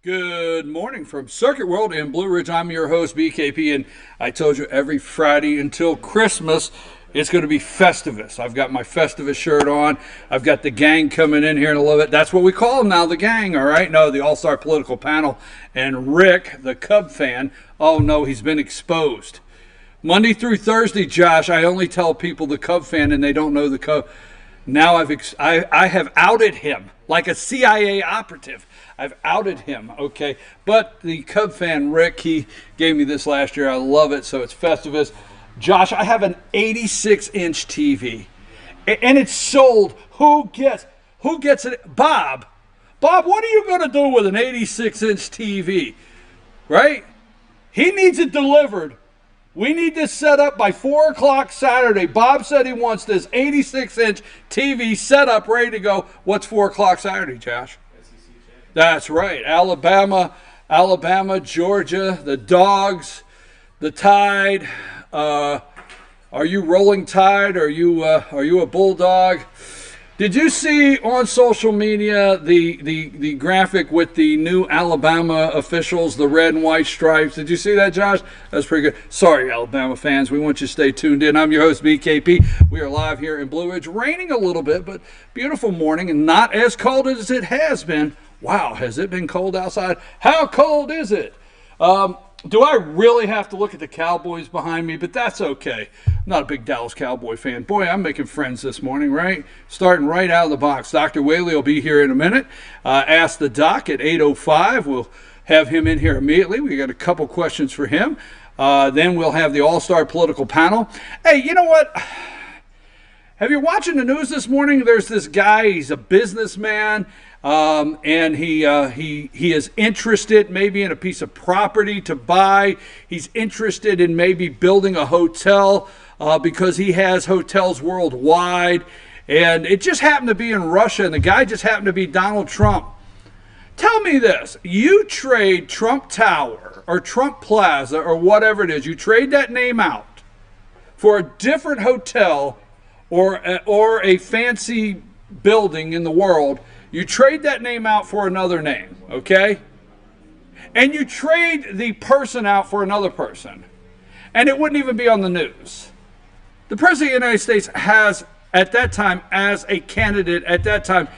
Good morning from Circuit World in Blue Ridge. I'm your host, BKP, and I told you every Friday until Christmas it's going to be Festivus. I've got my Festivus shirt on. I've got the gang coming in here in a little bit. That's what we call them now, the gang, all right? No, the All-Star Political Panel. And Rick, the Cub fan, oh no, he's been exposed. Monday through Thursday, Josh, I only tell people the Cub fan and they don't know the Cub. Now I have outed him like a CIA operative. I've outed him, okay? But the Cub fan, Rick, he gave me this last year. I love it, so it's Festivus. Josh, I have an 86-inch TV, and it's sold. Who gets it? Bob, what are you going to do with an 86-inch TV, right? He needs it delivered. We need this set up by 4 o'clock Saturday. Bob said he wants this 86-inch TV set up, ready to go. What's 4 o'clock Saturday, Josh? That's right. Alabama, Georgia, the Dogs, the Tide. Are you Rolling Tide? Are you a Bulldog? Did you see on social media the graphic with the new Alabama officials, the red and white stripes? Did you see that, Josh? That's pretty good. Sorry, Alabama fans. We want you to stay tuned in. I'm your host, BKP. We are live here in Blue Ridge. Raining a little bit, but beautiful morning and not as cold as it has been. Wow, has it been cold outside? How cold is it? Do I really have to look at the Cowboys behind me? But that's okay. I'm not a big Dallas Cowboy fan. Boy, I'm making friends this morning, right? Starting right out of the box. Dr. Whaley will be here in a minute. Ask the doc at 8:05. We'll have him in here immediately. We got a couple questions for him. Then we'll have the All-Star Political Panel. Hey, you know what? Have you watching the news this morning? There's this guy. He's a businessman. And he is interested maybe in a piece of property to buy. He's interested in maybe building a hotel because he has hotels worldwide. And it just happened to be in Russia, and the guy just happened to be Donald Trump. Tell me this. You trade Trump Tower or Trump Plaza or whatever it is, you trade that name out for a different hotel or a fancy building in the world. You trade that name out for another name, okay? And you trade the person out for another person. And it wouldn't even be on the news. The President of the United States has, at that time, as a candidate at that time,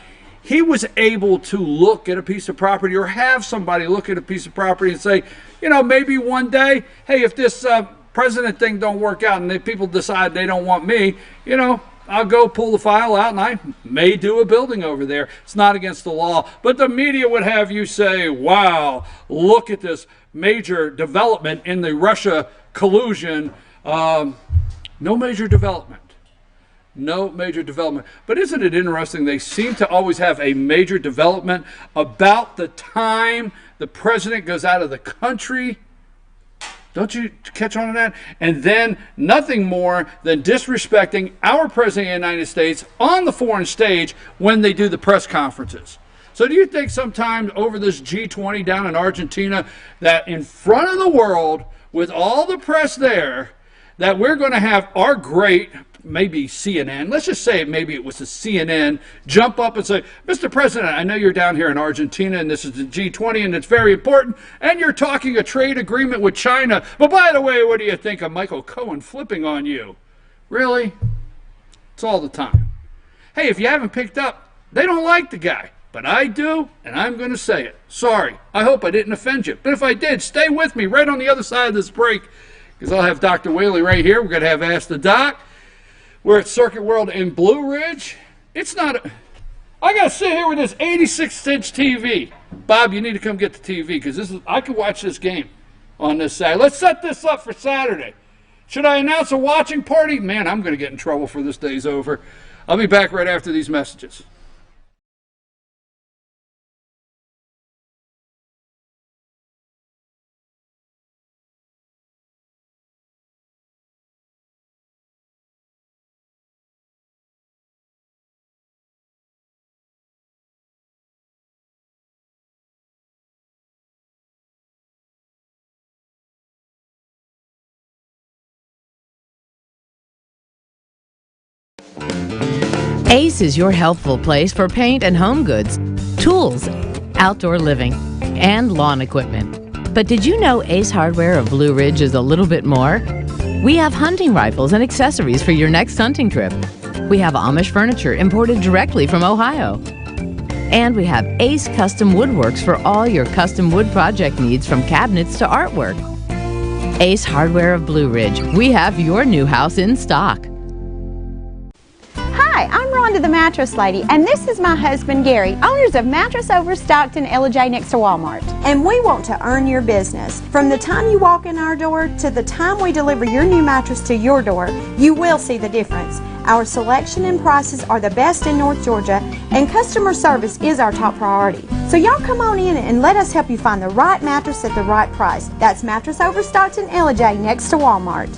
he was able to look at a piece of property or have somebody look at a piece of property and say, you know, maybe one day, hey, if this president thing don't work out and the people decide they don't want me, you know, I'll go pull the file out and I may do a building over there. It's not against the law. But the media would have you say, wow, look at this major development in the Russia collusion. No major development. No major development. But isn't it interesting? They seem to always have a major development about the time the president goes out of the country. Don't you catch on to that? And then nothing more than disrespecting our President of the United States on the foreign stage when they do the press conferences. So do you think sometime over this G20 down in Argentina that in front of the world with all the press there that we're going to have our great, maybe CNN, let's just say maybe it was a CNN, jump up and say, Mr. President, I know you're down here in Argentina and this is the G20 and it's very important and you're talking a trade agreement with China. But by the way, what do you think of Michael Cohen flipping on you? Really? It's all the time. Hey, if you haven't picked up, they don't like the guy. But I do, and I'm going to say it. Sorry. I hope I didn't offend you. But if I did, stay with me right on the other side of this break because I'll have Dr. Whaley right here. We're going to have Ask the Doc. We're at Circuit World in Blue Ridge. It's not I got to sit here with this 86-inch TV. Bob, you need to come get the TV because I can watch this game on this Saturday. Let's set this up for Saturday. Should I announce a watching party? Man, I'm going to get in trouble for this day's over. I'll be back right after these messages. Ace is your helpful place for paint and home goods, tools, outdoor living, and lawn equipment. But did you know Ace Hardware of Blue Ridge is a little bit more? We have hunting rifles and accessories for your next hunting trip. We have Amish furniture imported directly from Ohio. And we have Ace Custom Woodworks for all your custom wood project needs, from cabinets to artwork. Ace Hardware of Blue Ridge. We have your new house in stock. Hi, I'm Rhonda the Mattress Lady, and this is my husband Gary, owners of Mattress Overstocked in J next to Walmart. And we want to earn your business. From the time you walk in our door to the time we deliver your new mattress to your door, you will see the difference. Our selection and prices are the best in North Georgia, and customer service is our top priority. So y'all come on in and let us help you find the right mattress at the right price. That's Mattress Overstocked in J next to Walmart.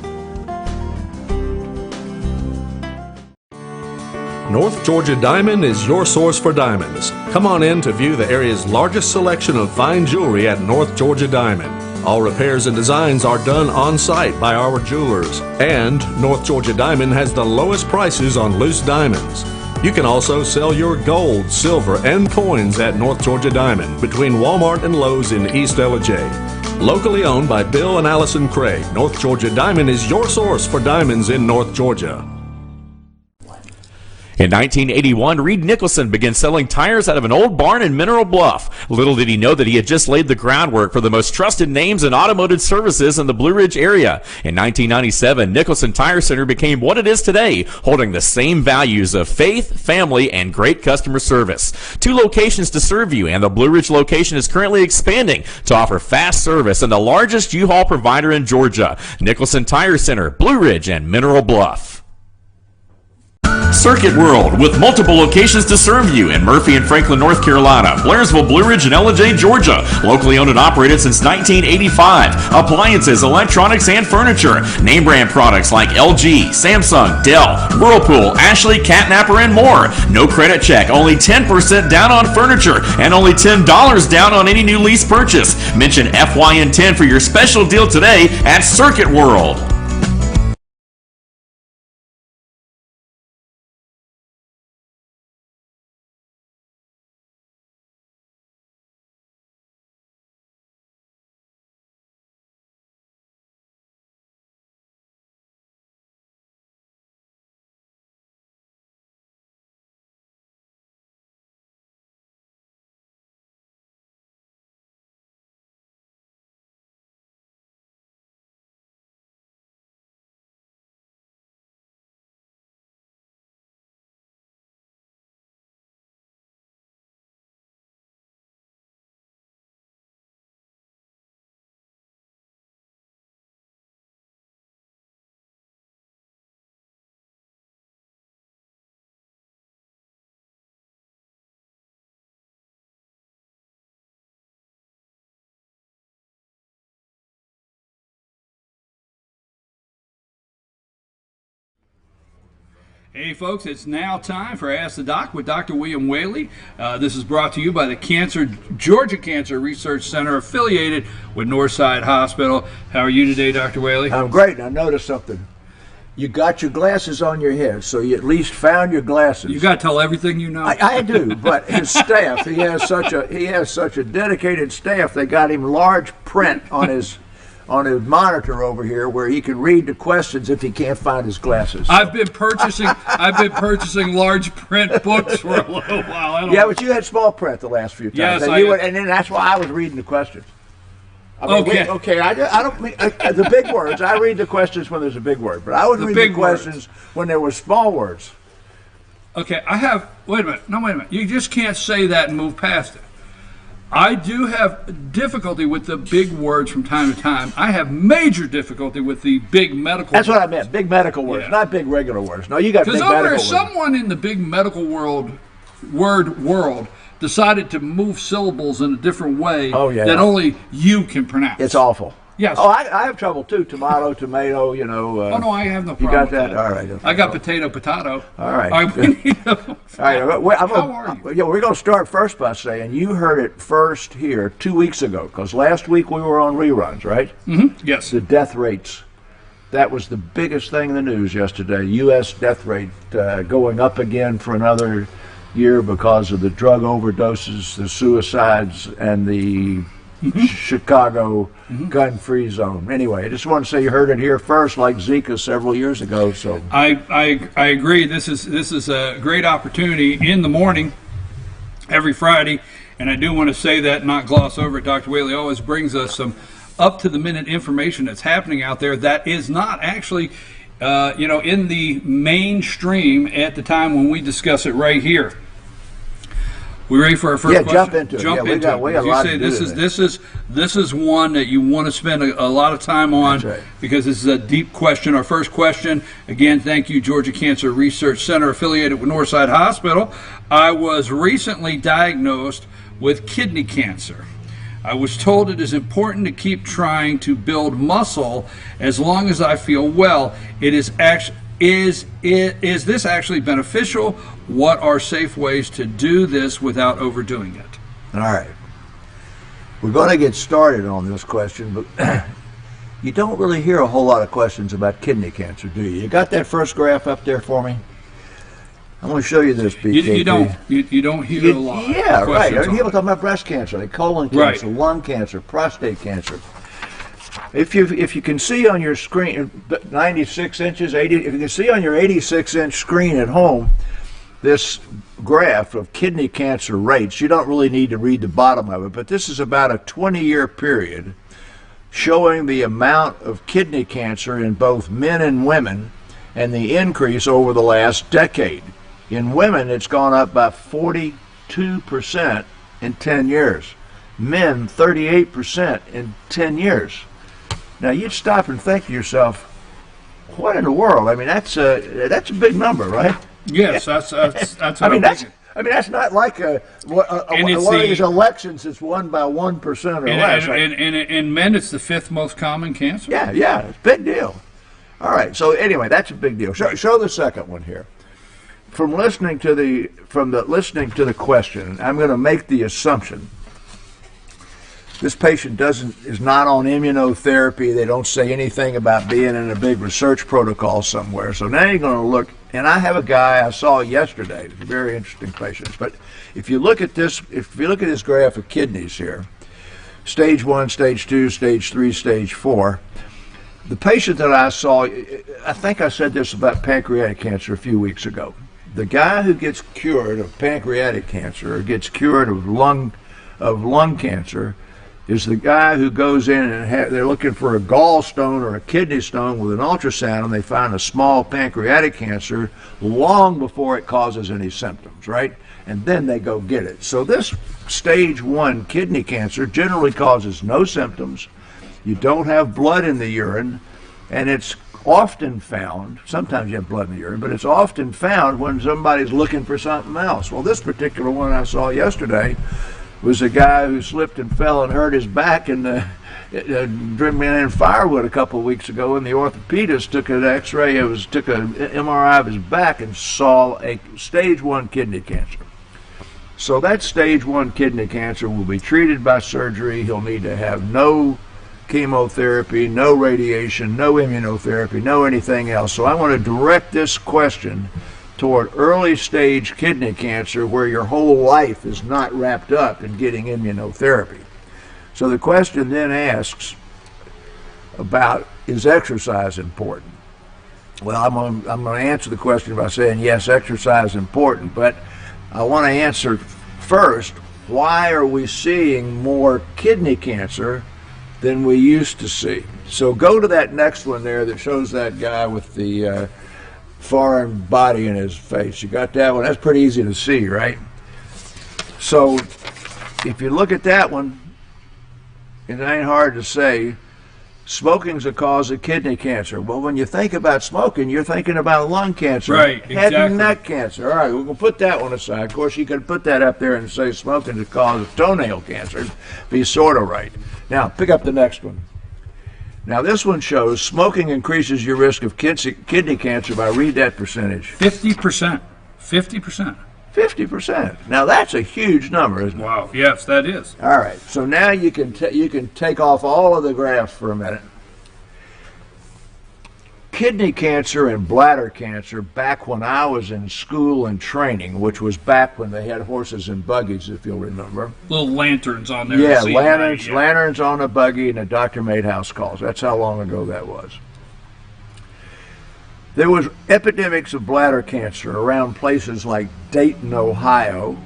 North Georgia Diamond is your source for diamonds. Come on in to view the area's largest selection of fine jewelry at North Georgia Diamond. All repairs and designs are done on site by our jewelers. And North Georgia Diamond has the lowest prices on loose diamonds. You can also sell your gold, silver, and coins at North Georgia Diamond between Walmart and Lowe's in East J. Locally owned by Bill and Allison Craig, North Georgia Diamond is your source for diamonds in North Georgia. In 1981, Reed Nicholson began selling tires out of an old barn in Mineral Bluff. Little did he know that he had just laid the groundwork for the most trusted names in automotive services in the Blue Ridge area. In 1997, Nicholson Tire Center became what it is today, holding the same values of faith, family, and great customer service. 2 locations to serve you, and the Blue Ridge location is currently expanding to offer fast service and the largest U-Haul provider in Georgia. Nicholson Tire Center, Blue Ridge, and Mineral Bluff. Circuit World, with multiple locations to serve you in Murphy and Franklin, North Carolina, Blairsville, Blue Ridge, and J, Georgia. Locally owned and operated since 1985. Appliances, electronics, and furniture. Name brand products like LG, Samsung, Dell, Whirlpool, Ashley, Catnapper, and more. No credit check, only 10% down on furniture, and only $10 down on any new lease purchase. Mention FYN10 for your special deal today at Circuit World. Hey folks, it's now time for Ask the Doc with Dr. William Whaley. This is brought to you by the Georgia Cancer Research Center, affiliated with Northside Hospital. How are you today, Dr. Whaley? I'm great. I noticed something. You got your glasses on your head, so you at least found your glasses. You got to tell everything you know. I do, but his staff, he has such a dedicated staff. They got him large print on his monitor over here where he can read the questions if he can't find his glasses. I've been purchasing large print books for a little while. Yeah, but you had small print the last few times. Yes, and then that's why I was reading the questions. I mean, okay. I don't mean the big words. I read the questions when there's a big word, but I would read the questions when there were small words. Okay, wait a minute. You just can't say that and move past it. I do have difficulty with the big words from time to time. I have major difficulty with the big medical That's what I meant, big medical words, not big regular words. No, you got big medical words. Because someone in the big medical world decided to move syllables in a different way that only you can pronounce. It's awful. Yes. Oh, I have trouble too. Tomato, you know. Oh, no, I have no problem. You got that? With that. All right. I got potato. All right. All right. How are you? Yeah, we're going to start first by saying you heard it first here 2 weeks ago, because last week we were on reruns, right? Mm-hmm. Yes. The death rates. That was the biggest thing in the news yesterday. U.S. death rate going up again for another year because of the drug overdoses, the suicides, and the Chicago gun-free zone. Anyway, I just want to say you heard it here first, like Zika several years ago. So I agree. This is a great opportunity in the morning every Friday, and I do want to say that, not gloss over it. Dr. Whaley always brings us some up-to-the-minute information that's happening out there that is not actually in the mainstream at the time when we discuss it right here. We ready for our first question? Jump into it. We got a lot to do today. This is one that you want to spend a lot of time on. That's right. Because this is a deep question. Our first question, again, thank you, Georgia Cancer Research Center, affiliated with Northside Hospital. I was recently diagnosed with kidney cancer. I was told it is important to keep trying to build muscle as long as I feel well. Is this actually beneficial? What are safe ways to do this without overdoing it? All right. We're going to get started on this question, but you don't really hear a whole lot of questions about kidney cancer, do you? You got that first graph up there for me? I'm going to show you this, BKP. You don't hear a lot. Yeah, right. Questions People talking about breast cancer, like colon cancer, Right. lung cancer, prostate cancer. If you can see on your screen, 96 inches, 80. If you can see on your 86-inch screen at home, this graph of kidney cancer rates. You don't really need to read the bottom of it, but this is about a 20-year period showing the amount of kidney cancer in both men and women and the increase over the last decade. In women, it's gone up by 42% in 10 years. Men, 38% in 10 years. Now, you'd stop and think to yourself, what in the world? I mean, that's a big number, right? Yes, that's what that's not like one of these elections that's won by 1% or less. Right? In men, it's the fifth most common cancer. Yeah, it's a big deal. All right, so anyway, that's a big deal. Show the second one here. From listening to the question, I'm going to make the assumption this patient is not on immunotherapy. They don't say anything about being in a big research protocol somewhere. So now you're going to look, and I have a guy I saw yesterday, a very interesting patient. But if you look at this graph of kidneys here, stage 1, stage 2, stage 3, stage 4, the patient that I saw, I think I said this about pancreatic cancer a few weeks ago. The guy who gets cured of pancreatic cancer or gets cured of lung cancer is the guy who goes in and they're looking for a gallstone or a kidney stone with an ultrasound, and they find a small pancreatic cancer long before it causes any symptoms, right? And then they go get it. So this stage 1 kidney cancer generally causes no symptoms. You don't have blood in the urine, and it's often found, sometimes you have blood in the urine, but it's often found when somebody's looking for something else. Well, this particular one I saw yesterday was a guy who slipped and fell and hurt his back and driven in firewood a couple of weeks ago, and the orthopedist took an x-ray, took an MRI of his back and saw a stage 1 kidney cancer. So that stage 1 kidney cancer will be treated by surgery. He'll need to have no chemotherapy, no radiation, no immunotherapy, no anything else. So I want to direct this question toward early stage kidney cancer where your whole life is not wrapped up in getting immunotherapy. So the question then asks about, is exercise important? Well, I'm going to answer the question by saying yes, exercise is important, but I want to answer first, why are we seeing more kidney cancer than we used to see? So go to that next one there that shows that guy with the foreign body in his face. You got that one? That's pretty easy to see, right? So if you look at that one, it ain't hard to say smoking's a cause of kidney cancer. Well, when you think about smoking, you're thinking about lung cancer, right? Head Exactly. and neck cancer. All right, we're going to put that one aside. Of course, you could put that up there and say smoking's a cause of toenail cancer. Be sort of right. Now, pick up the next one. Now, this one shows smoking increases your risk of kidney cancer by, read that percentage. 50%. 50%. 50%. Now, that's a huge number, isn't it? Wow. Yes, that is. All right. So now you can take off all of the graphs for a minute. kidney cancer and bladder cancer back when I was in school and training, which was back when they had horses and buggies, if you'll remember. Little lanterns on there. Yeah, to see at night, lanterns on a buggy, and the doctor made house calls. That's how long ago that was. There was epidemics of bladder cancer around places like Dayton, Ohio,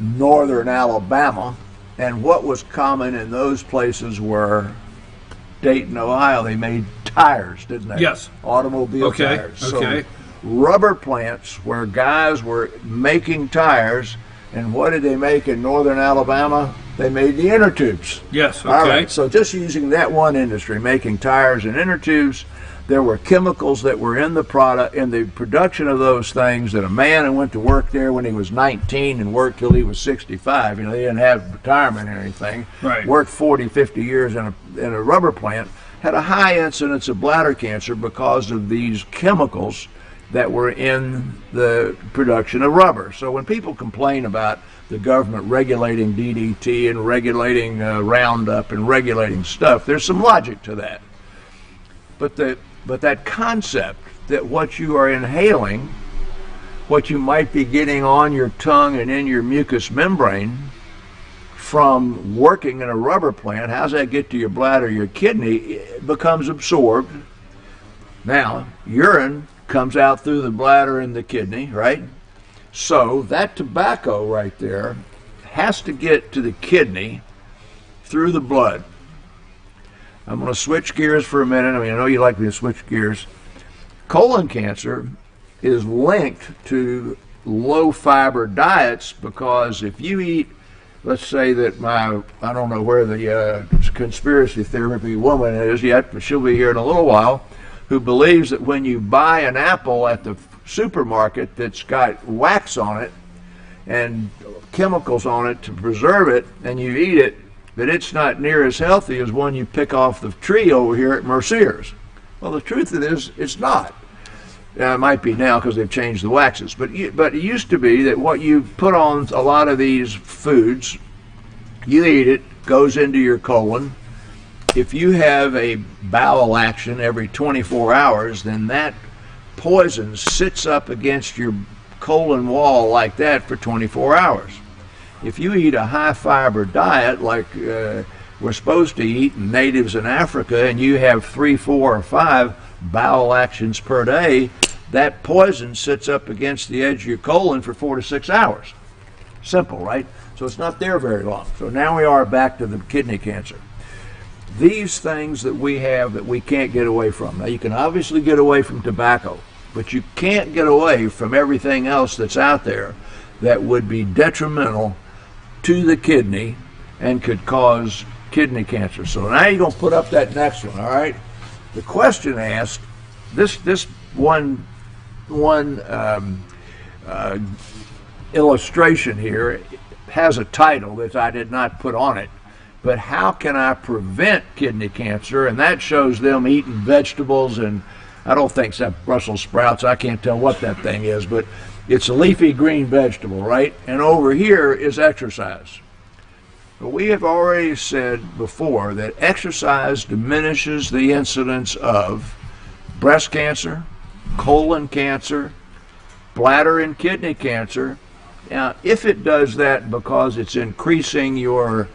northern Alabama, and what was common in those places were Dayton, Ohio, they made tires, didn't they? Yes. Automobile Okay, tires. okay. So rubber plants where guys were making tires, and what did they make in northern Alabama? They made the inner tubes. Yes, okay. All right, so just using that one industry, making tires and inner tubes, there were chemicals that were in the product, in the production of those things, that a man who went to work there when he was 19 and worked till he was 65, they didn't have retirement or anything, Right. worked 40, 50 years in a rubber plant, had a high incidence of bladder cancer because of these chemicals that were in the production of rubber. So when people complain about the government regulating DDT and regulating Roundup and regulating stuff, there's some logic to that. But that concept that what you are inhaling, what you might be getting on your tongue and in your mucous membrane from working in a rubber plant, how's that get to your bladder, your kidney? It becomes absorbed. Now, urine comes out through the bladder and the kidney, right? So that tobacco right there has to get to the kidney through the blood. I'm going to switch gears for a minute. I know you like me to switch gears. Colon cancer is linked to low fiber diets because if you eat, let's say that I don't know where the conspiracy theory woman is yet, but she'll be here in a little while, who believes that when you buy an apple at the supermarket that's got wax on it and chemicals on it to preserve it, and you eat it, that it's not near as healthy as one you pick off the tree over here at Mercier's. Well, the truth of it is, it's not. It might be now because they've changed the waxes, but it used to be that what you put on a lot of these foods, you eat it, goes into your colon. If you have a bowel action every 24 hours, then that poison sits up against your colon wall like that for 24 hours. If you eat a high fiber diet like we're supposed to eat, natives in Africa, and you have 3, 4, or 5 bowel actions per day, that poison sits up against the edge of your colon for 4 to 6 hours. Simple, right? So it's not there very long. So now we are back to the kidney cancer. These things that we have that we can't get away from. Now you can obviously get away from tobacco, but you can't get away from everything else that's out there that would be detrimental to the kidney and could cause kidney cancer. So now you're going to put up that next one, all right? The question asked, this one illustration here has a title that I did not put on it, but how can I prevent kidney cancer? And that shows them eating vegetables, and I don't think it's Brussels sprouts. I can't tell what that thing is, but it's a leafy green vegetable, right? And over here is exercise. But we have already said before that exercise diminishes the incidence of breast cancer, colon cancer, bladder and kidney cancer. Now, if it does that because it's increasing your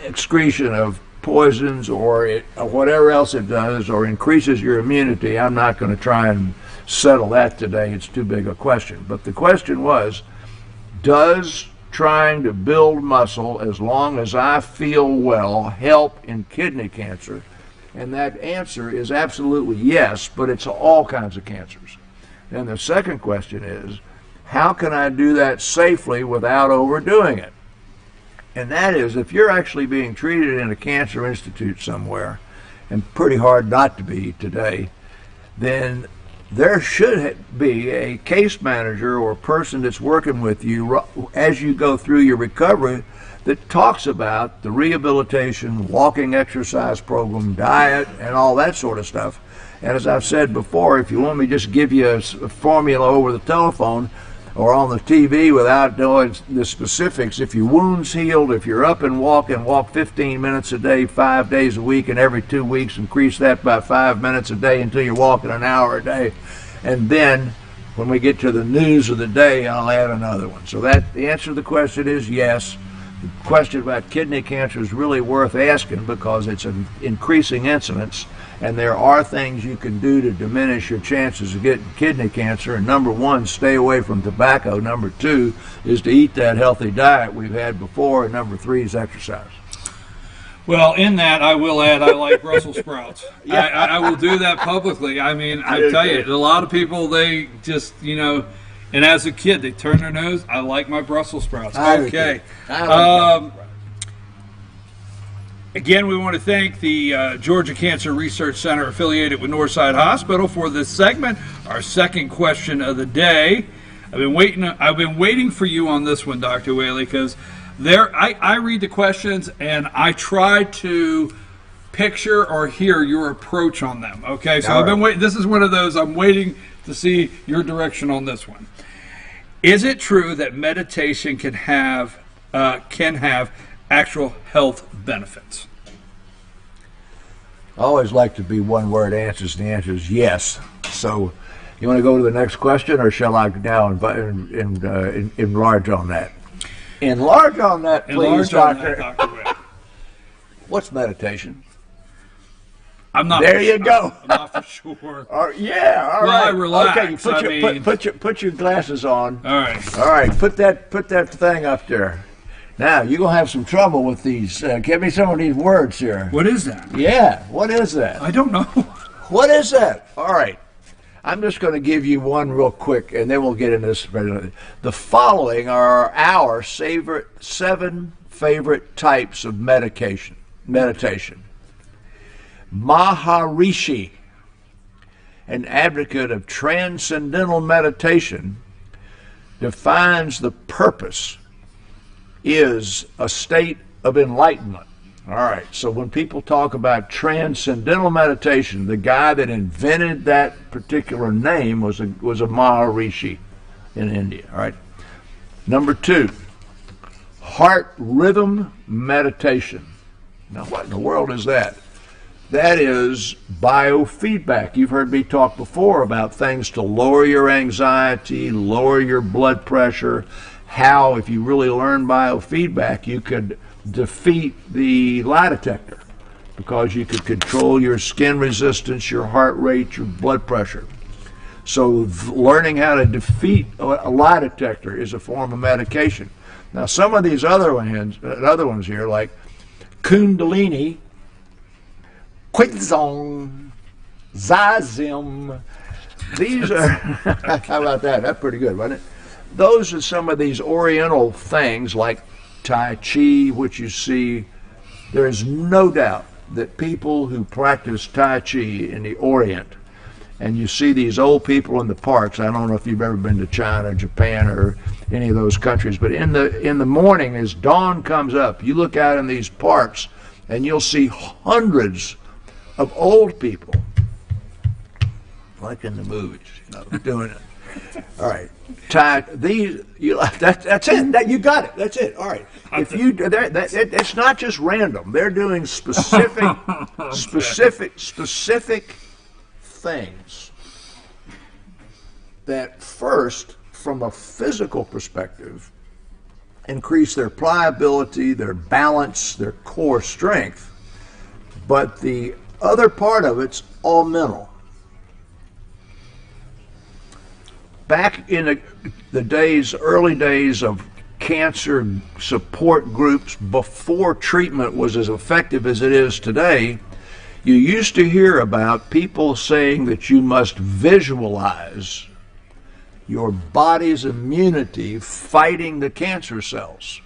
excretion of poisons or whatever else it does, or increases your immunity, I'm not going to try and settle that today. It's too big a question. But the question was, does trying to build muscle as long as I feel well help in kidney cancer? And that answer is absolutely yes, but it's all kinds of cancers. And the second question is, how can I do that safely without overdoing it? And that is, if you're actually being treated in a cancer institute somewhere, and pretty hard not to be today, then there should be a case manager or a person that's working with you as you go through your recovery that talks about the rehabilitation, walking exercise program, diet, and all that sort of stuff. And as I've said before, if you want me to just give you a formula over the telephone, or on the TV without knowing the specifics. If your wound's healed, if you're up and walk 15 minutes a day, 5 days a week, and every 2 weeks increase that by 5 minutes a day until you're walking an hour a day. And then when we get to the news of the day, I'll add another one. So that the answer to the question is yes. The question about kidney cancer is really worth asking because it's an increasing incidence, and there are things you can do to diminish your chances of getting kidney cancer. And number one, stay away from tobacco. Number two is to eat that healthy diet we've had before. And number three is exercise. Well, in that, I will add I like Brussels sprouts. Yeah. I will do that publicly. I mean, I tell you, a lot of people, they just, and as a kid, they turn their nose. I like my Brussels sprouts. Okay. Again, we want to thank the Georgia Cancer Research Center affiliated with Northside Hospital for this segment. Our second question of the day. I've been waiting for you on this one, Dr. Whaley, because I read the questions and I try to picture or hear your approach on them. Okay, so I've been waiting. This is one of those. I'm waiting to see your direction on this one. Is it true that meditation can have actual health benefits? I always like to be one-word answers, and the answer is yes. So, you want to go to the next question, or shall I now enlarge on that? Enlarge on that, please, Doctor. What's meditation? I'm not. There you go. I'm not for sure. All right. I relax. Okay, put your glasses on. All right. All right. Put that thing up there. Now you're gonna have some trouble with these. Give me some of these words here. What is that? Yeah. What is that? I don't know. What is that? All right. I'm just going to give you one real quick, and then we'll get into this. The following are our 7 favorite types of meditation. Maharishi, an advocate of transcendental meditation, defines the purpose is a state of enlightenment. All right, so when people talk about transcendental meditation, the guy that invented that particular name was a Maharishi in India. All right. Number 2, heart rhythm meditation. Now, what in the world is that? That is biofeedback. You've heard me talk before about things to lower your anxiety, lower your blood pressure, how, if you really learn biofeedback, you could defeat the lie detector because you could control your skin resistance, your heart rate, your blood pressure. So learning how to defeat a lie detector is a form of medication. Now, some of these other ones here, like Kundalini, Quizong, Zazim, these are, how about that? That's pretty good, wasn't it? Those are some of these oriental things like Tai Chi, which you see. There is no doubt that people who practice Tai Chi in the Orient, and you see these old people in the parks. I don't know if you've ever been to China, Japan, or any of those countries, but in the morning as dawn comes up, you look out in these parks and you'll see hundreds of old people, like in the movies, doing it. All right, that's it. You got it. That's it. All right. If you it's not just random. They're doing specific things that first, from a physical perspective, increase their pliability, their balance, their core strength. But the other part of it's all mental. Back in the early days of cancer support groups, before treatment was as effective as it is today, you used to hear about people saying that you must visualize your body's immunity fighting the cancer cells.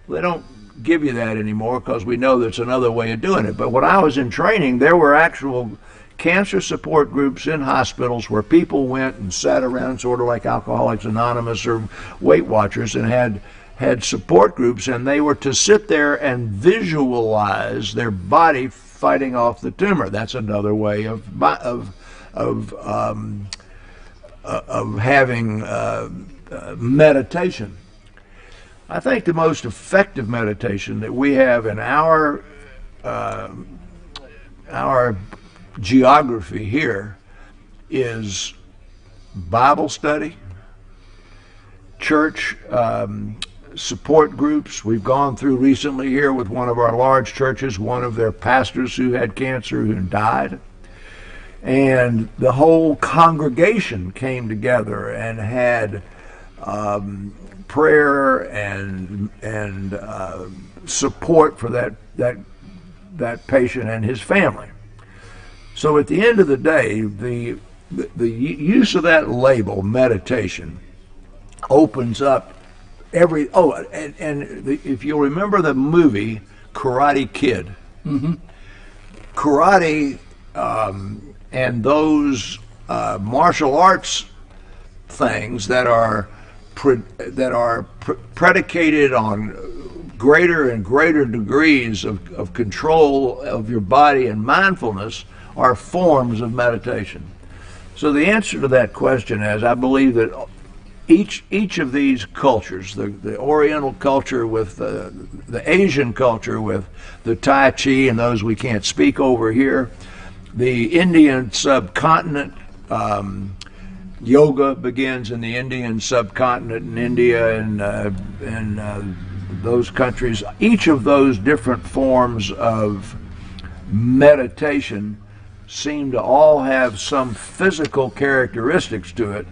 They don't give you that anymore because we know there's another way of doing it. But when I was in training, there were actual cancer support groups in hospitals where people went and sat around sort of like Alcoholics Anonymous or Weight Watchers and had support groups, and they were to sit there and visualize their body fighting off the tumor. That's another way of having meditation. I think the most effective meditation that we have in our geography here is Bible study, church support groups. We've gone through recently here with one of our large churches, one of their pastors who had cancer who died. And the whole congregation came together and had prayer and support for that patient and his family. So at the end of the day, the use of that label, meditation, opens up if you'll remember the movie Karate Kid, karate and those martial arts things that are predicated on greater and greater degrees of control of your body and mindfulness are forms of meditation. So the answer to that question is, I believe that each of these cultures, the Oriental culture with the Asian culture with the Tai Chi and those we can't speak over here, the Indian subcontinent, yoga begins in the Indian subcontinent in India and those countries. Each of those different forms of meditation seem to all have some physical characteristics to it,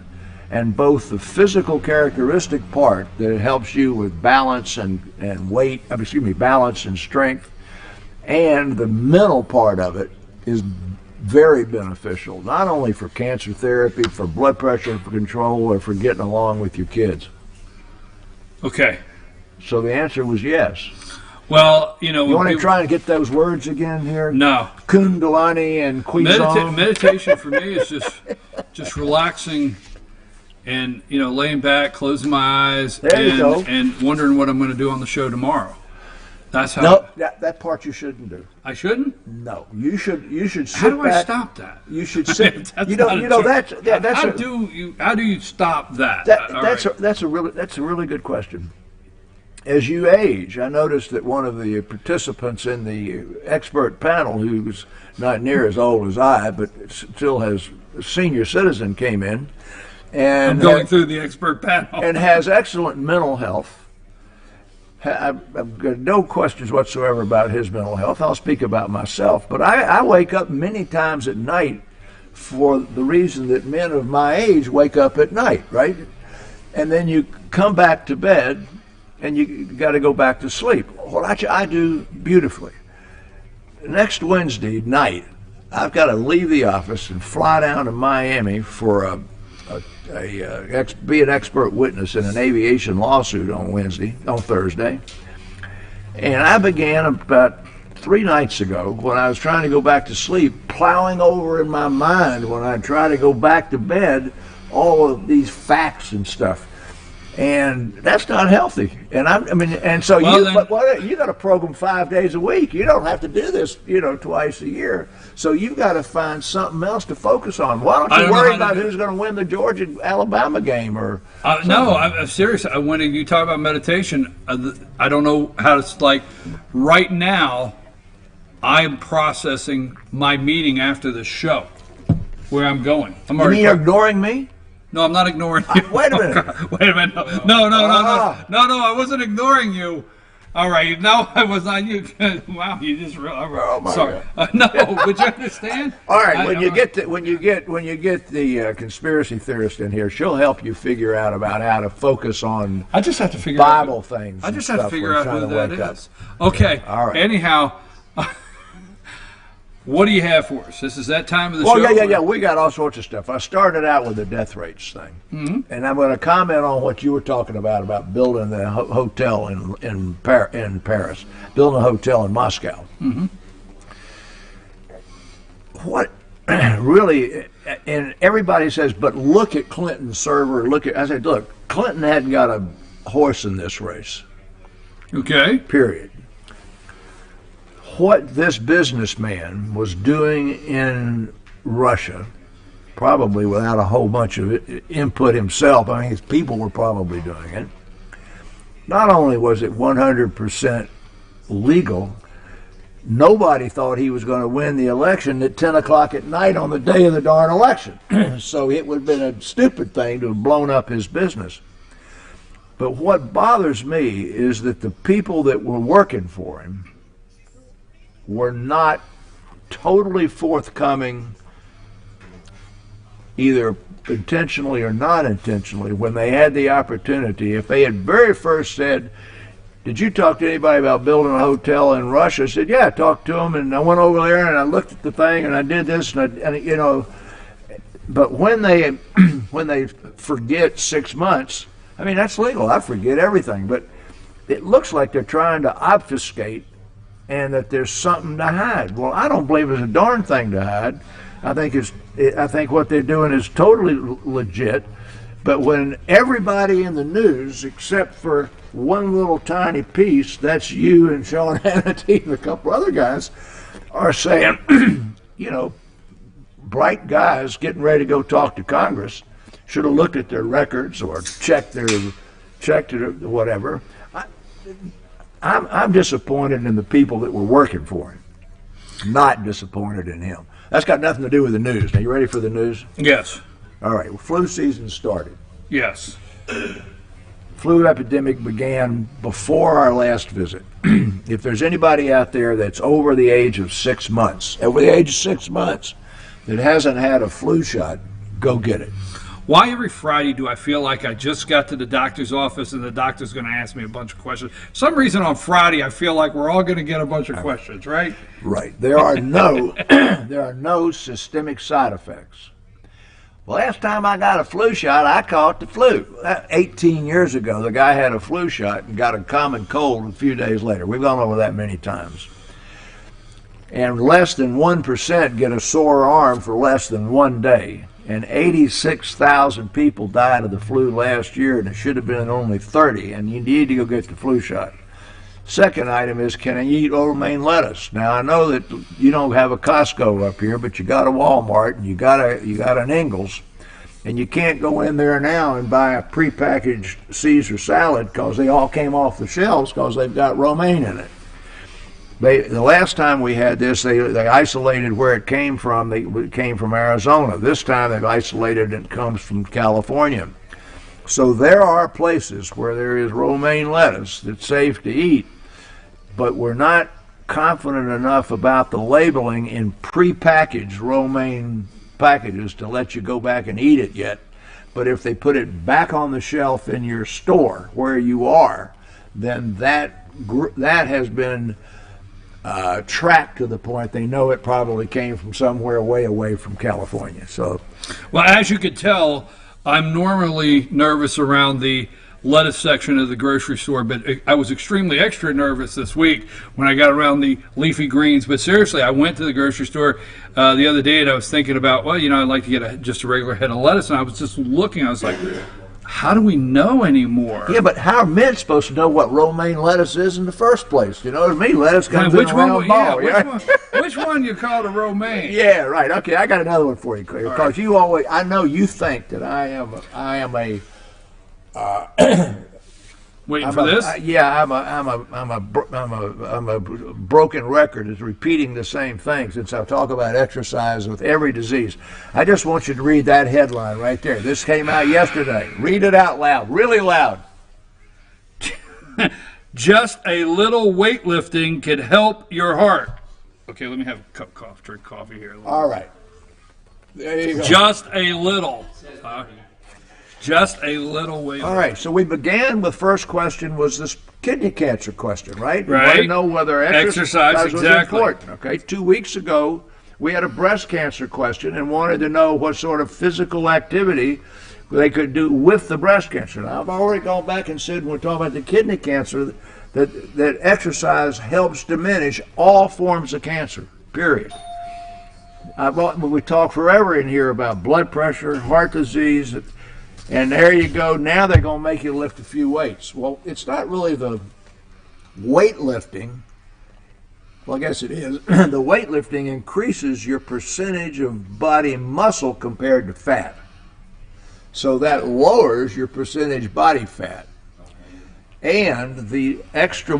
and both the physical characteristic part that it helps you with balance and balance and strength, and the mental part of it is very beneficial, not only for cancer therapy, for blood pressure for control, or for getting along with your kids. Okay. So the answer was yes. Well, you want to try and get those words again here? No. Kundalini and Quizon. Meditation for me is just relaxing and laying back, closing my eyes, and wondering what I'm going to do on the show tomorrow. That's how. No, that part you shouldn't do. I shouldn't? No, you should sit How do I back. stop that? You should sit. How do you stop that? That's a really good question. As you age, I noticed that one of the participants in the expert panel, who's not near as old as I, but still has a senior citizen, came in, and I'm going through the expert panel, and has excellent mental health. I've got no questions whatsoever about his mental health. I'll speak about myself, but I wake up many times at night for the reason that men of my age wake up at night, right? And then you come back to bed and you got to go back to sleep. Well, I do beautifully. Next Wednesday night, I've got to leave the office and fly down to Miami for be an expert witness in an aviation lawsuit on Thursday. And I began about 3 nights ago, when I was trying to go back to sleep, plowing over in my mind when I try to go back to bed all of these facts and stuff. And that's not healthy. And you got to program 5 days a week. You don't have to do this, twice a year. So you've got to find something else to focus on. Why don't you worry about who's going to win the Georgia-Alabama game or? No, I'm serious. When you talk about meditation, I don't know how to right now. I'm processing my meeting after the show, where I'm going. You're ignoring me? No, I'm not ignoring you. Wait a minute. Wait a minute. No. No, I wasn't ignoring you. All right. No, I was not you. Wow, you just sorry. No, would you understand? All right. When you get the conspiracy theorist in here, she'll help you figure out about how to focus on. I just have to figure Bible things. I just have to figure out who that is. Okay. All right. Anyhow. What do you have for us? This is that time of the show? Yeah. We got all sorts of stuff. I started out with the death rates thing, and I'm going to comment on what you were talking about building the hotel in Paris, building a hotel in Moscow. Mm-hmm. What really, and everybody says, but look at Clinton's server. I said, look, Clinton hadn't got a horse in this race. Okay. Period. What this businessman was doing in Russia, probably without a whole bunch of input himself. I mean, his people were probably doing it. Not only was it 100% legal, nobody thought he was going to win the election at 10 o'clock at night on the day of the darn election. So it would have been a stupid thing to have blown up his business. But what bothers me is that the people that were working for him were not totally forthcoming, either intentionally or not intentionally, when they had the opportunity. If they had very first said, "Did you talk to anybody about building a hotel in Russia?" I said, "Yeah, I talked to them, and I went over there and I looked at the thing and I did this and you know." But when they forget 6 months, I mean, that's legal. I forget everything, but it looks like they're trying to obfuscate and that there's something to hide. Well, I don't believe there's a darn thing to hide. I think what they're doing is totally legit. But when everybody in the news, except for one little tiny piece, that's you and Sean Hannity and a couple other guys, are saying, you know, bright guys getting ready to go talk to Congress should have looked at their records or checked it or whatever. I'm disappointed in the people that were working for him, not disappointed in him. That's got nothing to do with the news. Now, you ready for the news? Yes. All right. Well, flu season started. Yes. Flu epidemic began before our last visit. If there's anybody out there that's over the age of 6 months, that hasn't had a flu shot, go get it. Why every Friday do I feel like I just got to the doctor's office and the doctor's going to ask me a bunch of questions? For some reason on Friday I feel like we're all going to get a bunch of questions, right? Right. There are no systemic side effects. Last time I got a flu shot, I caught the flu. 18 years ago, the guy had a flu shot and got a common cold a few days later. We've gone over that many times. And less than 1% get a sore arm for less than 1 day. And 86,000 people died of the flu last year, and it should have been only 30, and you need to go get the flu shot. Second item is, can I eat romaine lettuce? Now, I know that you don't have a Costco up here, but you got a Walmart, and you got an Ingles, and you can't go in there now and buy a prepackaged Caesar salad because they all came off the shelves because they've got romaine in it. The last time we had this, they isolated where it came from. It came from Arizona. This time they've isolated it comes from California. So there are places where there is romaine lettuce that's safe to eat, but we're not confident enough about the labeling in prepackaged romaine packages to let you go back and eat it yet. But if they put it back on the shelf in your store where you are, then that has been tracked to the point they know it probably came from somewhere way away from California. So, well, as you could tell, I'm normally nervous around the lettuce section of the grocery store, but I was extremely extra nervous this week when I got around the leafy greens. But seriously, I went to the grocery store the other day and I was thinking about, well, I'd like to get just a regular head of lettuce, and I was just looking. I was like, how do we know anymore? Yeah, but how are men supposed to know what romaine lettuce is in the first place? You know what I mean? Lettuce comes in a round ball. Which one you call the romaine? Yeah, right. Okay, I got another one for you, Claire. Because you always, I know you think that I am a waiting for this? I'm a broken record is repeating the same thing since I talk about exercise with every disease. I just want you to read that headline right there. This came out yesterday. Read it out loud, really loud. Just a little weightlifting could help your heart. Okay, let me have a cup of drink coffee here. All right. There you go. Just a little. Just a little weightlifting. All right, so we began with first question was this kidney cancer question, right? Right. We want to know whether exercise was exactly. important. Okay, 2 weeks ago, we had a breast cancer question and wanted to know what sort of physical activity they could do with the breast cancer. Now, I've already gone back and said when we're talking about the kidney cancer that exercise helps diminish all forms of cancer, period. We talk forever in here about blood pressure, heart disease, and there you go. Now they're going to make you lift a few weights. Well, it's not really the weightlifting Well, I guess it is. The weightlifting increases your percentage of body muscle compared to fat. So that lowers your percentage body fat. And the extra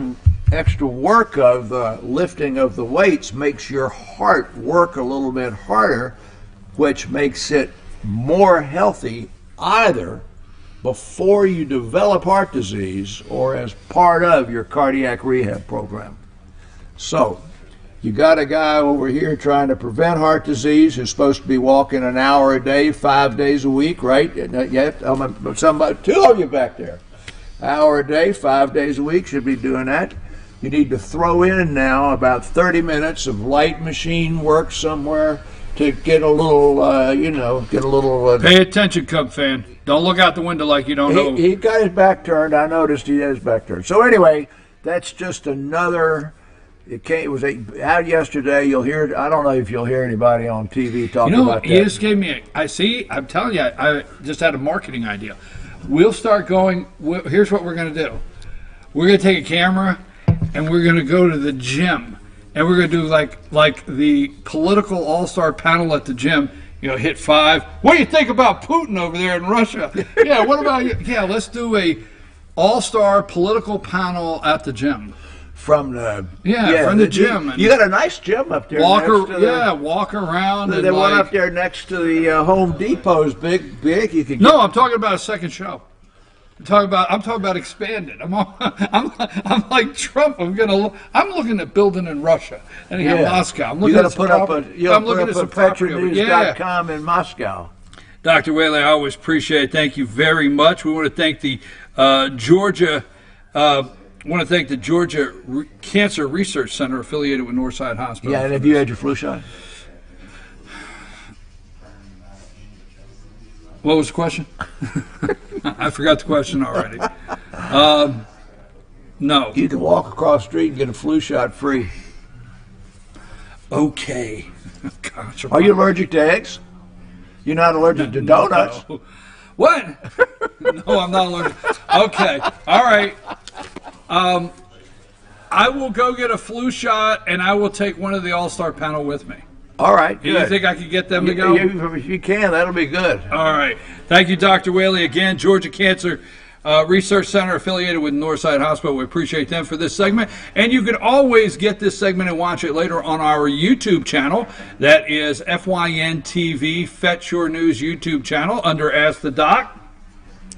work of the lifting of the weights makes your heart work a little bit harder, which makes it more healthy either before you develop heart disease or as part of your cardiac rehab program. So, you got a guy over here trying to prevent heart disease who's supposed to be walking an hour a day, 5 days a week, right? Somebody, two of you back there. Hour a day, 5 days a week, should be doing that. You need to throw in now about 30 minutes of light machine work somewhere to get a little, Pay attention, Cub fan. Don't look out the window like you don't know. He got his back turned. I noticed he had his back turned. So anyway, that's just another. It was out yesterday. You'll hear. I don't know if you'll hear anybody on TV talking about that. You just gave me. I'm telling you, I just had a marketing idea. We'll start going. Here's what we're going to do. We're going to take a camera, and we're going to go to the gym, and we're going to do like the political all-star panel at the gym. Hit 5. What do you think about Putin over there in Russia? Yeah. What about you? Yeah. Let's do a all-star political panel at the gym. From the gym. You got a nice gym up there. Walk around. The one up there next to the Home Depot is big. You could. No, I'm talking about a second show. I'm talking about expanded. I'm like Trump. I'm looking at building in Russia. Anyhow, Moscow. I'm looking at some property. I'm looking at some property. FetcherNews.com in Moscow. Dr. Whaley, I always appreciate it. Thank you very much. We want to thank the Georgia. I want to thank the Georgia Cancer Research Center affiliated with Northside Hospital. Yeah, and have you had your flu shot? What was the question? I forgot the question already. No. You can walk across the street and get a flu shot free. Okay. Gosh, are you allergic to eggs? You're not allergic to donuts? No. What? No, I'm not allergic. Okay. All right. I will go get a flu shot, and I will take one of the all-star panel with me. All right, good. You think I could get them to go? If you can, that'll be good. All right. Thank you, Dr. Whaley. Again, Georgia Cancer Research Center affiliated with Northside Hospital. We appreciate them for this segment. And you can always get this segment and watch it later on our YouTube channel. That is FYN TV, Fetch Your News YouTube channel under Ask the Doc.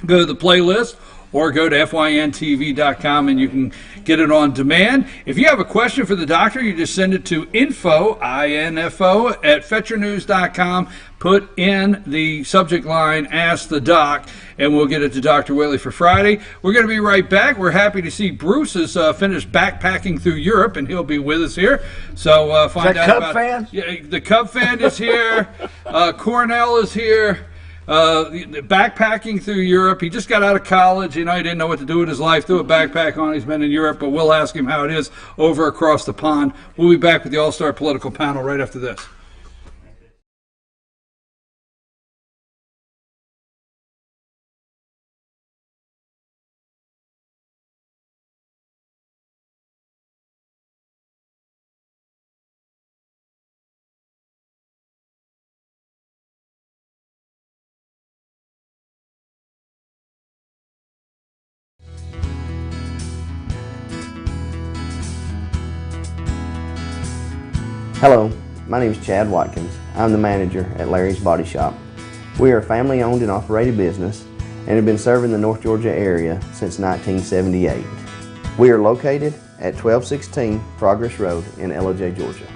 Go to the playlist or go to fyntv.com and you can get it on demand. If you have a question for the doctor, you just send it to info at fetchernews.com. Put in the subject line, Ask the Doc, and we'll get it to Dr. Whaley for Friday. We're going to be right back. We're happy to see Bruce has finished backpacking through Europe, and he'll be with us here. So find out Cub about fan? Yeah, the Cub fan is here. Cornell is here. Backpacking through Europe. He just got out of college. He didn't know what to do with his life. Threw a backpack on. He's been in Europe, but we'll ask him how it is over across the pond. We'll be back with the All-Star Political Panel right after this. Hello, my name is Chad Watkins. I'm the manager at Larry's Body Shop. We are a family-owned and operated business and have been serving the North Georgia area since 1978. We are located at 1216 Progress Road in LOJ, Georgia.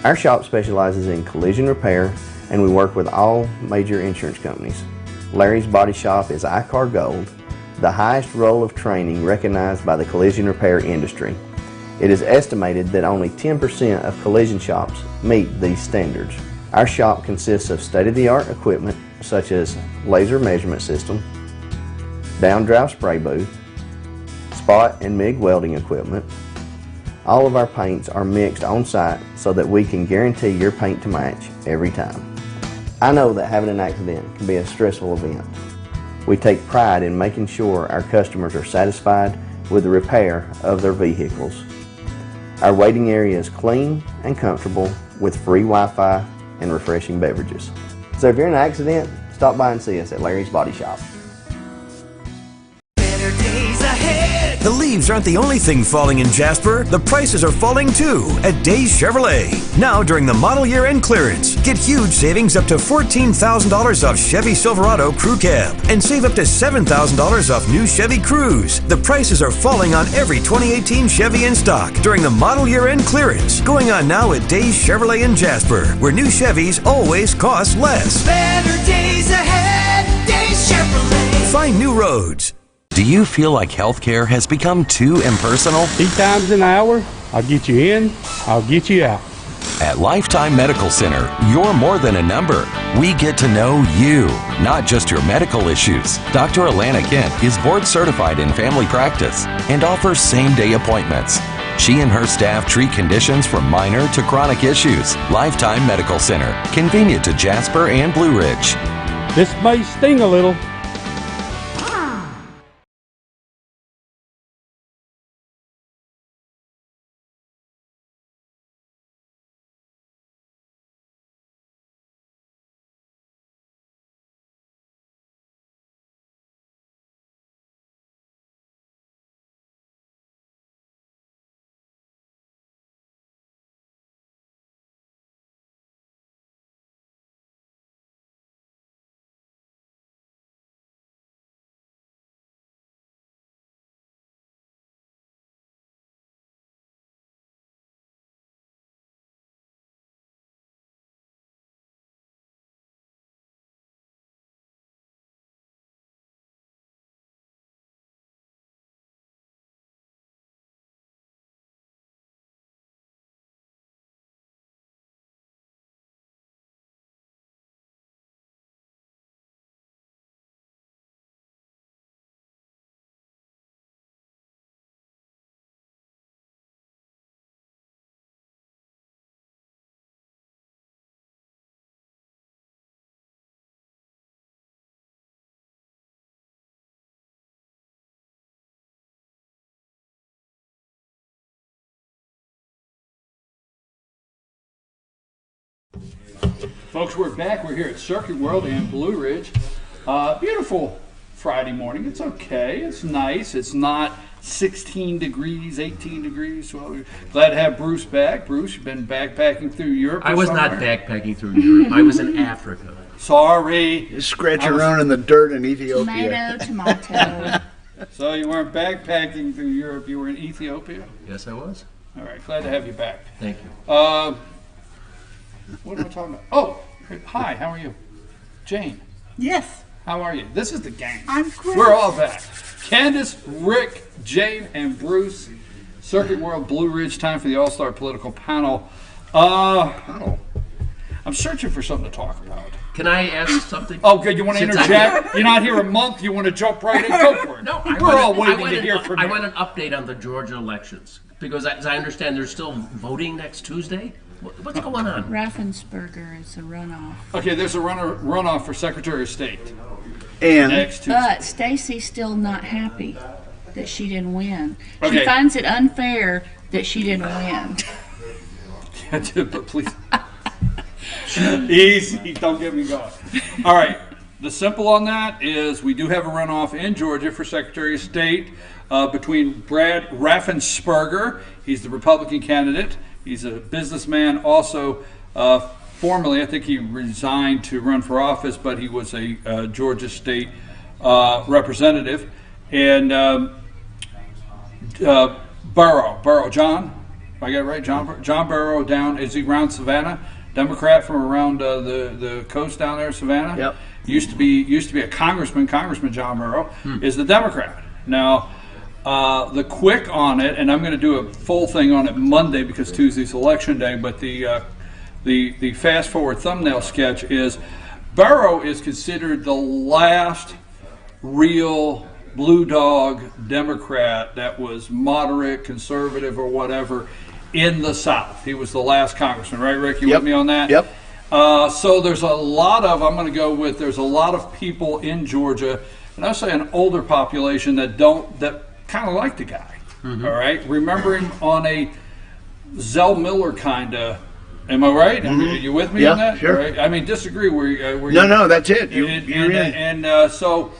Our shop specializes in collision repair and we work with all major insurance companies. Larry's Body Shop is ICAR Gold, the highest role of training recognized by the collision repair industry. It is estimated that only 10% of collision shops meet these standards. Our shop consists of state-of-the-art equipment such as laser measurement system, down-drive spray booth, spot and MIG welding equipment. All of our paints are mixed on site so that we can guarantee your paint to match every time. I know that having an accident can be a stressful event. We take pride in making sure our customers are satisfied with the repair of their vehicles. Our waiting area is clean and comfortable with free Wi-Fi and refreshing beverages. So if you're in an accident, stop by and see us at Larry's Body Shop. The leaves aren't the only thing falling in Jasper. The prices are falling too at Days Chevrolet. Now during the model year end clearance, get huge savings up to $14,000 off Chevy Silverado Crew Cab and save up to $7,000 off new Chevy Cruze. The prices are falling on every 2018 Chevy in stock during the model year end clearance. Going on now at Days Chevrolet in Jasper, where new Chevys always cost less. Better days ahead, Days Chevrolet. Find new roads. Do you feel like healthcare has become too impersonal? 8 times an hour, I'll get you in, I'll get you out. At Lifetime Medical Center, you're more than a number. We get to know you, not just your medical issues. Dr. Alana Kent is board certified in family practice and offers same-day appointments. She and her staff treat conditions from minor to chronic issues. Lifetime Medical Center, convenient to Jasper and Blue Ridge. This may sting a little. Folks, we're back. We're here at Circuit World in Blue Ridge. Beautiful Friday morning. It's okay. It's nice. It's not 16 degrees, 18 degrees. Well, we're glad to have Bruce back. Bruce, you've been backpacking through Europe. I was not backpacking through Europe. I was in Africa. Sorry. You scratch around in the dirt in Ethiopia. Tomato. So you weren't backpacking through Europe. You were in Ethiopia? Yes, I was. All right. Glad to have you back. Thank you. What am I talking about? Oh, hi. How are you? Jane. Yes. How are you? This is the gang. I'm great. We're all back. Candace, Rick, Jane, and Bruce. Circuit World Blue Ridge. Time for the All-Star Political Panel. I'm searching for something to talk about. Can I ask something? Oh, good. You want to interject? You're not here a month. You want to jump right in? Go for it. No, we're all waiting to hear from you. I want an update on the Georgia elections because, as I understand, there's still voting next Tuesday. What's going on? Raffensperger is a runoff. Okay, there's a runoff for Secretary of State. And next Tuesday. But Stacy's still not happy that she didn't win. Okay. She finds it unfair that she didn't win. But please. Easy, don't get me going. All right, the simple on that is we do have a runoff in Georgia for Secretary of State between Brad Raffensperger. He's the Republican candidate. He's a businessman, also formerly, I think he resigned to run for office, but he was a Georgia State representative. And Burrow, John, I got it right, John Burrow is he around Savannah? Democrat from around the coast down there, Savannah. Yep. Used to be a congressman. Congressman John Burrow is the Democrat now. The quick on it, and I'm going to do a full thing on it Monday because Tuesday's election day. But the fast forward thumbnail sketch is Burrow is considered the last real blue dog Democrat that was moderate, conservative, or whatever in the South. He was the last congressman, right, Rick? You with me on that? Yep. So there's a lot of, I'm going to go with, there's a lot of people in Georgia, and I'll say an older population that kind of like the guy. All right, remember him on Zell Miller kind of. Am I right? Are you with me Yeah, on that? sure. Right? I mean, disagree. No, that's it. You're in. And so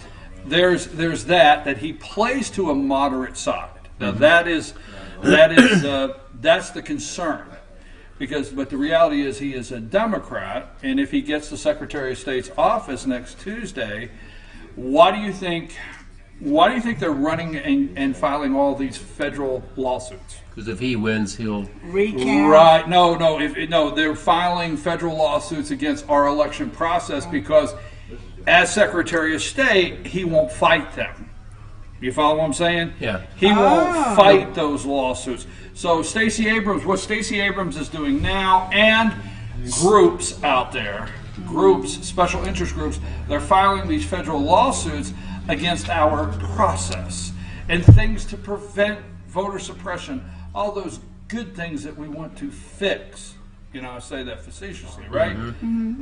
there's that he plays to a moderate side. Now that's the concern, but the reality is he is a Democrat, and if he gets the Secretary of State's office next Tuesday, why do you think they're running and filing all these federal lawsuits? Because if he wins, he'll recount. Right? No. They're filing federal lawsuits against our election process because, as Secretary of State, he won't fight them. You follow what I'm saying? Yeah. He won't fight those lawsuits. So what Stacey Abrams is doing now, and groups out there, special interest groups, they're filing these federal lawsuits against our process and things to prevent voter suppression, all those good things that we want to fix. I say that facetiously, right?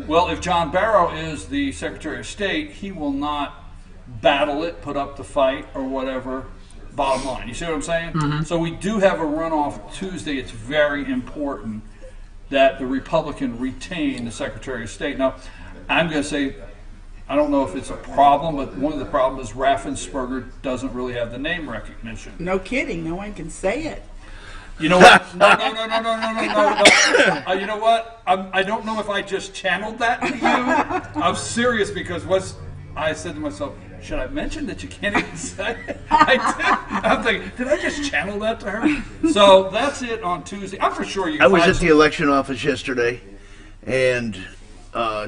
Well, if John Barrow is the Secretary of State, he will not battle it, put up the fight, or whatever. Bottom line, you see what I'm saying? So we do have a runoff Tuesday. It's very important that the Republican retain the Secretary of State. Now, I'm going to say, I don't know if it's a problem, but one of the problems is Raffensperger doesn't really have the name recognition. No kidding. No one can say it. You know what? No. You know what? I don't know if I just channeled that to you. I'm serious because I said to myself, should I mention that you can't even say it? I did. I'm thinking, did I just channel that to her? So that's it on Tuesday. I'm for sure you. I was at the election office yesterday, and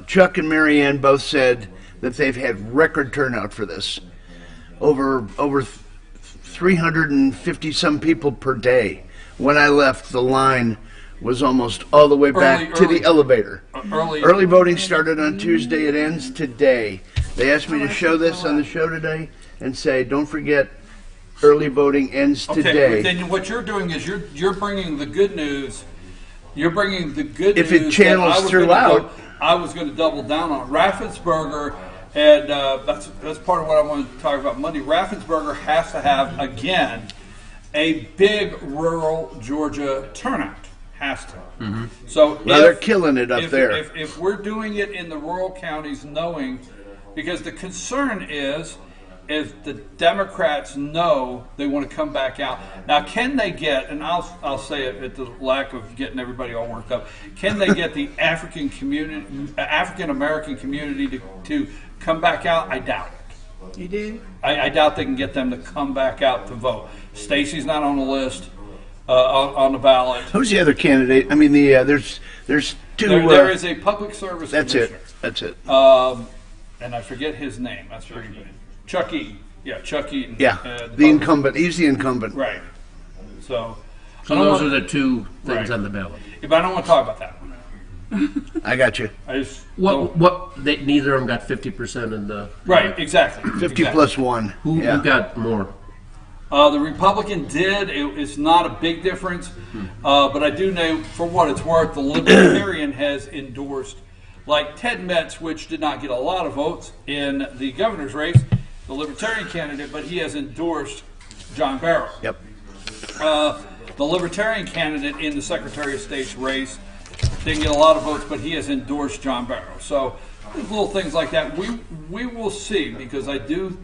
Chuck and Marianne both said that they've had record turnout for this. Over 350 some people per day. When I left, the line was almost all the way back to the elevator. Early voting started on Tuesday. It ends today. They asked me to show this on the show today and say, don't forget, early voting ends today. Okay, then what you're doing is you're bringing the good news. You're bringing the good news. If it channels throughout. I was going to double down on Raffensperger, and that's part of what I want to talk about Monday. Raffensperger has to have, again, a big rural Georgia turnout. Has to. So they're killing it up there. If we're doing it in the rural counties, knowing, because the concern is if the Democrats know they want to come back out. Now, can they get, and I'll say it at the lack of getting everybody all worked up, can they get the African American community to come back out? I doubt it. You do? I doubt they can get them to come back out to vote. Stacy's not on the list, on the ballot. Who's the other candidate? I mean, there's two. There is a public service commissioner. That's it. And I forget his name. That's pretty good. Chuck Eaton. Yeah, Chuck Eaton. Yeah, the incumbent. He's the incumbent. Right. So those are the two things on the ballot. But I don't want to talk about that one. I got you. Neither of them got 50% in the right. Exactly. 50 plus 1. Who got more? The Republican did. It's not a big difference, but I do know, for what it's worth, the Libertarian has endorsed, like Ted Metz, which did not get a lot of votes in the governor's race, the Libertarian candidate, but he has endorsed John Barrow. Yep. The Libertarian candidate in the Secretary of State's race didn't get a lot of votes, but he has endorsed John Barrow. So little things like that, we will see, because I do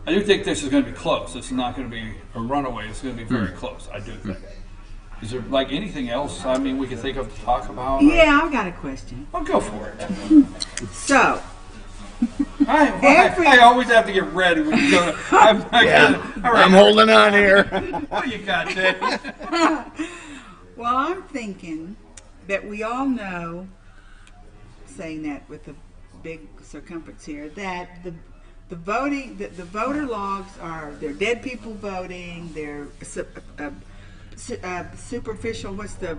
think this is going to be close. It's not going to be a runaway. It's going to be very close. I do think. Is there like anything else? I mean, we can think of to talk about? Yeah, I've got a question. I'll go for it. So, I always have to get ready when you go. I'm holding on here. What do you got, Dave? Well, I'm thinking that we all know, saying that with a big circumference here, that the voting, the voter logs they're dead people voting, they're superficial. There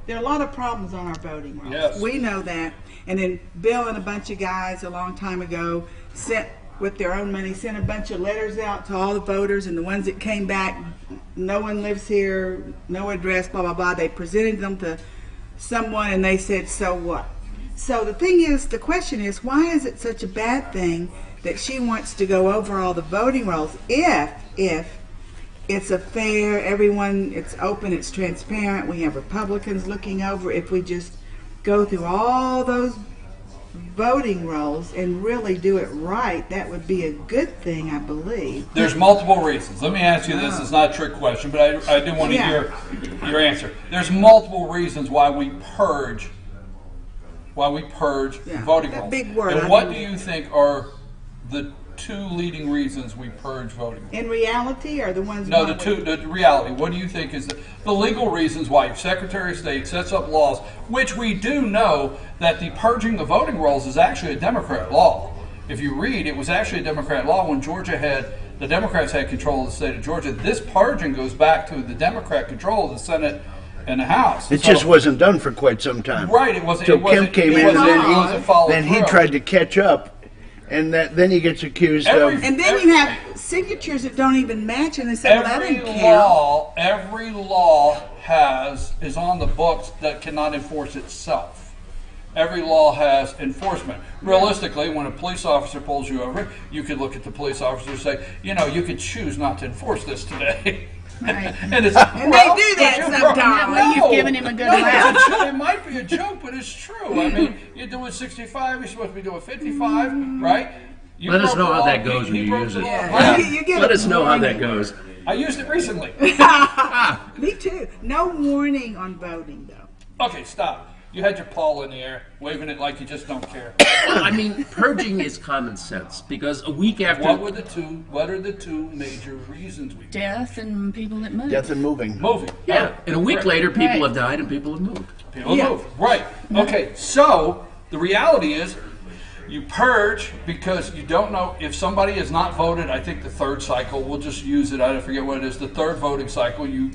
are a lot of problems on our voting rolls. Yes. We know that. And then Bill and a bunch of guys a long time ago sent, with their own money, sent a bunch of letters out to all the voters, and the ones that came back, no one lives here, no address, blah, blah, blah. They presented them to someone and they said, so what? So the question is, why is it such a bad thing that she wants to go over all the voting rolls if it's a fair, everyone, it's open, it's transparent. We have Republicans looking over. If we just go through all those voting rolls and really do it right, that would be a good thing, I believe. There's multiple reasons. Let me ask you this. It's not a trick question, but I do want to hear your answer. There's multiple reasons why we purge voting rolls. Big word. And what do you think are the two leading reasons we purge voting rolls? In reality, or the ones? No, the reality. What do you think is the legal reasons why your Secretary of State sets up laws, which we do know that the purging the voting rolls is actually a Democrat law. If you read, it was actually a Democrat law when the Democrats had control of the state of Georgia. This purging goes back to the Democrat control of the Senate and the House. It just wasn't done for quite some time. Right, it wasn't. So Kim came in, and then he through. tried to catch up. And then he gets accused of. And then you have signatures that don't even match, and they say, "Well, that didn't count." Every law is on the books that cannot enforce itself. Every law has enforcement. Realistically, when a police officer pulls you over, you could look at the police officer and say, you could choose not to enforce this today. Right. And they do that sometimes. That way you've given him a good laugh. It might be a joke, but it's true. I mean, you're doing 65, you're supposed to be doing 55, right? Let us know how that goes when you use it. Let us know how that goes. I used it recently. Me too. No warning on voting, though. Okay, stop. You had your paw in the air, waving it like you just don't care. Well, I mean, purging is common sense because a week after. What are the two major reasons we? Death and people that move. Death and moving. Yeah, and a week later, people have died and people have moved. People move. Right. Okay. So the reality is, you purge because you don't know if somebody has not voted. I think the third cycle. We'll just use it. I forget what it is. The third voting cycle. You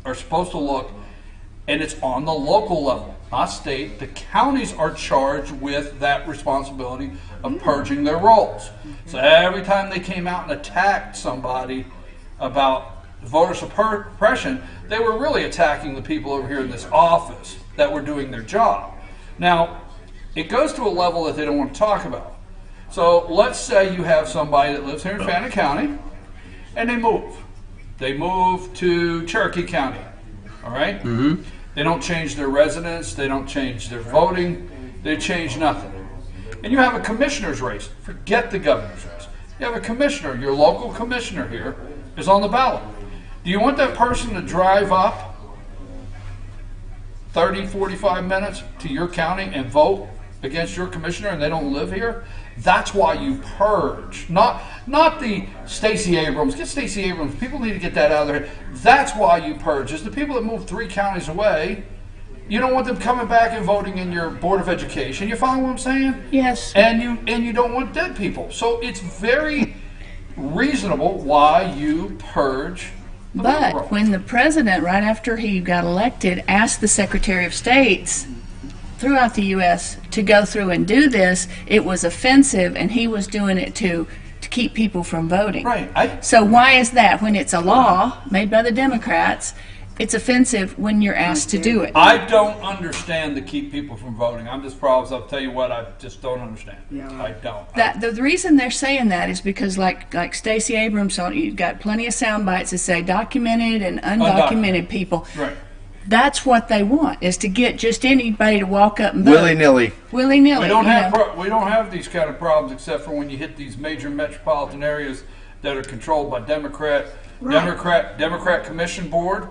are supposed to look, and it's on the local level, not state. The counties are charged with that responsibility of purging their rolls. So every time they came out and attacked somebody about voter suppression, they were really attacking the people over here in this office that were doing their job. Now, it goes to a level that they don't want to talk about. So let's say you have somebody that lives here in Fannin County, and they move. They move to Cherokee County, all right? Mm-hmm. They don't change their residence. They don't change their voting. They change nothing. And you have a commissioner's race. Forget the governor's race. You have a commissioner. Your local commissioner here is on the ballot. Do you want that person to drive up 30, 45 minutes to your county and vote against your commissioner and they don't live here? That's why you purge. Not the Stacey Abrams. Get Stacey Abrams. People need to get that out of there. That's why you purge. Is the people that move 3 counties away, you don't want them coming back and voting in your Board of Education. You follow what I'm saying? Yes. And you don't want dead people. So it's very reasonable why you purge. But when the president, right after he got elected, asked the Secretary of States throughout the U.S. to go through and do this, it was offensive, and he was doing it to keep people from voting. Right. So why is that? When it's a law made by the Democrats, it's offensive when you're asked to do it. I don't understand to keep people from voting. I'm just probably, I'll tell you what, I just don't understand. Yeah. I don't. The reason they're saying that is because, like Stacey Abrams, you've got plenty of sound bites that say documented and undocumented people. Right. That's what they want, is to get just anybody to walk up and vote. Willy-nilly. Willy-nilly. We don't have these kind of problems except for when you hit these major metropolitan areas that are controlled by Democrat Commission Board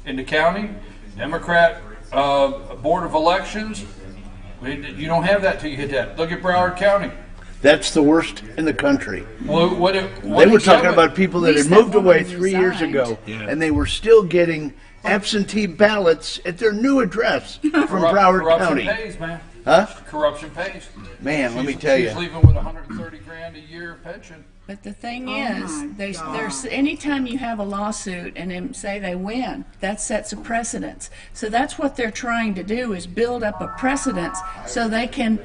in the county, Democrat Board of Elections. You don't have that till you hit that. Look at Broward County. That's the worst in the country. Well, they were talking about people that had moved away 3 years ago, and they were still getting absentee ballots at their new address from Broward County. Corruption pays, man. Huh? Corruption pays. Man, let me tell you. She's leaving with $130,000 a year pension. But the thing is, there's anytime you have a lawsuit and then say they win, that sets a precedence. So that's what they're trying to do, is build up a precedence so they can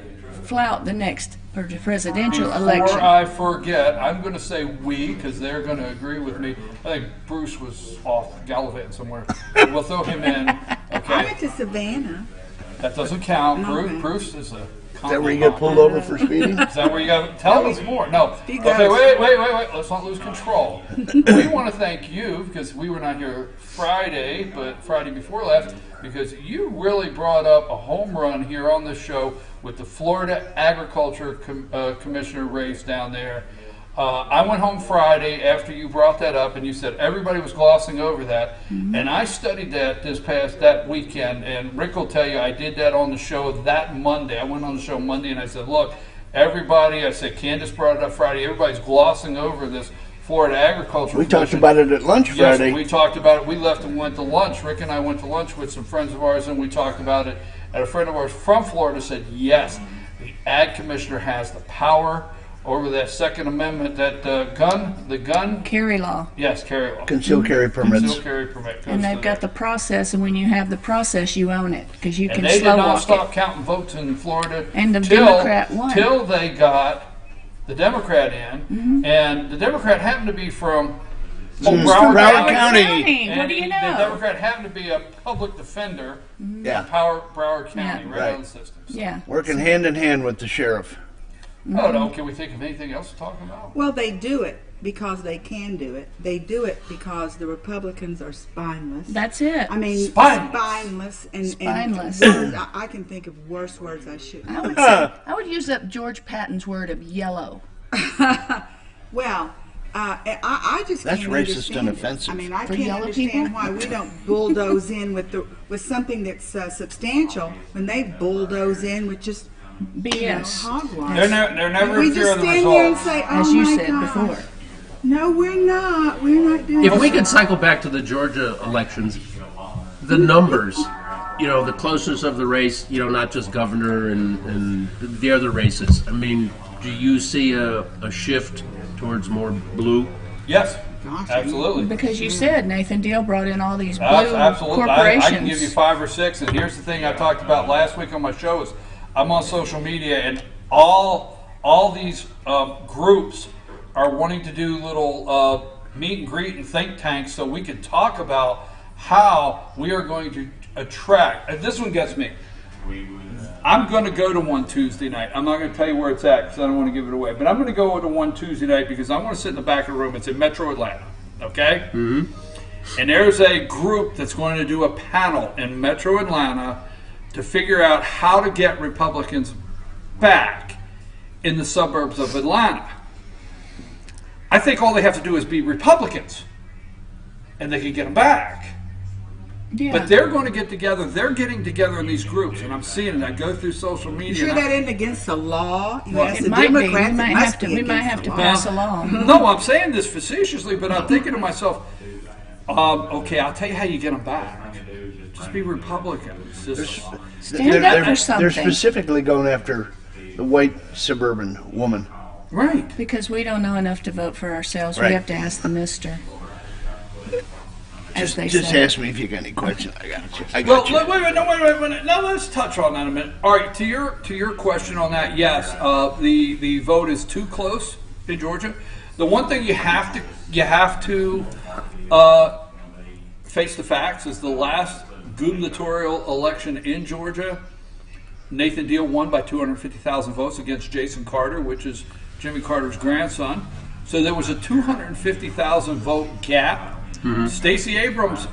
flout the next presidential election. Before I forget, I'm going to say we, because they're going to agree with me. I think Bruce was off gallivanting somewhere. We'll throw him in. Okay. I went to Savannah. That doesn't count. Bruce is a Is that where you get pulled over for speeding? Is that where you got? Tell us more. No. He Okay, goes. wait. Let's not lose control. We want to thank you because we were not here Friday, but Friday before last, because you really brought up a home run here on this show with the Florida Agriculture Commissioner race down there. I went home Friday after you brought that up, and you said everybody was glossing over that. And I studied that that weekend, and Rick will tell you I did that on the show that Monday. I went on the show Monday, and I said, look, everybody, I said, Candace brought it up Friday, everybody's glossing over this Florida Agriculture We talked Commission. about it at lunch Friday. Yes, we talked about it. We left and went to lunch. Rick and I went to lunch with some friends of ours, and we talked about it. And a friend of ours from Florida said, yes, the Ag Commissioner has the power over that Second Amendment, that the gun Carry law. Yes, carry law. Concealed carry permits. Concealed carry permit. And they've got the process, and when you have the process, you own it, because you And can they did slow not walk stop it. counting votes in Florida And the Democrat won. till they got the Democrat in, and the Democrat happened to be from Broward County. What do you The know? Democrat happened to be a public defender Yeah. in Broward County, Yeah. right Right. on the system. Yeah. Working hand in hand with the sheriff. Oh no, can we think of anything else to talk about? Well, they do it because they can do it. They do it because the Republicans are spineless. That's it. I mean, Spineless. spineless and Spineless. words, I can think of worse words I shouldn't. I would use up George Patton's word of yellow. Well, I just That's can't racist understand and it. offensive. I mean, I For can't yellow understand people? why we don't bulldoze in with something that's substantial when they bulldoze in with just BS. hogwash. They're never we in fear just of the stand there and results. say, "Oh As you my said gosh." before. No, we're not. We're not doing If we that. could cycle back to the Georgia elections, the numbers, the closeness of the race, not just governor and the other races. I mean, do you see a shift towards more blue? Yes, absolutely. Because you said Nathan Deal brought in all these blue Absolutely. corporations. I can give you 5 or 6. And here's the thing I talked about last week on my show is I'm on social media, and all these groups are wanting to do little meet and greet and think tanks so we can talk about how we are going to attract. And this one gets me. I'm going to go to one Tuesday night. I'm not going to tell you where it's at because I don't want to give it away. But I'm going to go to one Tuesday night because I want to sit in the back of the room. It's in Metro Atlanta. Okay? Mm-hmm. And there's a group that's going to do a panel in Metro Atlanta to figure out how to get Republicans back in the suburbs of Atlanta. I think all they have to do is be Republicans, and they can get them back. Yeah. But they're going to get together. They're getting together in these groups, and I'm seeing it. I go through social media. You sure and that isn't against the law? You Well, ask It the might be. Democrats, We might it must have to. be We might against have the to law. pass a law. No, I'm saying this facetiously, but I'm thinking to myself, okay, I'll tell you how you get them back. Just be Republicans. Just Stand up for something. They're specifically going after the white suburban woman. Right. Because we don't know enough to vote for ourselves. Right. We have to ask the mister. As they Just say. ask me if you got any questions. I got you. I Well, got you. wait. Now let's touch on that a minute. All right, to your question on that, yes, the vote is too close in Georgia. The one thing you have to face the facts is the last gubernatorial election in Georgia, Nathan Deal won by 250,000 votes against Jason Carter, which is Jimmy Carter's grandson. So there was a 250,000 vote gap. Mm-hmm. Stacey Abrams,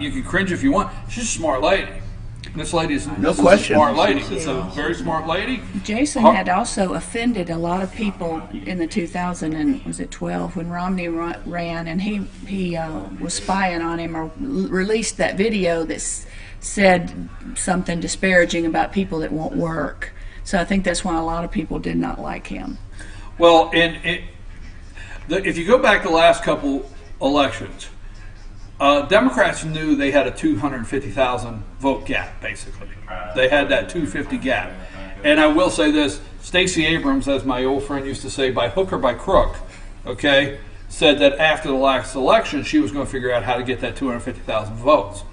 you can cringe if you want. She's a smart lady. This lady is No this is question. a smart lady. It's a very smart lady. Jason had also offended a lot of people in the 2012 when Romney ran, and he was spying on him or released that video that said something disparaging about people that won't work. So I think that's why a lot of people did not like him. Well, if you go back the last couple elections, Democrats knew they had a 250,000 vote gap, basically. They had that 250 gap. And I will say this, Stacey Abrams, as my old friend used to say, by hook or by crook, okay, said that after the last election, she was going to figure out how to get that 250,000 votes.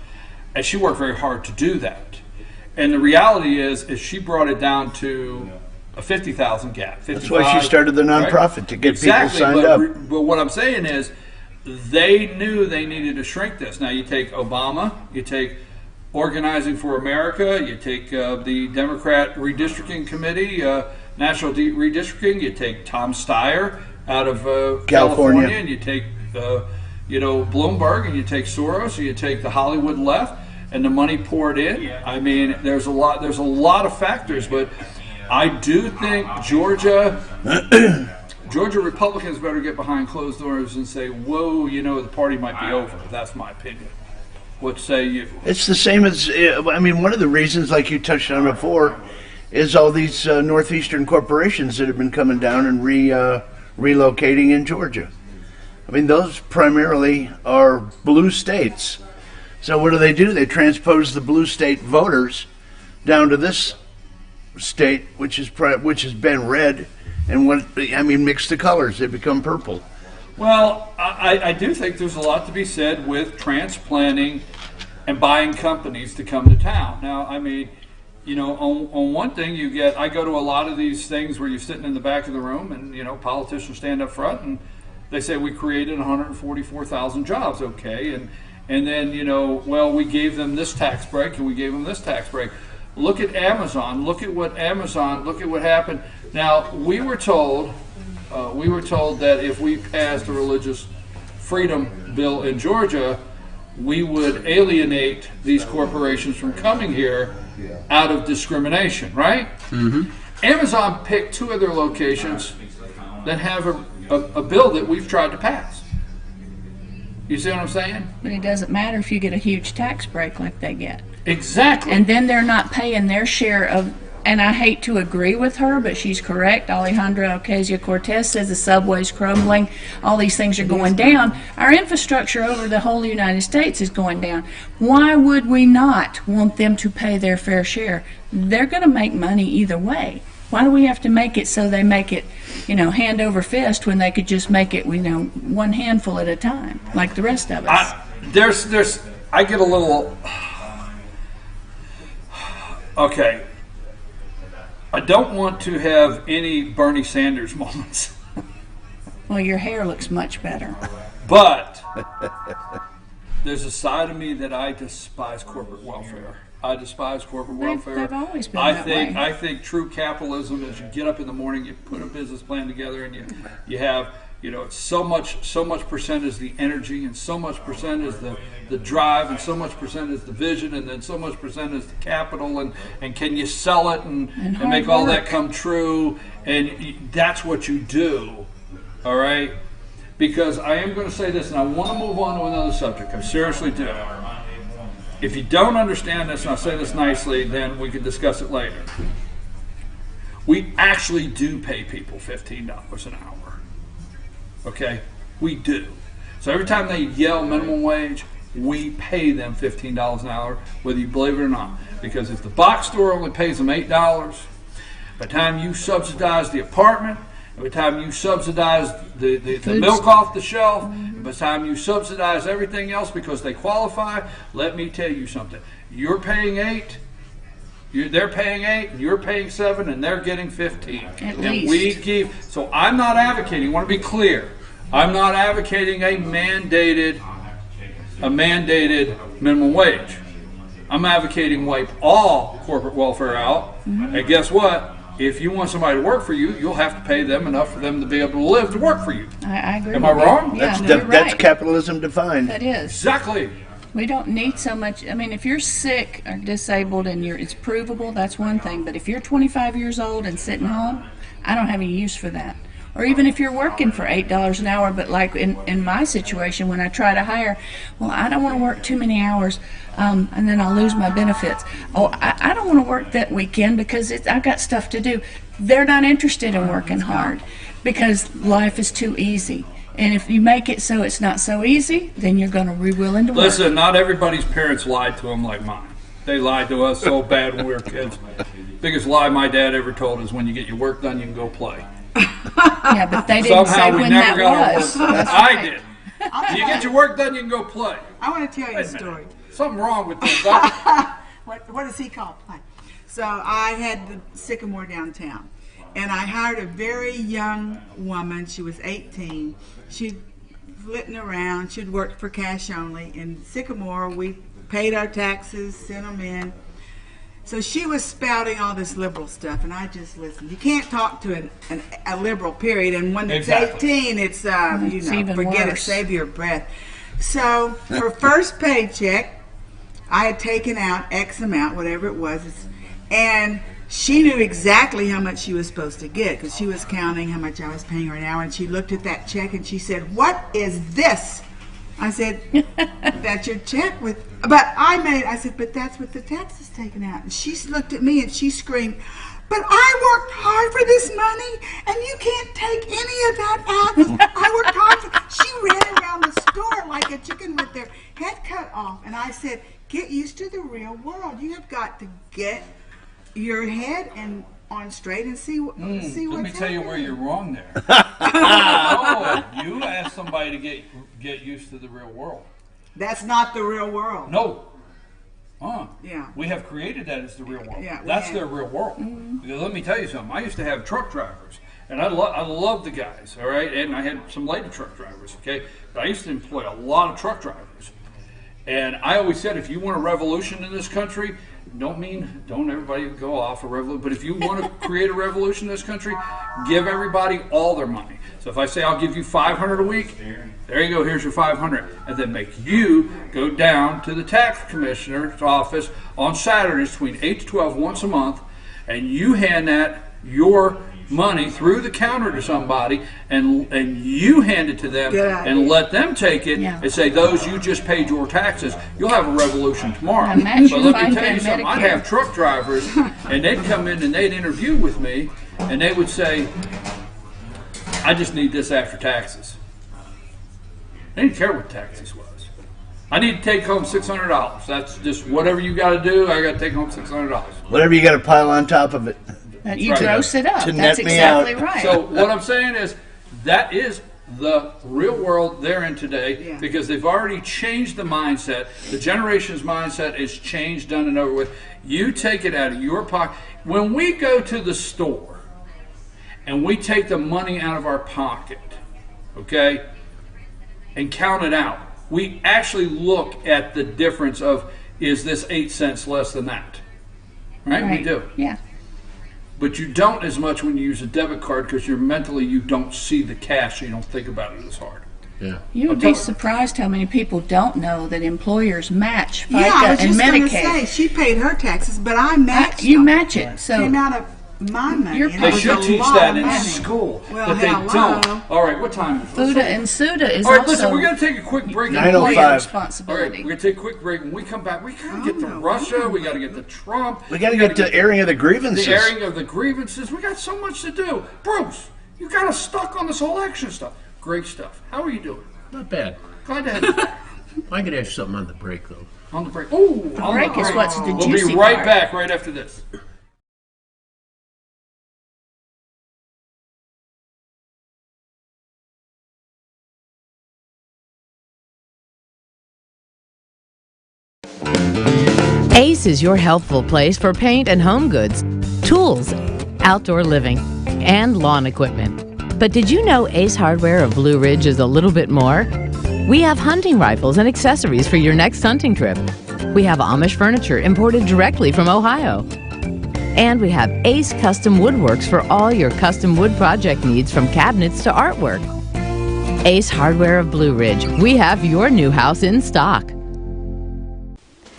And she worked very hard to do that. And the reality is she brought it down to a 50,000 gap. 55, That's why she started the nonprofit, right? To get people signed up. But what I'm saying is they knew they needed to shrink this. Now you take Obama, you take Organizing for America, you take the Democrat Redistricting Committee, National Redistricting, you take Tom Steyer out of California, and you take Bloomberg, and you take Soros, and you take the Hollywood left, and the money poured in. I mean, there's a lot of factors, but I do think Georgia Republicans better get behind closed doors and say, whoa, the party might be over. That's my opinion. What say you? It's the same as, one of the reasons, like you touched on before, is all these northeastern corporations that have been coming down and relocating in Georgia. I mean, those primarily are blue states. So what do? They transpose the blue state voters down to this state, which has been red, and mix the colors. They become purple. Well, I do think there's a lot to be said with transplanting and buying companies to come to town. Now, on one thing I go to a lot of these things where you're sitting in the back of the room and, politicians stand up front and they say we created 144,000 jobs, okay, and then, we gave them this tax break and we gave them this tax break. Look at Amazon. Look at what happened. Now, we were told that if we passed a religious freedom bill in Georgia, we would alienate these corporations from coming here out of discrimination, right? Mm-hmm. Amazon picked two of their locations that have a bill that we've tried to pass. You see what I'm saying? But it doesn't matter if you get a huge tax break like they get. Exactly. And then they're not paying their share of, and I hate to agree with her, but she's correct. Alejandra Ocasio-Cortez says the subway's crumbling. All these things are going down. Our infrastructure over the whole United States is going down. Why would we not want them to pay their fair share? They're going to make money either way. Why do we have to make it so they make it, hand over fist when they could just make it, one handful at a time, like the rest of us? I get a little, okay. I don't want to have any Bernie Sanders moments. Well, your hair looks much better. But there's a side of me that I despise corporate welfare. I despise corporate welfare. They've always been that way. I think true capitalism is you get up in the morning, you put a business plan together, and you have so much percent is the energy, and so much percent is the drive, and so much percent is the vision, and then so much percent is the capital, and can you sell it and make all that come true, and that's what you do, all right? Because I am going to say this, and I want to move on to another subject. I seriously do. If you don't understand this, and I'll say this nicely, then we can discuss it later. We actually do pay people $15 an hour. Okay? We do. So every time they yell minimum wage, we pay them $15 an hour, whether you believe it or not. Because if the box store only pays them $8, by the time you subsidize the apartment, by the time you subsidize the milk off the shelf, by the time you subsidize everything else because they qualify, let me tell you something. You're paying $8, they're paying $8, and you're paying $7, and they're getting $15. At and least. So I'm not advocating, I want to be clear, I'm not advocating a mandated minimum wage. I'm advocating wipe all corporate welfare out, and guess what? If you want somebody to work for you, you'll have to pay them enough for them to be able to live to work for you. I agree. Am I wrong? Yeah, That's capitalism defined. That is. Exactly. We don't need so much. I mean, if you're sick or disabled and it's provable, that's one thing. But if you're 25 years old and sitting home, I don't have any use for that. Or even if you're working for $8 an hour, but like in my situation, when I try to hire, well, I don't want to work too many hours, and then I'll lose my benefits. Oh, I don't want to work that weekend because I've got stuff to do. They're not interested in working hard because life is too easy. And if you make it so it's not so easy, then you're going to be willing to work. Listen, not everybody's parents lied to them like mine. They lied to us so bad when we were kids. Biggest lie my dad ever told is when you get your work done, you can go play. Yeah, but they didn't say when that was. I did. You get your work done, you can go play. I want to tell you a story. Something wrong with this. What does he call play? So I had the Sycamore downtown, and I hired a very young woman. She was 18. She'd flitting around. She'd worked for cash only. In Sycamore, we paid our taxes, sent them in. So she was spouting all this liberal stuff, and I just listened. You can't talk to a liberal, period. And when it's 18, it's, even forget worse. it, save your breath. So her first paycheck, I had taken out X amount, whatever it was, and she knew exactly how much she was supposed to get because she was counting how much I was paying her an hour, and she looked at that check and she said, "What is this?" I said, "That's your check with," I said, "But that's with the taxes taken out." And she looked at me and she screamed, "But I worked hard for this money and you can't take any of that out. I worked hard She ran around the store like a chicken with their head cut off. And I said, "Get used to the real world. You have got to get your head on straight and see what's happening." Let me tell you where you're wrong there. Oh, you asked somebody to get used to the real world. That's not the real world. No. Yeah. We have created that as the real world. Yeah, That's their real world. Because let me tell you something. I used to have truck drivers, and I love the guys, all right? And I had some lady truck drivers, okay? But I used to employ a lot of truck drivers. And I always said, if you want a revolution in this country, don't everybody go off a revolution, but if you want to create a revolution in this country, give everybody all their money. So if I say I'll give you $500 a week, there you go, here's your $500, and then make you go down to the tax commissioner's office on Saturdays between 8 to 12 once a month, and you hand your money through the counter to somebody, and you hand it to them and let them take it and say, "Those you just paid your taxes." You'll have a revolution tomorrow. But let me tell you something. I'd have truck drivers, and they'd come in and they'd interview with me, and they would say, "I just need this after taxes." They didn't care what taxes was. I need to take home $600. That's just whatever you got to do. I got to take home $600. Whatever you got to pile on top of it. You gross it up. To That's net me exactly out. right. So what I'm saying is that is the real world they're in today because they've already changed the mindset. The generation's mindset is changed, done and over with. You take it out of your pocket. When we go to the store and we take the money out of our pocket, okay, and count it out, we actually look at the difference of, is this 8 cents less than that? Right? We do. Yeah. But you don't as much when you use a debit card because you don't see the cash, so you don't think about it as hard. Yeah. You would be surprised how many people don't know that employers match FICA I was and just going to Medicaid. say, she paid her taxes, but I matched You them. match it. So Came out of my money. and it They was should a teach lot that of in money. school, Well, but they hello. don't. All right, what time is it? FUTA and SUTA is All right, also listen, we're going to take a quick break. employer 9:05. All right, responsibility. we're going to take a quick break. When we come back, we got to get to Russia. We got to get to Trump. We got to get to airing of the grievances. The airing of the grievances. We got so much to do. Bruce, you got us stuck on this election stuff. Great stuff. How are you doing? Not bad. Glad to have you back. I could ask you something on the break, though. On the break. Oh, The break is what's the We'll juicy be right part. back right after this. Ace is your helpful place for paint and home goods, tools, outdoor living, and lawn equipment. But did you know Ace Hardware of Blue Ridge is a little bit more? We have hunting rifles and accessories for your next hunting trip. We have Amish furniture imported directly from Ohio. And we have Ace Custom Woodworks for all your custom wood project needs from cabinets to artwork. Ace Hardware of Blue Ridge. We have your new house in stock.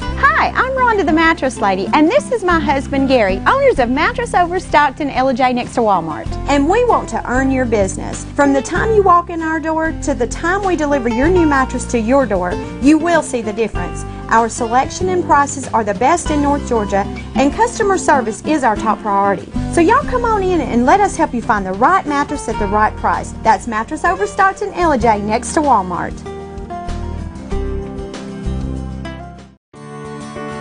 Hi, I'm Rhonda the Mattress Lady, and this is my husband Gary, owners of Mattress Overstocked in Ella next to Walmart. And we want to earn your business. From the time you walk in our door to the time we deliver your new mattress to your door, you will see the difference. Our selection and prices are the best in North Georgia, and customer service is our top priority. So y'all come on in and let us help you find the right mattress at the right price. That's Mattress Overstocked in Ella next to Walmart.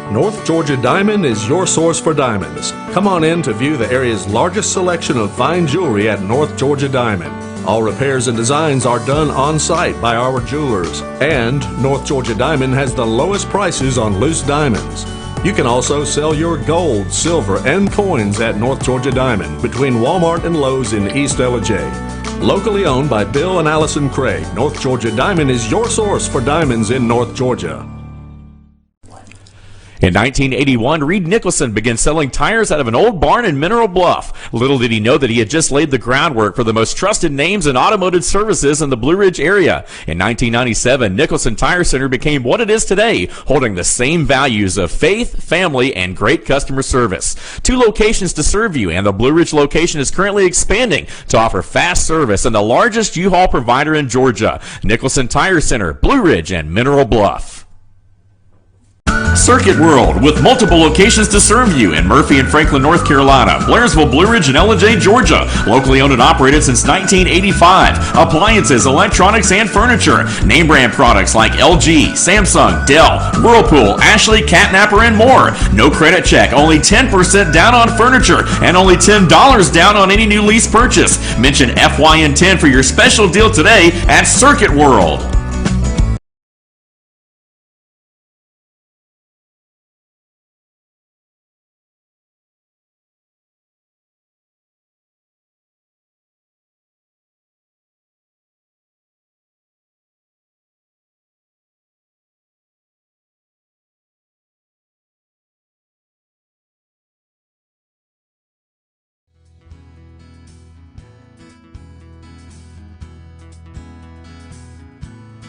North Georgia Diamond is your source for diamonds. Come on in to view the area's largest selection of fine jewelry at North Georgia Diamond. All repairs and designs are done on site by our jewelers. And North Georgia Diamond has the lowest prices on loose diamonds. You can also sell your gold, silver, and coins at North Georgia Diamond between Walmart and Lowe's in East Ella. Locally owned by Bill and Allison Craig, North Georgia Diamond is your source for diamonds in North Georgia. In 1981, Reed Nicholson began selling tires out of an old barn in Mineral Bluff. Little did he know that he had just laid the groundwork for the most trusted names in automotive services in the Blue Ridge area. In 1997, Nicholson Tire Center became what it is today, holding the same values of faith, family, and great customer service. 2 locations to serve you, and the Blue Ridge location is currently expanding to offer fast service and the largest U-Haul provider in Georgia. Nicholson Tire Center, Blue Ridge, and Mineral Bluff. Circuit World, with multiple locations to serve you in Murphy and Franklin, North Carolina, Blairsville, Blue Ridge, and Ellijay, Georgia. Locally owned and operated since 1985. Appliances, electronics, and furniture. Name brand products like LG, Samsung, Dell, Whirlpool, Ashley, Catnapper, and more. No credit check, only 10% down on furniture, and only $10 down on any new lease purchase. Mention FYN10 for your special deal today at Circuit World.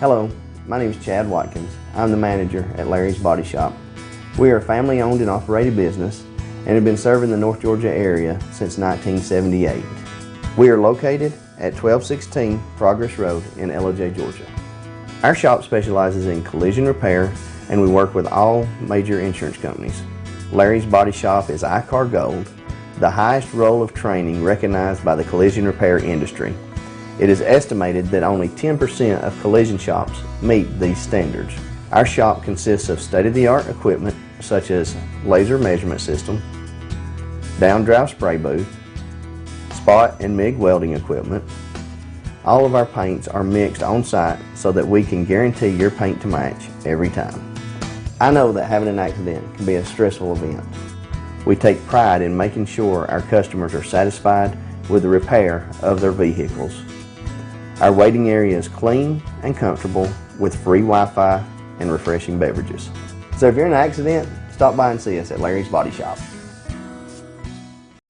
Hello, my name is Chad Watkins. I'm the manager at Larry's Body Shop. We are a family-owned and operated business and have been serving the North Georgia area since 1978. We are located at 1216 Progress Road in Ellijay, Georgia. Our shop specializes in collision repair and we work with all major insurance companies. Larry's Body Shop is ICAR Gold, the highest role of training recognized by the collision repair industry. It is estimated that only 10% of collision shops meet these standards. Our shop consists of state-of-the-art equipment such as laser measurement system, down-drive spray booth, spot and MIG welding equipment. All of our paints are mixed on-site so that we can guarantee your paint to match every time. I know that having an accident can be a stressful event. We take pride in making sure our customers are satisfied with the repair of their vehicles. Our waiting area is clean and comfortable with free Wi-Fi and refreshing beverages. So if you're in an accident, stop by and see us at Larry's Body Shop.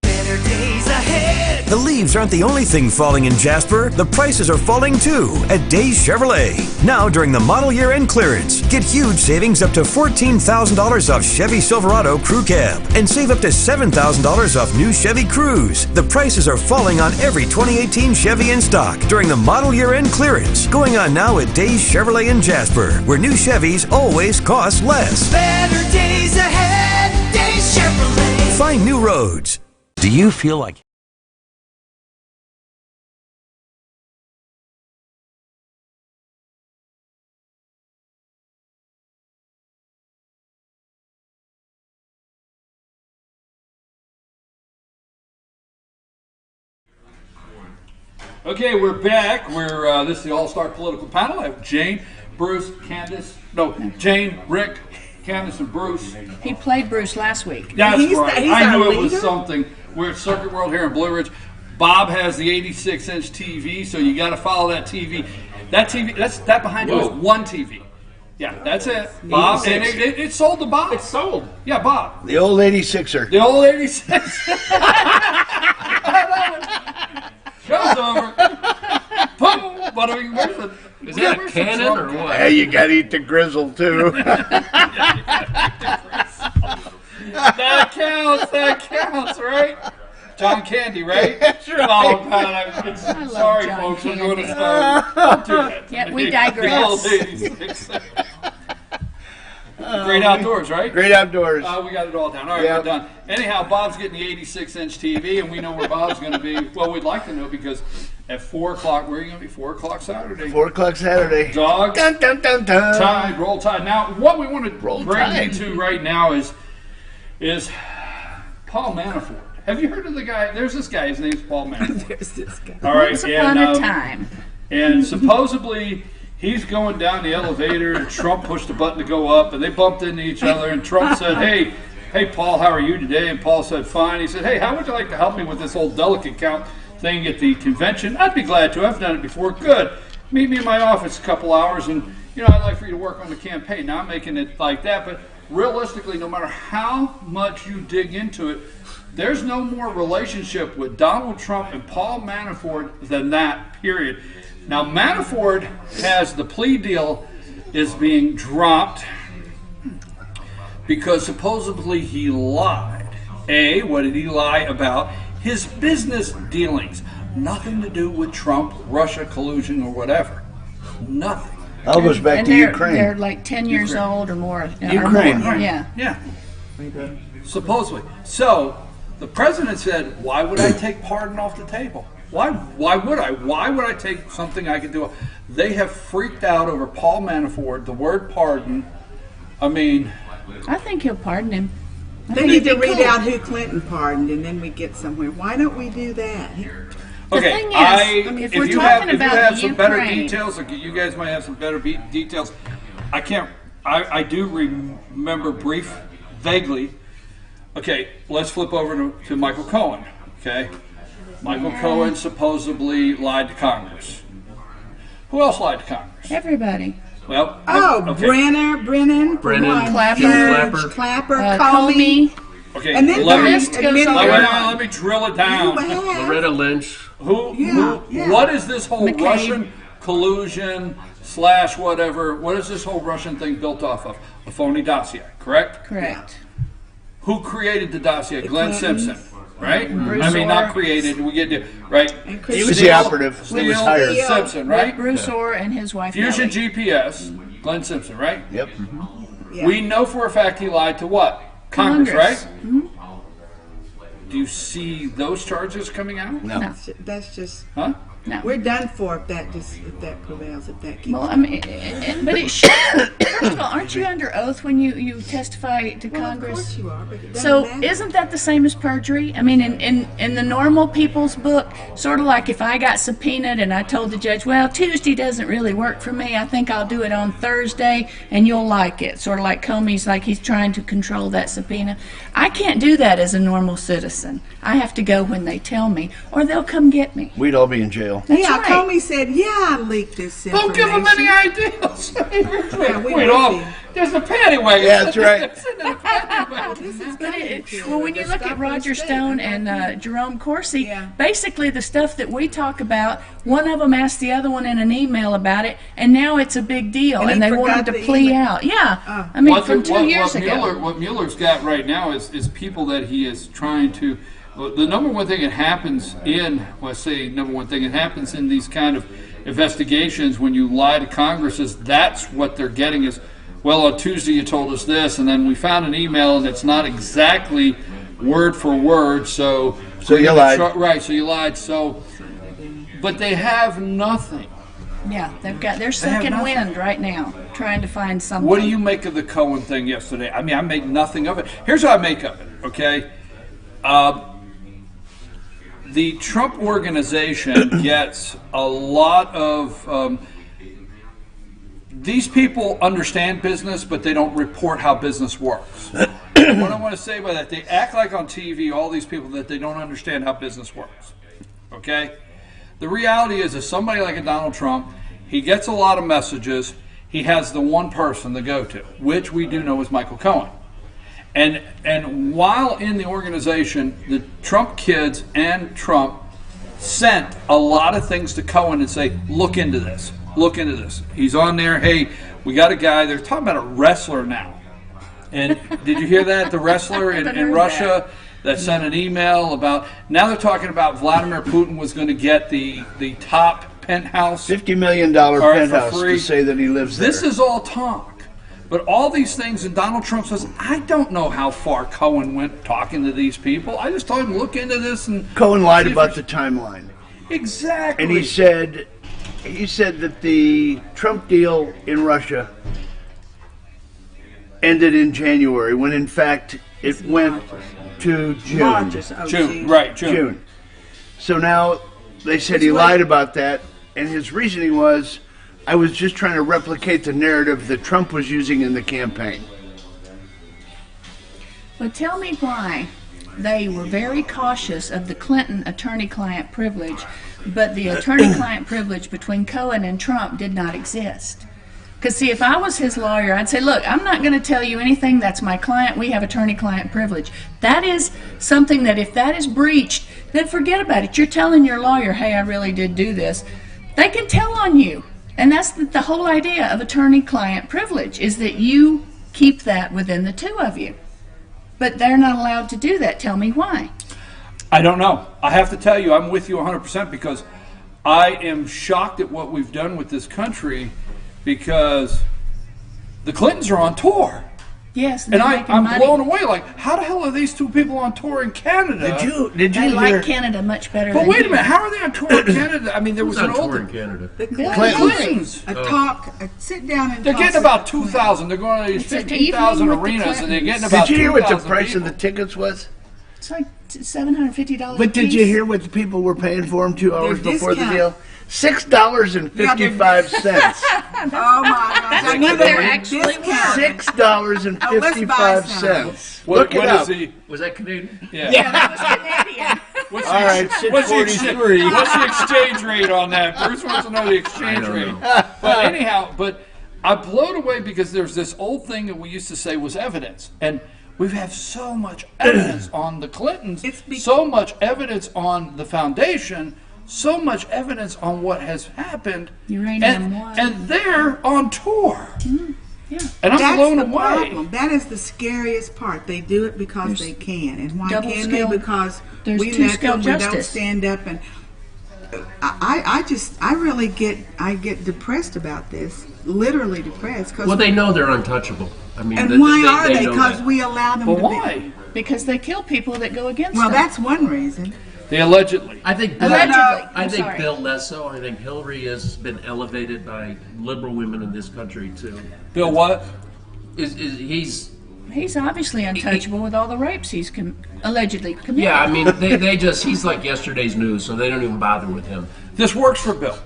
Better days ahead. The leaves aren't the only thing falling in Jasper. The prices are falling too at Days Chevrolet. Now during the model year end clearance, get huge savings up to $14,000 off Chevy Silverado Crew Cab and save up to $7,000 off new Chevy Cruze. The prices are falling on every 2018 Chevy in stock during the model year end clearance. Going on now at Days Chevrolet in Jasper, where new Chevys always cost less. Better days ahead. Days Chevrolet. Find new roads. Do you feel like Okay, we're back. This is the All-Star Political Panel. I have Jane, Bruce, Jane, Rick, Candace, and Bruce. He played Bruce last week. That's He's right. he's I our knew it was leader? something. We're at Circuit World here in Blue Ridge. Bob has the 86-inch TV, so you got to follow that TV. That TV, that behind you is one TV. Yeah, that's it. Bob, and it sold to Bob. It's sold. Yeah, Bob. The old 86er. The old 86. Show's over. Boom. But I mean, Is that a cannon or what? Hey, you got to eat the grizzle too. That counts, right? John Candy, right? That's right. Oh, God, sorry, John folks. Candy. I'm going to start. Don't do that. Yeah, we digress. The old 86. Great outdoors, right? Great outdoors. We got it all down. All right, Yep. we're done. Anyhow, Bob's getting the 86-inch TV, and we know where Bob's going to be. Well, we'd like to know because at 4 o'clock, where are you going to be? 4 o'clock Saturday. 4 o'clock Saturday. Dogs. Dun, dun, dun, dun. Tide, roll tide. Now, what we want to Roll bring Tide. you to right now is Paul Manafort. Have you heard of the guy? There's this guy. His name's Paul Manafort. There's this guy. All right, Once upon a time. and supposedly he's going down the elevator, and Trump pushed a button to go up, and they bumped into each other, and Trump said, hey, Paul, how are you today? And Paul said, fine. He said, hey, how would you like to help me with this whole delegate count thing at the convention? I'd be glad to. I've done it before. Good. Meet me in my office a couple hours, and, I'd like for you to work on the campaign. Not making it like that, but realistically, no matter how much you dig into it, there's no more relationship with Donald Trump and Paul Manafort than that, period. Now, Manafort has the plea deal is being dropped because supposedly he lied. What did he lie about? His business dealings. Nothing to do with Trump, Russia collusion, or whatever. Nothing. All goes back to Ukraine. They're like 10 years old or more. Ukraine. Or more. Yeah. Yeah. Supposedly. So the president said, "Why would I take pardon off the table? Why would I? Why would I take something I could do?" They have freaked out over Paul Manafort. The word pardon. I mean, I think he'll pardon him. They need to read out who Clinton pardoned, and then we get somewhere. Why don't we do that? The okay, thing is, I mean, if we're talking about if you have some better Ukraine- details, like you guys might have some better details. I can't. I do remember vaguely. Okay, let's flip over to Michael Cohen. Okay, Michael Cohen supposedly lied to Congress. Who else lied to Congress? Everybody. Well, okay. Brennan, Clapper, Comey. Okay, And then let list goes on. let me drill it down. Loretta Lynch. What is this whole McCabe. Russian collusion / whatever? What is this whole Russian thing built off of? A phony dossier, correct? Correct. Who created the dossier? Glenn Simpson, right? Bruce I mean, not Orr. created. We get to right. He was the operative. He was hired. Simpson, right? Bruce Orr and his wife. Fusion Nellie. GPS. Glenn Simpson, right? Yep. We know for a fact he lied to what? Congress. Right? Do you see those charges coming out? No. That's just. Huh? No. We're done for if that prevails, if that keeps. Well, I mean, but it should. First of all, aren't you under oath when you testify to Congress? Of course you are, but it doesn't So matter. isn't that the same as perjury? I mean, in the normal people's book, sort of like if I got subpoenaed and I told the judge, well, Tuesday doesn't really work for me. I think I'll do it on Thursday, and you'll like it. Sort of like Comey's, like he's trying to control that subpoena. I can't do that as a normal citizen. I have to go when they tell me, or they'll come get me. We'd all be in jail. That's yeah, right. Comey said, I leaked this information. Don't give them any ideas. Yeah, we Wait, will be. there's a paddy wagon. Yeah, that's right. Well, when you look at Roger Stone and Jerome Corsi, basically the stuff that we talk about, one of them asked the other one in an email about it, and now it's a big deal, And and he they want forgot him to the plea email. out. Yeah, I mean, from 2 years ago. What Mueller's got right now is people that he is trying to. The number one thing that happens in, number one thing that happens in these kind of investigations when you lie to Congress is that's what they're getting is, well, on Tuesday you told us this, and then we found an email and it's not exactly word for word, so you lied. Right, so you lied. So, but they have nothing. Yeah, their second wind right now, trying to find something. What do you make of the Cohen thing yesterday? I mean, I make nothing of it. Here's what I make of it, okay? The Trump organization gets a lot of... these people understand business, but they don't report how business works. And what I want to say by that, they act like on TV, all these people, that they don't understand how business works, okay? The reality is somebody like a Donald Trump, he gets a lot of messages. He has the one person to go to, which we do know is Michael Cohen. And while in the organization, the Trump kids and Trump sent a lot of things to Cohen and say, look into this. Look into this. He's on there. Hey, we got a guy. They're talking about a wrestler now. And did you hear that? The wrestler in Russia that sent an email about, now they're talking about Vladimir Putin was going to get the top penthouse. $50 million penthouse to say that he lives there. This is all talk. But all these things, and Donald Trump says, I don't know how far Cohen went talking to these people. I just told him, look into this. And Cohen lied about the timeline. Exactly. And he said that the Trump deal in Russia ended in January, when in fact it went to June. June. So now they said he lied about that, and his reasoning was, I was just trying to replicate the narrative that Trump was using in the campaign. But tell me why they were very cautious of the Clinton attorney-client privilege, but the attorney-client privilege between Cohen and Trump did not exist. Because, see, if I was his lawyer, I'd say, look, I'm not going to tell you anything. That's my client. We have attorney-client privilege. That is something that if that is breached, then forget about it. You're telling your lawyer, hey, I really did do this. They can tell on you. And that's the whole idea of attorney-client privilege, is that you keep that within the two of you. But they're not allowed to do that. Tell me why. I don't know. I have to tell you, I'm with you 100% because I am shocked at what we've done with this country because the Clintons are on tour. Yes, and I'm blown away. Like, how the hell are these two people on tour in Canada? Did you They hear? like Canada much better But than wait a you. minute, how are they on tour in Canada? I mean, there was Who's an on old tour in Canada? The Clintons. A talk, a sit down and They're talk getting with about the 2,000. They're going to these It's an 15,000 evening with the arenas, and they're getting Clintons. about Did you hear what the 2,000 price people. of the tickets was? It's like $750 But a did piece. you hear what the people were paying for them 2 hours They're before the discount. deal? $6.55. Oh my gosh! I knew what they they're were actually discounted. $6.55. What Look it is up. the? Was that Canadian? Yeah. That was Canadian. What's All right, what's the 643. what's the exchange rate on that? Bruce wants to know the exchange I don't rate. know. But anyhow, I'm blown away because there's this old thing that we used to say was evidence, and we have so much evidence on the Clintons, so much evidence on the foundation, so much evidence on what has happened, Uranium One. and they're on tour. Yeah. And I'm That's blown the away. problem. That is the scariest part. They do it because they can, and why double can scale- they? Because there's we two let scale them. We don't justice. stand up, and I really get depressed about this. Literally depressed. Cause Well, they know they're untouchable. I mean, and why are they? know Because that. we allow them But to why? be. Because they kill people that go against Well, them. that's one reason. They allegedly. I think Bill, Allegedly. I I'm think sorry. Bill less so. I think Hillary has been elevated by liberal women in this country too. Bill, what? He's obviously untouchable with all the rapes he's allegedly committed. Yeah, I mean, they just he's like yesterday's news, so they don't even bother with him. This works for Bill.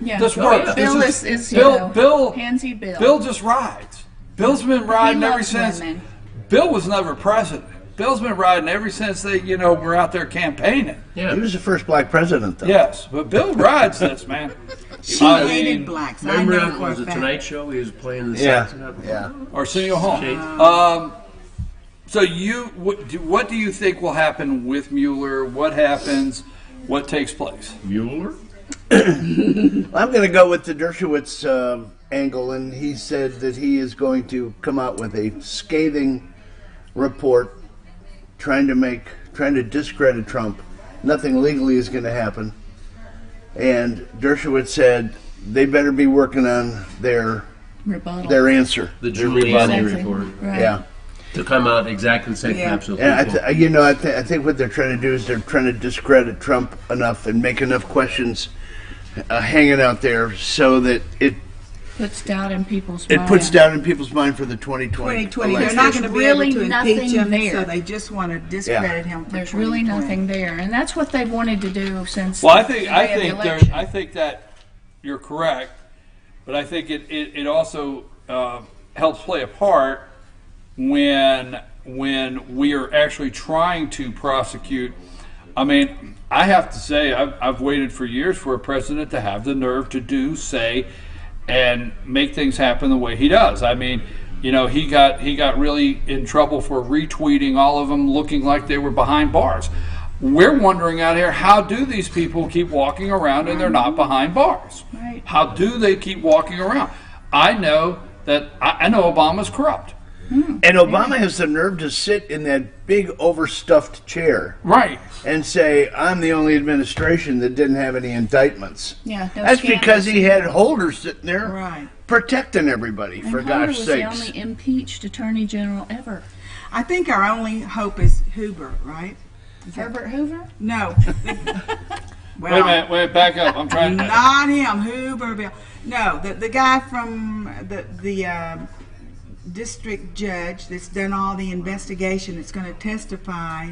Yeah. This Oh, works. yeah. Bill This is Bill. handsy Bill. Bill just rides. Bill's been riding ever loves since. women. Bill was never president. Bill's been riding ever since they, were out there campaigning. Yeah, He was the first black president, though. Yes, but Bill rides this, man. She I hated mean, blacks. I remember know on for a was the fact. Tonight Show? He was playing the Yeah, sax. yeah. Arsenio Hall. Shades. So what do you think will happen with Mueller? What happens? What takes place? Mueller? I'm going to go with the Dershowitz angle, and he said that he is going to come out with a scathing report trying to discredit Trump. Nothing legally is going to happen. And Dershowitz said they better be working on their Rebuttal. answer. The their Giuliani rebuttal. report. Right. Yeah. To come out exactly the same Yeah. time. So And people, I think what they're trying to do is they're trying to discredit Trump enough and make enough questions hanging out there so that it Puts doubt in people's It minds. puts doubt in people's mind for the 2020. 2020. They're election. not going to be really able to nothing impeach him, there. so they just want to discredit him. For There's really 2020. nothing there, and that's what they've wanted to do since. Well, the day of the election. I think that you're correct, but I think it also helps play a part when we are actually trying to prosecute. I mean, I have to say, I've waited for years for a president to have the nerve to say, and make things happen the way he does. I mean, he got really in trouble for retweeting all of them looking like they were behind bars. We're wondering out here, how do these people keep walking around and they're not behind bars? Right. How do they keep walking around? I know Obama's corrupt. And Obama has the nerve to sit in that big overstuffed chair. Right. And say, I'm the only administration that didn't have any indictments. Yeah, no That's scandals. because he had Holder sitting there Right. protecting everybody, And for Holder gosh was sakes. the only impeached attorney general ever. I think our only hope is Hoover, right? Herbert Hoover? No. Wait a minute, back up. I'm trying to. Not him, Hooverville. No, the guy from the district judge that's done all the investigation that's going to testify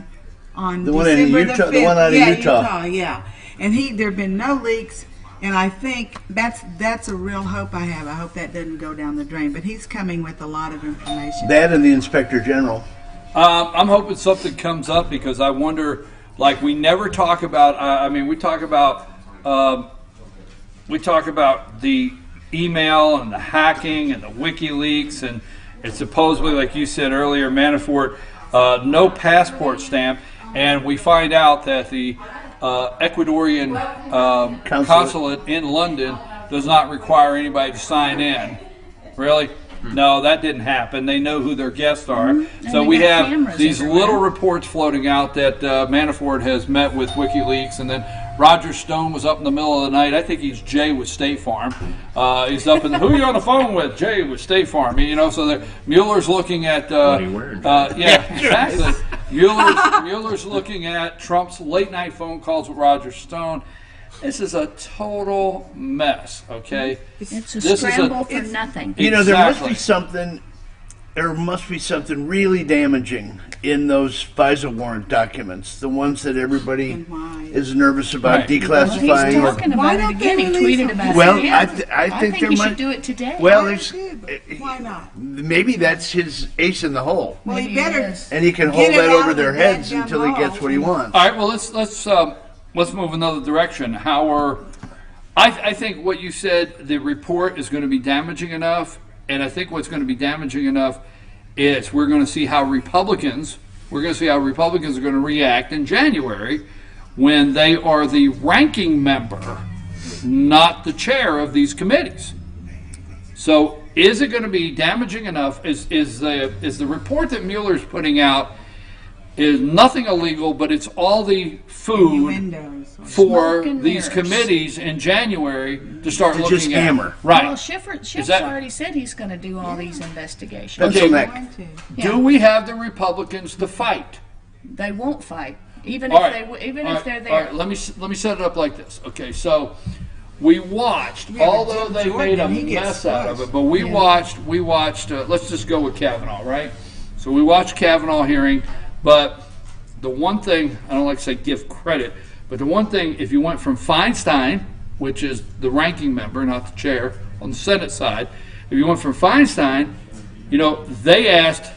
on The one in December Utah- the the 5th. one out of yeah, Utah. Yeah, and there have been no leaks, and I think that's a real hope I have. I hope that doesn't go down the drain. But he's coming with a lot of information. That and the Inspector General. I'm hoping something comes up because I wonder, like we never talk about. I mean, we talk about the email and the hacking and the WikiLeaks, and it's supposedly, like you said earlier, Manafort, no passport stamp, and we find out that the Ecuadorian consulate in London does not require anybody to sign in. Really? No, that didn't happen. They know who their guests are. So we have these little reports floating out that Manafort has met with WikiLeaks, and then Roger Stone was up in the middle of the night. I think he's Jay with State Farm. He's up in who are you on the phone with? Jay with State Farm. You know, so Mueller's looking at yeah, exactly. Mueller's looking at Trump's late night phone calls with Roger Stone. This is a total mess, okay? It's a scramble for nothing. You know, there must be something really damaging in those FISA warrant documents, the ones that everybody is nervous about declassifying. Well, he's talking about it again. He tweeted about it again. I think there he might should do it today. Well, why not? Maybe that's his ace in the hole. Well, he better. And he can hold that over their heads until he gets what he wants. All right, well, let's move another direction. I think what you said, the report is going to be damaging enough, and I think what's going to be damaging enough is we're going to see how Republicans are going to react in January when they are the ranking member, not the chair of these committees. So is it going to be damaging enough? Is the report that Mueller's putting out is nothing illegal, but it's all the food for these committees in January to start looking just at. Hammer. Right. Well, Schiff's already said he's going to do all these investigations. Okay, do we have the Republicans to fight? They won't fight, even All if right. if they're there. All right, let me set it up like this. Okay, so we watched, although they made a mess out of it, but we watched. Let's just go with Kavanaugh, right? So we watched Kavanaugh hearing. But the one thing, I don't like to say give credit, but the one thing, if you went from Feinstein, which is the ranking member, not the chair, on the Senate side, if you went from Feinstein, they asked,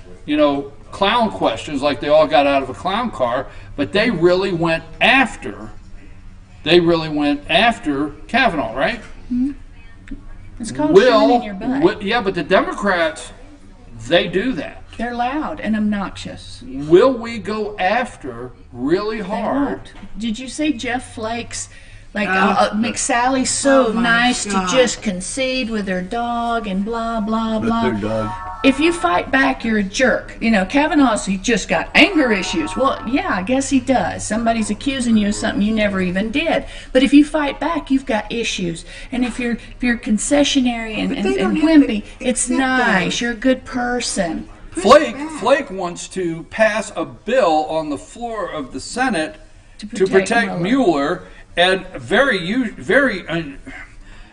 clown questions like they all got out of a clown car, but they really went after Kavanaugh, right? Mm-hmm. It's called shooting in your butt. Yeah, but the Democrats, they do that. They're loud and obnoxious. Will we go after really hard? Did you see Jeff Flake's? McSally's so nice to just concede with her dog and blah, blah, blah. With their dog. If you fight back, you're a jerk. Kavanaugh's, he just got anger issues. Well, yeah, I guess he does. Somebody's accusing you of something you never even did. But if you fight back, you've got issues. And if you're concessionary and wimpy, it's nice. You're a good person. Flake wants to pass a bill on the floor of the Senate to protect Mueller, and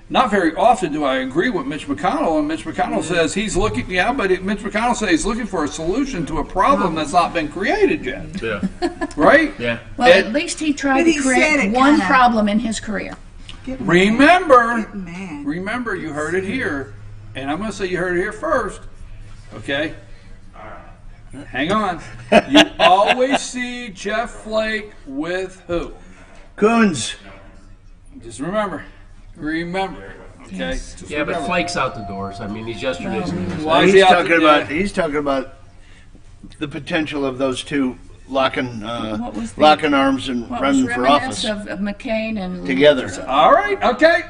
not very often do I agree with Mitch McConnell. And Mitch McConnell says he's looking. Yeah, but Mitch McConnell says he's looking for a solution to a problem that's not been created yet. Yeah. Right? Yeah. Well, at least he tried to create one problem in his career. Remember, you heard it here, and I'm going to say you heard it here first. Okay. Hang on. You always see Jeff Flake with who? Coons. Just remember. Okay. Yes. Yeah, but Flake's out the doors. I mean, he's yesterday's news. Why He's is he out he's talking about the potential of those two locking arms and running for office of McCain and together. All right. Okay.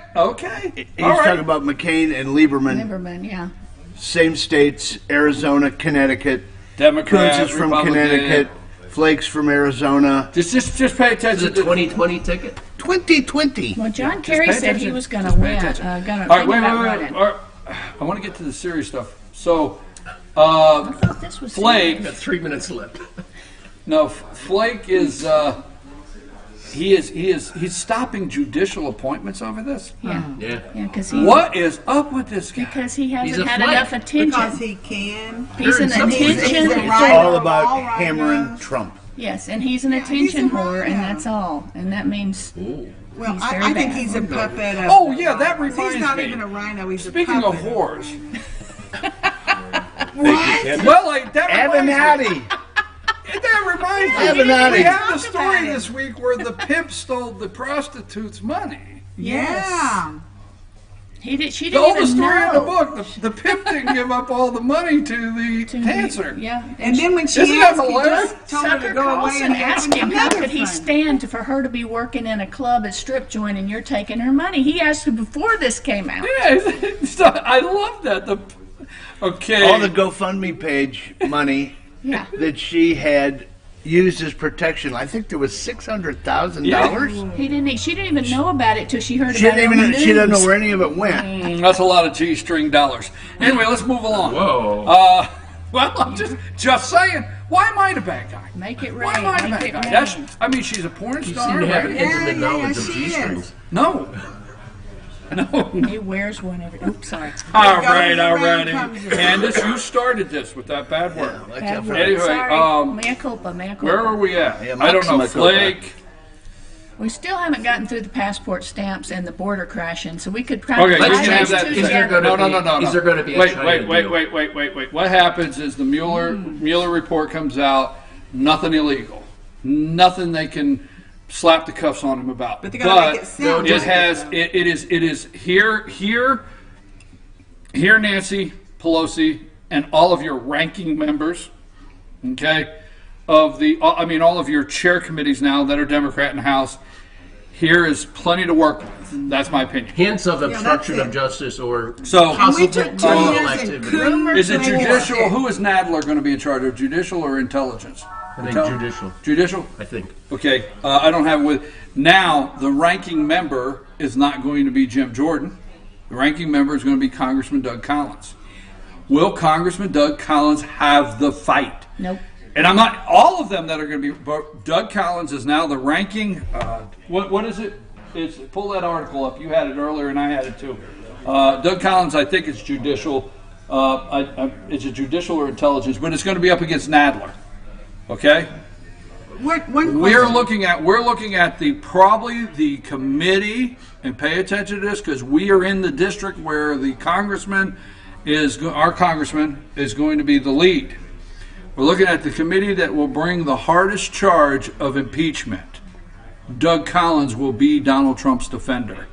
He's talking about McCain and Lieberman. Lieberman, yeah. Same states: Arizona, Connecticut. Democrat, Coons is from Republican. Connecticut. Flake's from Arizona. Just pay attention. Is it 2020 ticket? 2020. Well, John Kerry said he was going to win. All right, wait. I want to get to the serious stuff. So, Flake. We've got 3 minutes left. No, Flake is. He's stopping judicial appointments over this. Yeah. Because what is up with this guy? Because he hasn't had enough attention. Because he can. He's an attention. It's all about hammering Trump. Yes, and he's an attention whore, and that's all. And that means. Well, he's very I think bad. he's a puppet. Oh yeah, that reminds me. He's not even a rhino. He's Speaking a of puppet. whores. What? Well, that reminds me. Avenatti. That reminds me. Avenatti. We have the story this week where the pimp stole the prostitute's money. Yeah. She The didn't oldest even story in the know. book. The pimp didn't give up all the money to the dancer. Yeah. And then when she Isn't that asked, he hilarious? just told her Sucker to go away Carlson and asked him, how another could he friend. stand for her to be working in a club at strip joint and you're taking her money? He asked her before this came out. Yeah, I love that. Okay. All the GoFundMe page money Yeah. that she had used as protection. I think there was $600,000. She didn't even know about it till she heard She about didn't it on even. the She doesn't know news. where any of it went. That's a lot of G-string dollars. Anyway, let's move along. Whoa. Well, I'm just saying. Why am I the bad guy? Make it Why rain. am I the Make bad it guy? rain. I mean, she's a porn You star. seem to have an right? intimate yeah, knowledge of she is. G-strings. No. He wears one every. Oops, sorry. All goes right. around, comes around. Candace, you started this with that bad word. Bad word. Anyway, Sorry. Mea culpa. Mea culpa. Where are we at? Yeah, I don't know. Maxima culpa. Flake. We still haven't gotten through the passport stamps and the border crashing, so we could Okay, probably you Let's can change have that. that. Is there gonna No. Is there going to be a Wait, China deal? wait. What happens is the Mueller report comes out. Nothing illegal. Nothing they can slap the cuffs on him about. But they're gonna make it sound it like has. it, It is here. Nancy Pelosi and all of your ranking members. Okay. Of the, all of your chair committees now that are Democrat in the House. Here is plenty to work with. That's my opinion. Hints of obstruction that's of it. justice or So- And we possible took 2 criminal years in activity. Coomer Is it to make judicial? work. Who is Nadler going to be in charge of? Judicial or intelligence? I think judicial. Judicial? I think. Okay. I don't have it with. Now, the ranking member is not going to be Jim Jordan. The ranking member is going to be Congressman Doug Collins. Will Congressman Doug Collins have the fight? Nope. And I'm not all of them that are going to be. But Doug Collins is now the ranking. What is it? Pull that article up. You had it earlier, and I had it too. Doug Collins, I think it's judicial. It's a judicial or intelligence, but it's going to be up against Nadler. Okay. We're looking at probably the committee, and pay attention to this because we are in the district where the our congressman is going to be the lead. We're looking at the committee that will bring the hardest charge of impeachment. Doug Collins will be Donald Trump's defender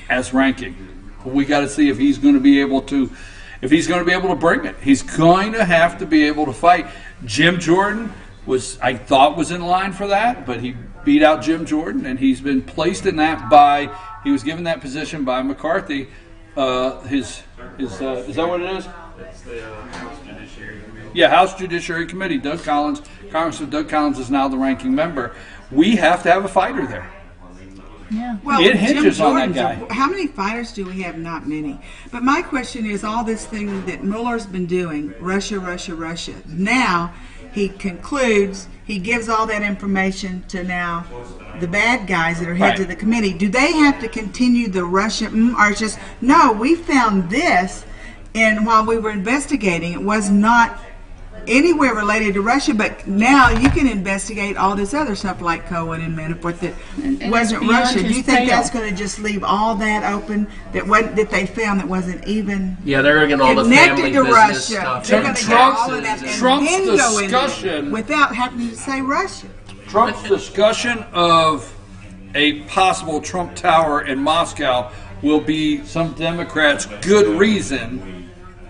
as ranking. We got to see if he's going to be able to bring it. He's going to have to be able to fight. Jim Jordan I thought was in line for that, but he beat out Jim Jordan, and he's been placed in that he was given that position by McCarthy. Is that what it is? It's the House Judiciary Committee. Yeah, House Judiciary Committee. Congressman Doug Collins is now the ranking member. We have to have a fighter there. Yeah. Well, It hinges Jim on that Jordan's guy. How many fighters do we have? Not many. But my question is, all this thing that Mueller's been doing, Russia. Now he concludes, he gives all that information to now the bad guys that are heads of the committee. Do they have to continue the Russia, or it's just, no, we found this, and while we were investigating, it was not anywhere related to Russia, but now you can investigate all this other stuff like Cohen and Manafort that wasn't it's beyond Russia. Do his you think pale. that's going to just leave all that open that they found that wasn't even Yeah, they're going to get all the connected family to business Russia? stuff. They're going to get all of that and Trump's then go in discussion- there without having to say Russia. Trump's discussion of a possible Trump Tower in Moscow will be some Democrats' good reason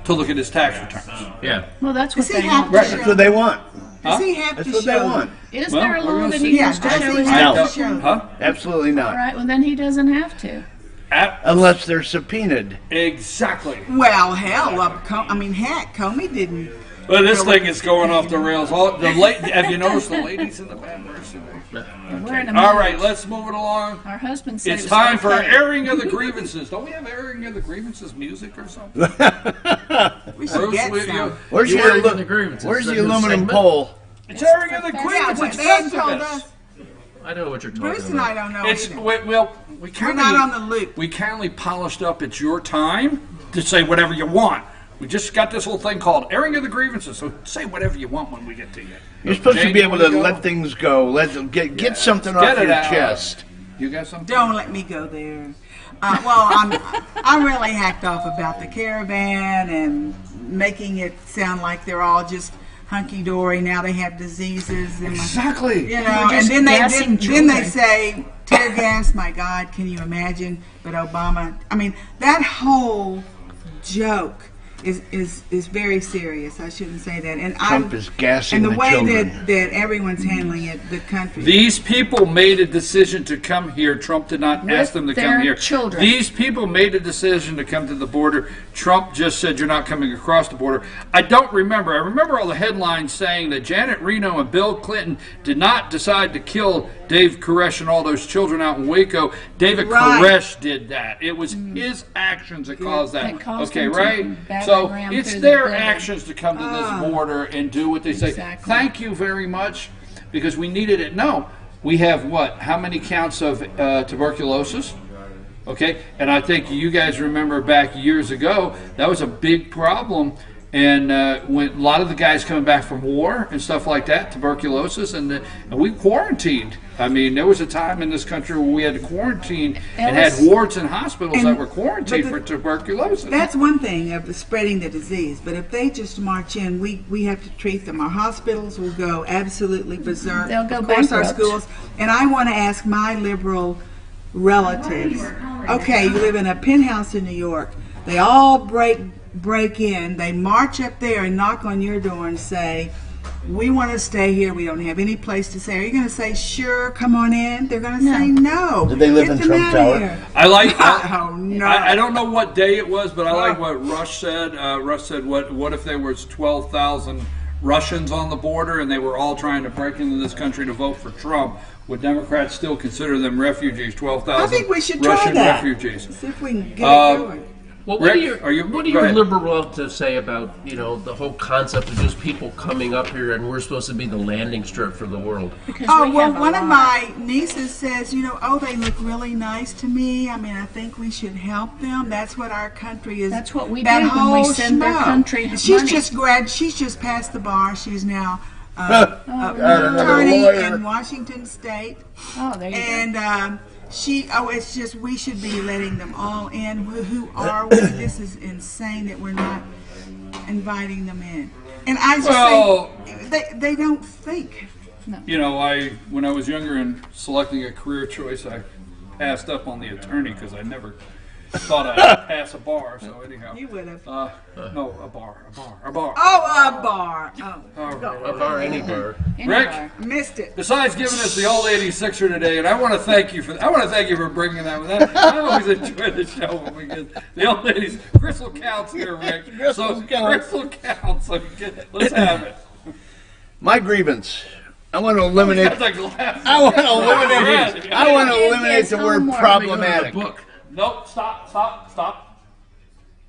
to look at his tax returns. Yeah. Well, that's what Does he they have want. to That's what they want. Does he have That's to what they show? want. Is Well, there a we're law gonna that see. he Yeah, has to does show he his have tax to show? Huh? Absolutely All not. right, well then he doesn't have to. Unless they're subpoenaed. Exactly. Well, hell, heck, Comey didn't. Well, this thing is going off the rails. Have you noticed the ladies in the background? Wearing a All mask. right, let's move it along. Our husband said It's it was time for okay. airing of the grievances. Don't we have airing of the grievances music or something? We should get Bruce, some. Where's You your airing of the grievances? Where's Is that the a new aluminum segment? pole? It's airing of the Yeah, grievances. but they hadn't told Festivus. us. I know what you're talking Bruce and I about. don't know It's either. we We're can't not on the loop. We kindly polished up. It's your time to say whatever you want. We just got this whole thing called airing of the grievances. So say whatever you want when we get to you. You're supposed to Jane, be you able wanna to go? let things go. Get something Get off it your out. chest. You got something? Don't let me go there. Well, I'm really hacked off about the caravan and making it sound like they're all just hunky-dory. Now they have diseases. And Exactly. You We're know, just and gassing then they children. say tear gas. My God, can you imagine? But Obama, I mean, that whole joke is very serious. I shouldn't say that. And Trump is gassing and the the way children. that everyone's handling it, the country. These people made a decision to come here. Trump did not ask them to their come here. children. These people made a decision to come to the border. Trump just said you're not coming across the border. I don't remember. I remember all the headlines saying that Janet Reno and Bill Clinton did not decide to kill Dave Koresh and all those children out in Waco. David Right. Koresh did that. It was his actions that caused that. That caused Okay, him to right? batter So ram it's through the their building. actions to come to this border and do what they say. Exactly. Thank you very much, because we needed it. No, we have what? How many counts of tuberculosis? Okay, and I think you guys remember back years ago, that was a big problem. And when a lot of the guys coming back from war and stuff like that, tuberculosis, and we quarantined. I mean, there was a time in this country where we had to quarantine and had wards in hospitals that were quarantined for tuberculosis. That's one thing of the spreading the disease. But if they just march in, we have to treat them. Our hospitals will go absolutely berserk. They'll go of course, our bankrupt. schools. And I want to ask my liberal relatives. Okay, you live in a penthouse in New York. They all break in. They march up there and knock on your door and say, "We want to stay here. We don't have any place to stay." Are you going to say, "Sure, come on in"? They're going to say, "No." Did they live Get in them Trump out of Tower? here. I like. Oh no! I don't know what day it was, but I like what Rush said. Rush said, "What if there was 12,000 Russians on the border and they were all trying to break into this country to vote for Trump? Would Democrats still consider them refugees? 12,000 I think we should try Russian that. refugees." See if we can get it going. Well, Rick, what do go your ahead. liberal relatives say about the whole concept of just people coming up here and we're supposed to be the landing strip for the world? Because Oh, we well, have a one of lot. my nieces says, oh, they look really nice to me. I mean, I think we should help them. That's what our country is. That's what we that do when we whole send their schmo. country She's money. She's just passed the bar. She's now Another attorney lawyer. in Washington State. Oh, there you go. And it's just we should be letting them all in. Who are we? This is insane that we're not inviting them in. And I just think they don't think. When I was younger and selecting a career choice, I passed up on the attorney because I never thought I'd pass a bar. So anyhow, You would have. no, a bar. Oh, a bar. Oh, A bar, any bar. Rick, missed it. besides giving us the old lady sixer today, and I want to thank you for bringing that. I always enjoy the show when we get the old ladies. Crystal counts here, Rick. Crystal counts. So let's have it. My grievance. I want to eliminate. That's a glass. I want to eliminate. I want to eliminate the word homework. problematic. Nope. Stop.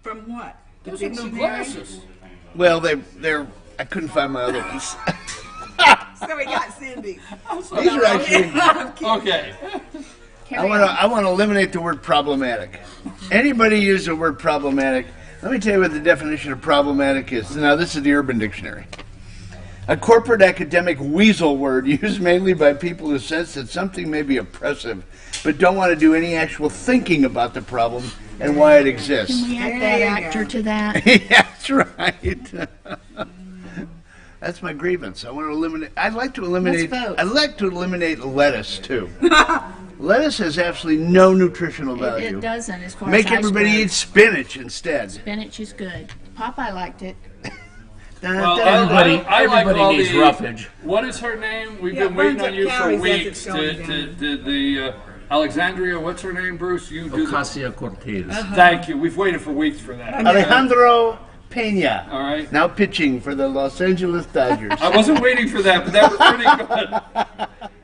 From what? Those are new glasses. Well, they're. I couldn't find my other ones. So we got Cindy. These are actually. Okay. I want to eliminate the word problematic. Anybody use the word problematic? Let me tell you what the definition of problematic is. Now, this is the Urban Dictionary. A corporate academic weasel word used mainly by people who sense that something may be oppressive, but don't want to do any actual thinking about the problem and why it exists. Can we add that actor to that? Yeah, that's right. That's my grievance. I want to eliminate. I'd like to eliminate. Let's vote. I'd like to eliminate lettuce too. Lettuce has absolutely no nutritional value. It doesn't, as far Make as everybody eat spinach instead. Spinach is good. Popeye liked it. Well, Everybody all needs the- roughage. What is her name? We've Yeah, been waiting burns on up you for calories as weeks. it's going The Alexandria, what's her name, Bruce? You do the, Ocasio-Cortez. Thank you. We've waited for weeks for that. Alejandro Pena. All right. Now pitching for the Los Angeles Dodgers. I wasn't waiting for that, but that was pretty good.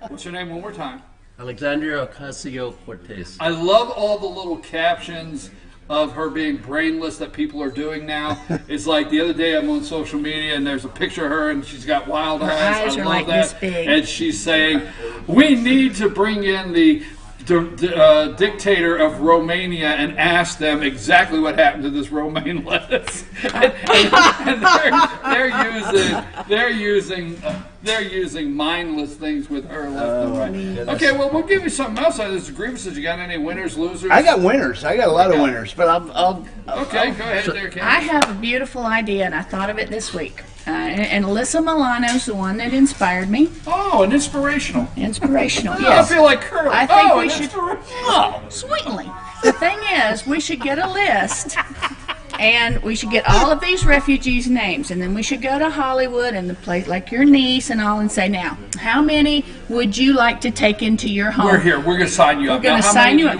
What's her name one more time? Alexandria Ocasio-Cortez. I love all the little captions of her being brainless that people are doing now. It's like the other day I'm on social media and there's a picture of her and she's got wild eyes. eyes I are love like that. this big. And she's saying, we need to bring in the dictator of Romania and ask them exactly what happened to this romaine lettuce. and they're using mindless things with her left and right. Okay, well, we'll give you something else out of this grievances. You got any winners, losers? I got winners. I got a lot of winners, but I'll Okay, go ahead there, Ken. I have a beautiful idea, and I thought of it this week. And Alyssa Milano's the one that inspired me. Oh, an inspirational. Inspirational, Oh, yes. I feel like Curly. I think we an should. inspirational. Oh, sweetly. The thing is, we should get a list, and we should get all of these refugees' names, and then we should go to Hollywood and the place like your niece and all, and say, now, how many would you like to take into your home? We're here. We're going to sign you up. We're going Now, to how sign many you do up.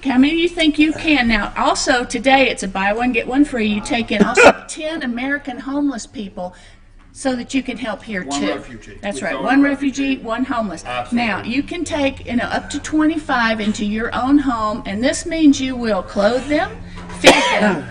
How many do you think you can? Now, also today it's a buy one get one free. You take in also 10 American homeless people, so that you can help here One too. refugee. That's We right. throw One in refugee, one homeless. Absolutely. Now you can take up to 25 into your own home, and this means you will clothe them, feed them,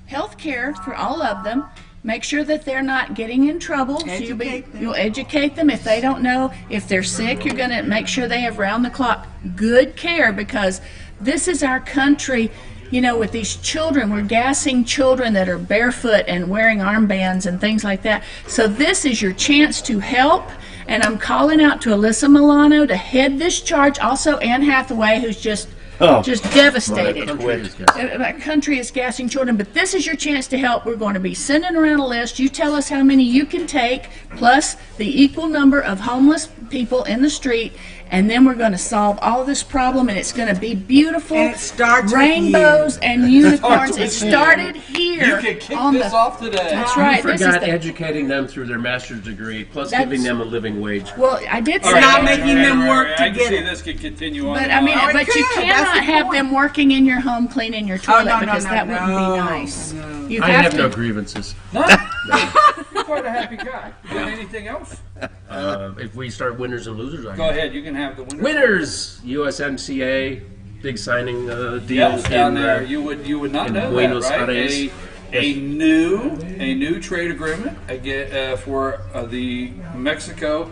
health care for all of them. Make sure that they're not getting in trouble. So you'll educate them. If they don't know, if they're sick, you're going to make sure they have round-the-clock good care, because this is our country. You know, with these children, we're gassing children that are barefoot and wearing armbands and things like that. So this is your chance to help. And I'm calling out to Alyssa Milano to head this charge. Also, Anne Hathaway, who's just devastated. Our country is gassing children, but this is your chance to help. We're going to be sending around a list. You tell us how many you can take, plus the equal number of homeless people in the street, and then we're going to solve all this problem, and it's going to be beautiful. And it starts rainbows with and unicorns. It with you. started here. You can kick this off today. That's right. You This is forgot the, educating them through their master's degree, plus That's- giving them a living wage. well, I did say not that. making them work to I can get see it. this could continue on. But and I mean, on. it but you could. That's cannot the have point. them working in your home cleaning your toilet, no, because no, that no, wouldn't be no, nice. You I have have to. no grievances. No? You're quite a happy guy. You got anything else? If we start winners and losers, I Go ahead. You can have the winners. Winners, USMCA, big signing deal Yes, down in, there. You would not in know Buenos that, right? Aires. A new trade agreement again for the Mexico,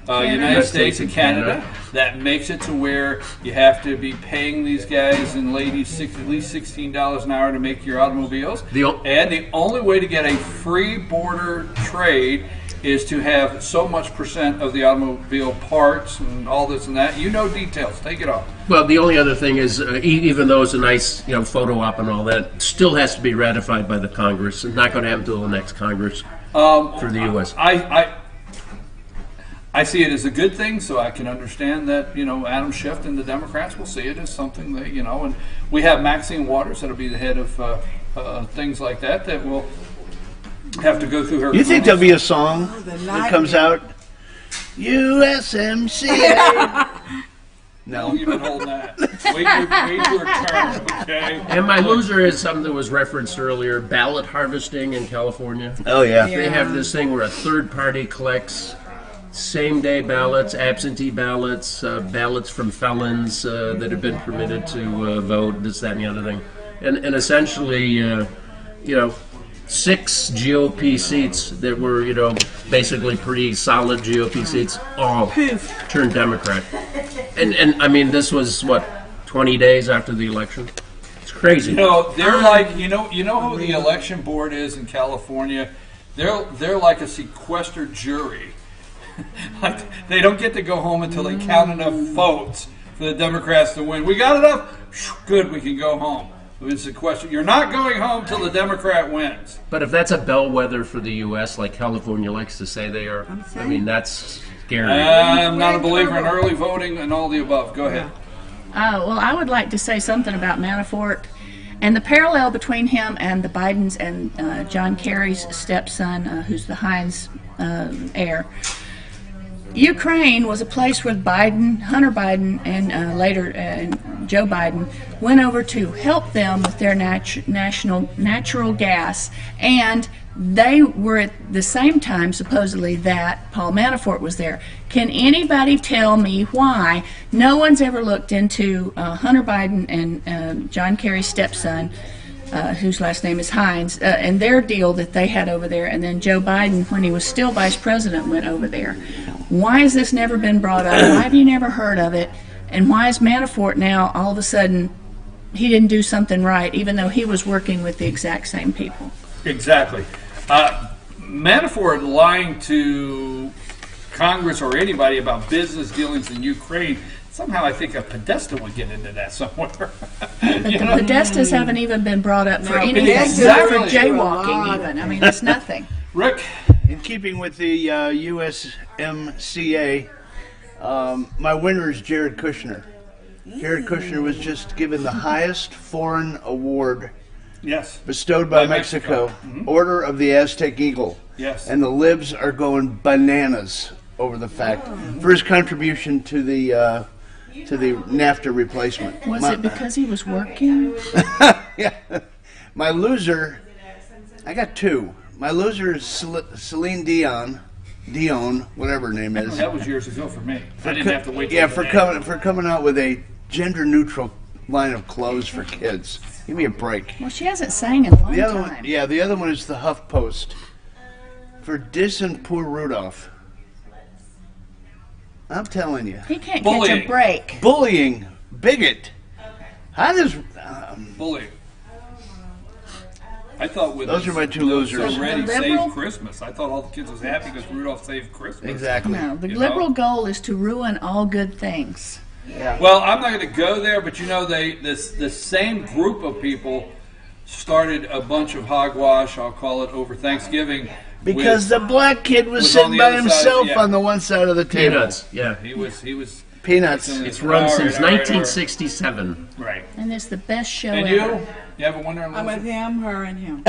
United States, and Canada. That makes it to where you have to be paying these guys and ladies at least $16 an hour to make your automobiles. And the only way to get a free border trade is to have so much percent of the automobile parts and all this and that. You know details. Take it off. Well, the only other thing is, even though it's a nice, photo op and all that, still has to be ratified by the Congress. It's not going to happen until the next Congress for the U.S. I see it as a good thing, so I can understand that, Adam Schiff and the Democrats will see it as something that, and we have Maxine Waters that'll be the head of things like that will have to go through her. You think there'll be a song that comes out? USMCA. No. You've been holding that. Wait your turn, okay? And my loser is something that was referenced earlier, ballot harvesting in California. Oh, yeah. They have this thing where a third party collects same-day ballots, absentee ballots, ballots from felons that have been permitted to vote, this, that, and the other thing. And essentially, 6 GOP seats that were, basically pretty solid GOP seats, all turned Democrat. And I mean, this was, 20 days after the election? It's crazy. They're like, who the election board is in California? They're like a sequestered jury. Like, they don't get to go home until they count enough votes for the Democrats to win. We got enough? Good, we can go home. It's a question. You're not going home till the Democrat wins. But if that's a bellwether for the U.S., like California likes to say they are, I mean, that's scary. I'm not a believer in early voting and all the above. Go ahead. Well, I would like to say something about Manafort and the parallel between him and the Bidens and John Kerry's stepson, who's the Heinz heir. Ukraine was a place where Hunter Biden, and later Joe Biden went over to help them with their natural gas, and they were at the same time, supposedly, that Paul Manafort was there. Can anybody tell me why no one's ever looked into Hunter Biden and John Kerry's stepson, whose last name is Heinz, and their deal that they had over there, and then Joe Biden, when he was still vice president, went over there? Why has this never been brought up? Why have you never heard of it? And why is Manafort now, all of a sudden, he didn't do something right, even though he was working with the exact same people? Exactly. Manafort lying to Congress or anybody about business dealings in Ukraine, somehow I think a Podesta would get into that somewhere. But the Podestas haven't even been brought up for anything, exactly. for jaywalking even. I mean, it's nothing. Rick? In keeping with the USMCA, my winner is Jared Kushner. Jared Kushner was just given the highest foreign award bestowed by Mexico, Order of the Aztec Eagle. Yes. And the libs are going bananas over the fact for his contribution to the NAFTA replacement. Was it because he was working? Yeah. My loser, I got two. My loser is Celine Dion, whatever her name is. That was years ago for me. I didn't have to wait. Yeah, for coming out with a gender-neutral line of clothes for kids. Give me a break. Well, she hasn't sang in a long The other time. one, yeah, the other one is the HuffPost for dissing poor Rudolph. I'm telling you, He can't catch a break. bullying, bigot. How does Bullying. I thought with Those are my two losers. Already The liberal- saved Christmas. I thought all the kids was happy because Rudolph saved Christmas. Exactly. No, the You liberal know? goal is to ruin all good things. Well, I'm not going to go there, but you know, the same group of people started a bunch of hogwash. I'll call it over Thanksgiving. because the black kid was on sitting the by other side, himself yeah. on the one side of the table. Peanuts, yeah. He was Peanuts. It's run since 1967. Right. And it's the best show And ever. you have a winner and I'm loser? with him, her, and him.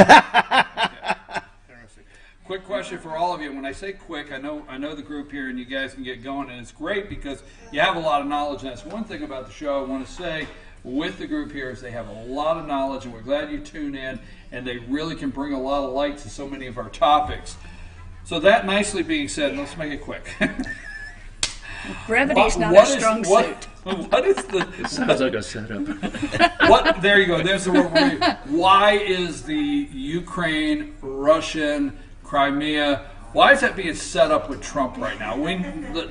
Quick question for all of you. When I say quick, I know the group here, and you guys can get going, and it's great because you have a lot of knowledge. And that's one thing about the show I want to say with the group here is they have a lot of knowledge, and we're glad you tune in, and they really can bring a lot of light to so many of our topics. So that nicely being said, let's make it quick. Brevity's not What a is- strong what- suit. What is the? It sounds like a setup. What? There you go. There's the word. Why is the Ukraine, Russian, Crimea? Why is that being set up with Trump right now?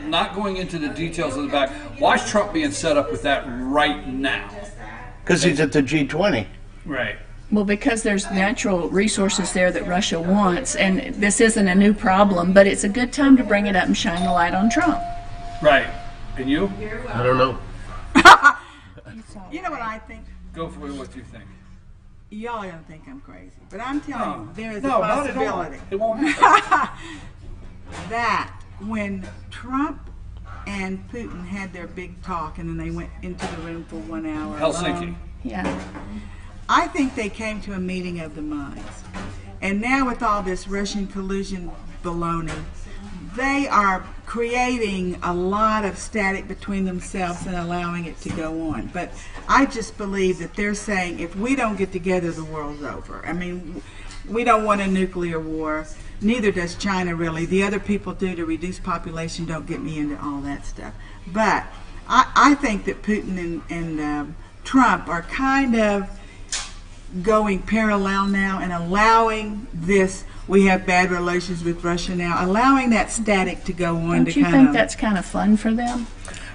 Not going into the details of the back. Why is Trump being set up with that right now? Because he's at the G20. Right. Well, because there's natural resources there that Russia wants, and this isn't a new problem, but it's a good time to bring it up and shine the light on Trump. Right. And you? I don't know. You know what I think? Go for it. What do you think? Y'all are gonna think I'm crazy, but I'm telling you, there is No, a not at all. possibility It won't happen. that when Trump and Putin had their big talk, and then they went into the room for 1 hour. Helsinki. alone, Yeah. I think they came to a meeting of the minds. And now with all this Russian collusion baloney, they are creating a lot of static between themselves and allowing it to go on. But I just believe that they're saying if we don't get together, the world's over. I mean, we don't want a nuclear war. Neither does China, really. The other people do to reduce population. Don't get me into all that stuff. But I think that Putin and Trump are kind of going parallel now and allowing this. We have bad relations with Russia now, allowing that static to go on. Don't you think that's kind of fun for them?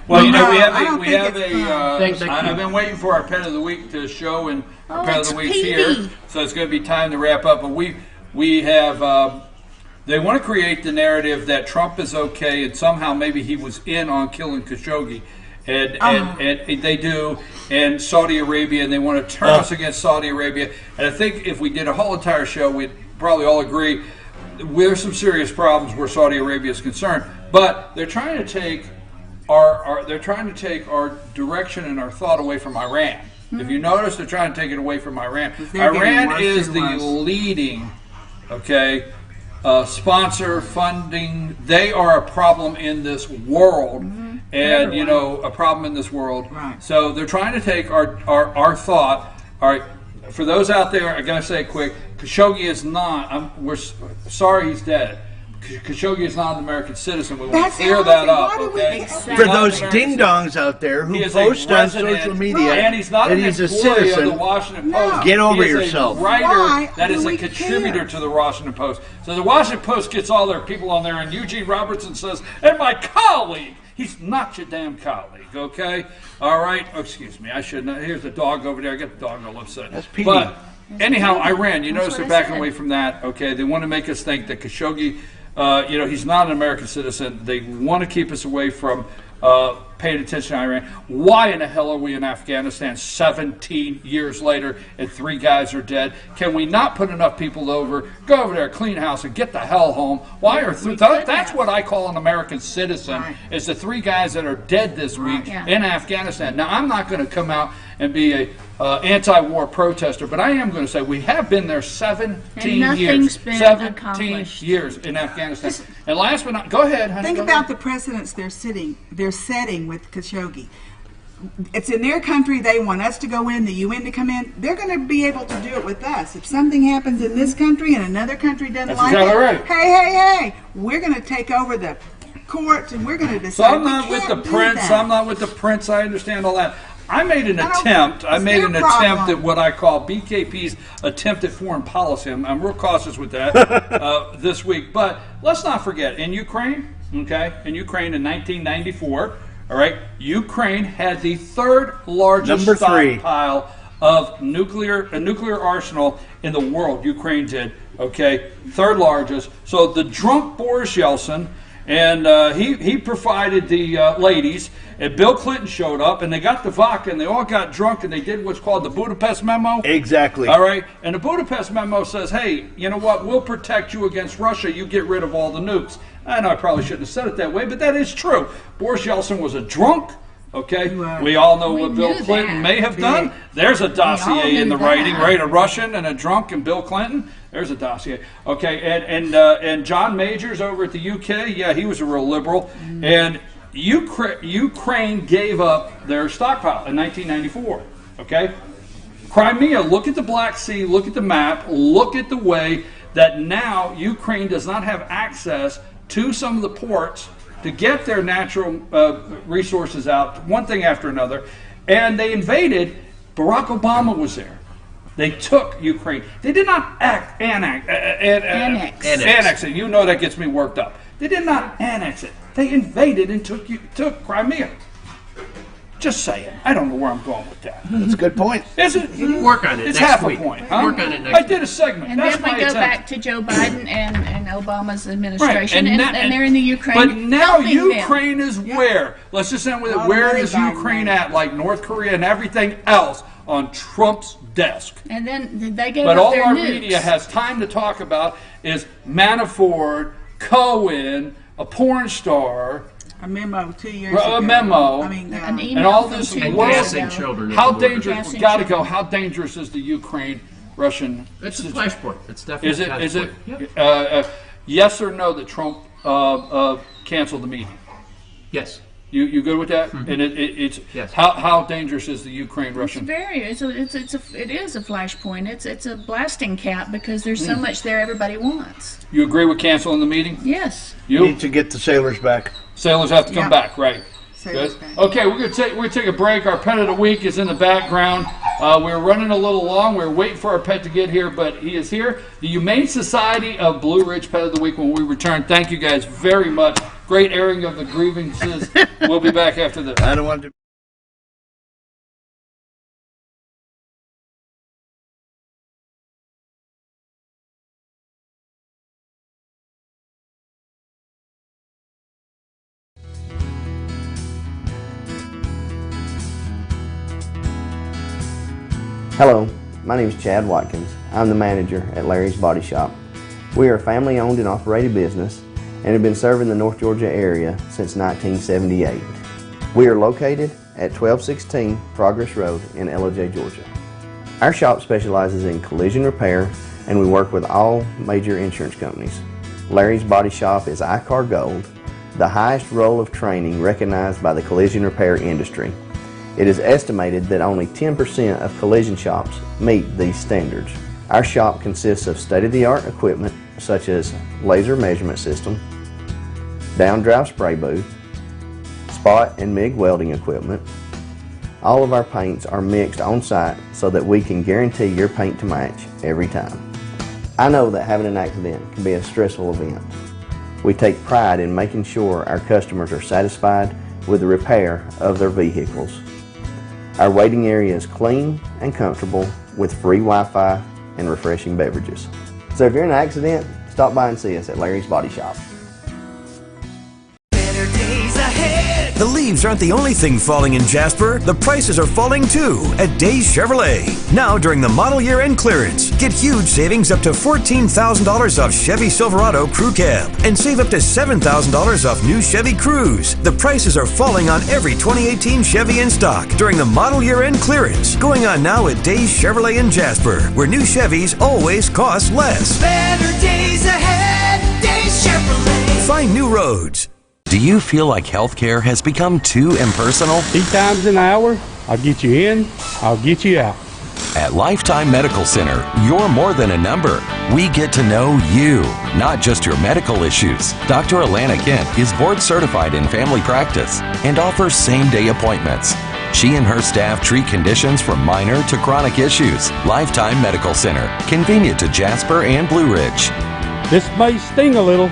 Well, you know, No, we have I don't we think have it's a. fun. I've been waiting for our Pet of the Week to show, and our Oh, Pet of it's the Week's Petey. here, so it's going to be time to wrap up. But we have. They want to create the narrative that Trump is okay, and somehow maybe he was in on killing Khashoggi. And they do, and Saudi Arabia, and they want to turn us against Saudi Arabia. And I think if we did a whole entire show, we'd probably all agree there's some serious problems where Saudi Arabia is concerned. But they're trying to take our direction and our thought away from Iran. If you notice, they're trying to take it away from Iran. They're getting Iran worse is and the worse. leading, sponsor, funding. They are a problem in this world. And you know, a problem in this world. Right. So they're trying to take our thought. All right, for those out there, I gotta say it quick. Khashoggi is not. We're sorry he's dead. Khashoggi is not an American citizen. We want That's to clear how that I up. think. Why do we Okay. accept He's For not an those American ding dongs out there He who is a post on resident, social media and he's not that an he's a employee of the citizen, Washington No. Post. Get over He is yourself. A writer Why that do is a we contributor care? to the Washington Post. So the Washington Post gets all their people on there, and Eugene Robertson says, "And my colleague." He's not your damn colleague, okay? All right. Oh, excuse me. I should not. Here's the dog over there. I get the dog all upset. That's Petey. But anyhow, Iran. You notice what they're I backing said. away from that. Okay. They want to make us think that Khashoggi. He's not an American citizen. They want to keep us away from paying attention to Iran. Why in the hell are we in Afghanistan 17 years later and 3 guys are dead? Can we not put enough people over, go over there, clean house, and get the hell home? Why are that's what I call an American citizen, is the 3 guys that are dead this week in Afghanistan. Now, I'm not going to come out and be a anti-war protester, but I am going to say we have been there 17 years. 17 years in Afghanistan. And last but not, go ahead, honey. Think about the precedents they're setting with Khashoggi. It's in their country. They want us to go in, the UN to come in. They're going to be able to do it with us. If something happens in this country and another country doesn't like it, right. hey, we're going to take over the courts and we're going to decide. So I'm not with the prince. I'm not with the prince. I understand all that. I made an attempt at what I call BKP's attempt at foreign policy. I'm real cautious with that this week. But let's not forget, in Ukraine, in 1994, all right, Ukraine had the 3rd largest stockpile of nuclear arsenal in the world. Ukraine did, okay, 3rd largest. So the drunk Boris Yeltsin, and he provided the ladies, and Bill Clinton showed up, and they got the vodka, and they all got drunk, and they did what's called the Budapest Memo. Exactly. All right? And the Budapest Memo says, hey, you know what? We'll protect you against Russia. You get rid of all the nukes. I know I probably shouldn't have said it that way, but that is true. Boris Yeltsin was a drunk. Okay, we all know what Bill Clinton may have done. There's a dossier in the writing, right? A Russian and a drunk and Bill Clinton. There's a dossier. Okay, and John Majors over at the UK, yeah, he was a real liberal. And Ukraine gave up their stockpile in 1994. Okay, Crimea. Look at the Black Sea. Look at the map. Look at the way that now Ukraine does not have access to some of the ports to get their natural resources out, one thing after another. And they invaded. Barack Obama was there. They took Ukraine. They did not annex it. You know that gets me worked up. They did not annex it. They invaded and took Crimea. Just saying. I don't know where I'm going with that. That's a good point. Is it? Work on it. It's next half week. a point. Huh? Work on it next I did a segment. And That's then we my go attempt. back to Joe Biden and Obama's administration, Right. and they're in the Ukraine. But now helping Ukraine them. is where? Let's just end with it. Where is Ukraine at? Like North Korea and everything else on Trump's desk. And then they gave But up all their our nukes. media has time to talk about is Manafort, Cohen, a porn star, a memo 2 years ago. a memo, I mean, an email and all from this 2 years world. Gassing children. How at the border. dangerous? Gassing Got to go. children. How dangerous is the Ukraine-Russian? It's a flashpoint. It's definitely Is a it? flashpoint. Is it? Yep. Yes or no that Trump canceled the meeting? Yes. You good with that? And it's Yes. how dangerous is the Ukraine-Russian? It is a flashpoint. It's a blasting cap because there's so much there everybody wants. You agree with canceling the meeting? Yes. You Need to get the sailors back. sailors have to come back, right? Sailors Good. back. Okay, we're gonna take a break. Our pet of the week is in the background. We're running a little long. We're waiting for our pet to get here, but he is here. The Humane Society of Blue Ridge Pet of the Week when we return. Thank you guys very much. Great airing of the grievances. We'll be back after this. I don't want to. Hello, my name is Chad Watkins. I'm the manager at Larry's Body Shop. We are a family-owned and operated business and have been serving the North Georgia area since 1978. We are located at 1216 Progress Road in LOJ, Georgia. Our shop specializes in collision repair and we work with all major insurance companies. Larry's Body Shop is ICAR Gold, the highest role of training recognized by the collision repair industry. It is estimated that only 10% of collision shops meet these standards. Our shop consists of state-of-the-art equipment such as laser measurement system, down-drive spray booth, spot and MIG welding equipment. All of our paints are mixed on site so that we can guarantee your paint to match every time. I know that having an accident can be a stressful event. We take pride in making sure our customers are satisfied with the repair of their vehicles. Our waiting area is clean and comfortable with free Wi-Fi and refreshing beverages. So if you're in an accident, stop by and see us at Larry's Body Shop. Better days ahead. The leaves aren't the only thing falling in Jasper. The prices are falling too at Days Chevrolet. Now during the model year end clearance, get huge savings up to $14,000 off Chevy Silverado Crew Cab and save up to $7,000 off new Chevy Cruze. The prices are falling on every 2018 Chevy in stock during the model year end clearance, going on now at Days Chevrolet in Jasper, where new Chevys always cost less. Better days ahead, Days Chevrolet. Find new roads. Do you feel like healthcare has become too impersonal? 3 times an hour, I'll get you in, I'll get you out. At Lifetime Medical Center, you're more than a number. We get to know you, not just your medical issues. Dr. Alana Kent is board certified in family practice and offers same-day appointments. She and her staff treat conditions from minor to chronic issues. Lifetime Medical Center, convenient to Jasper and Blue Ridge. This may sting a little.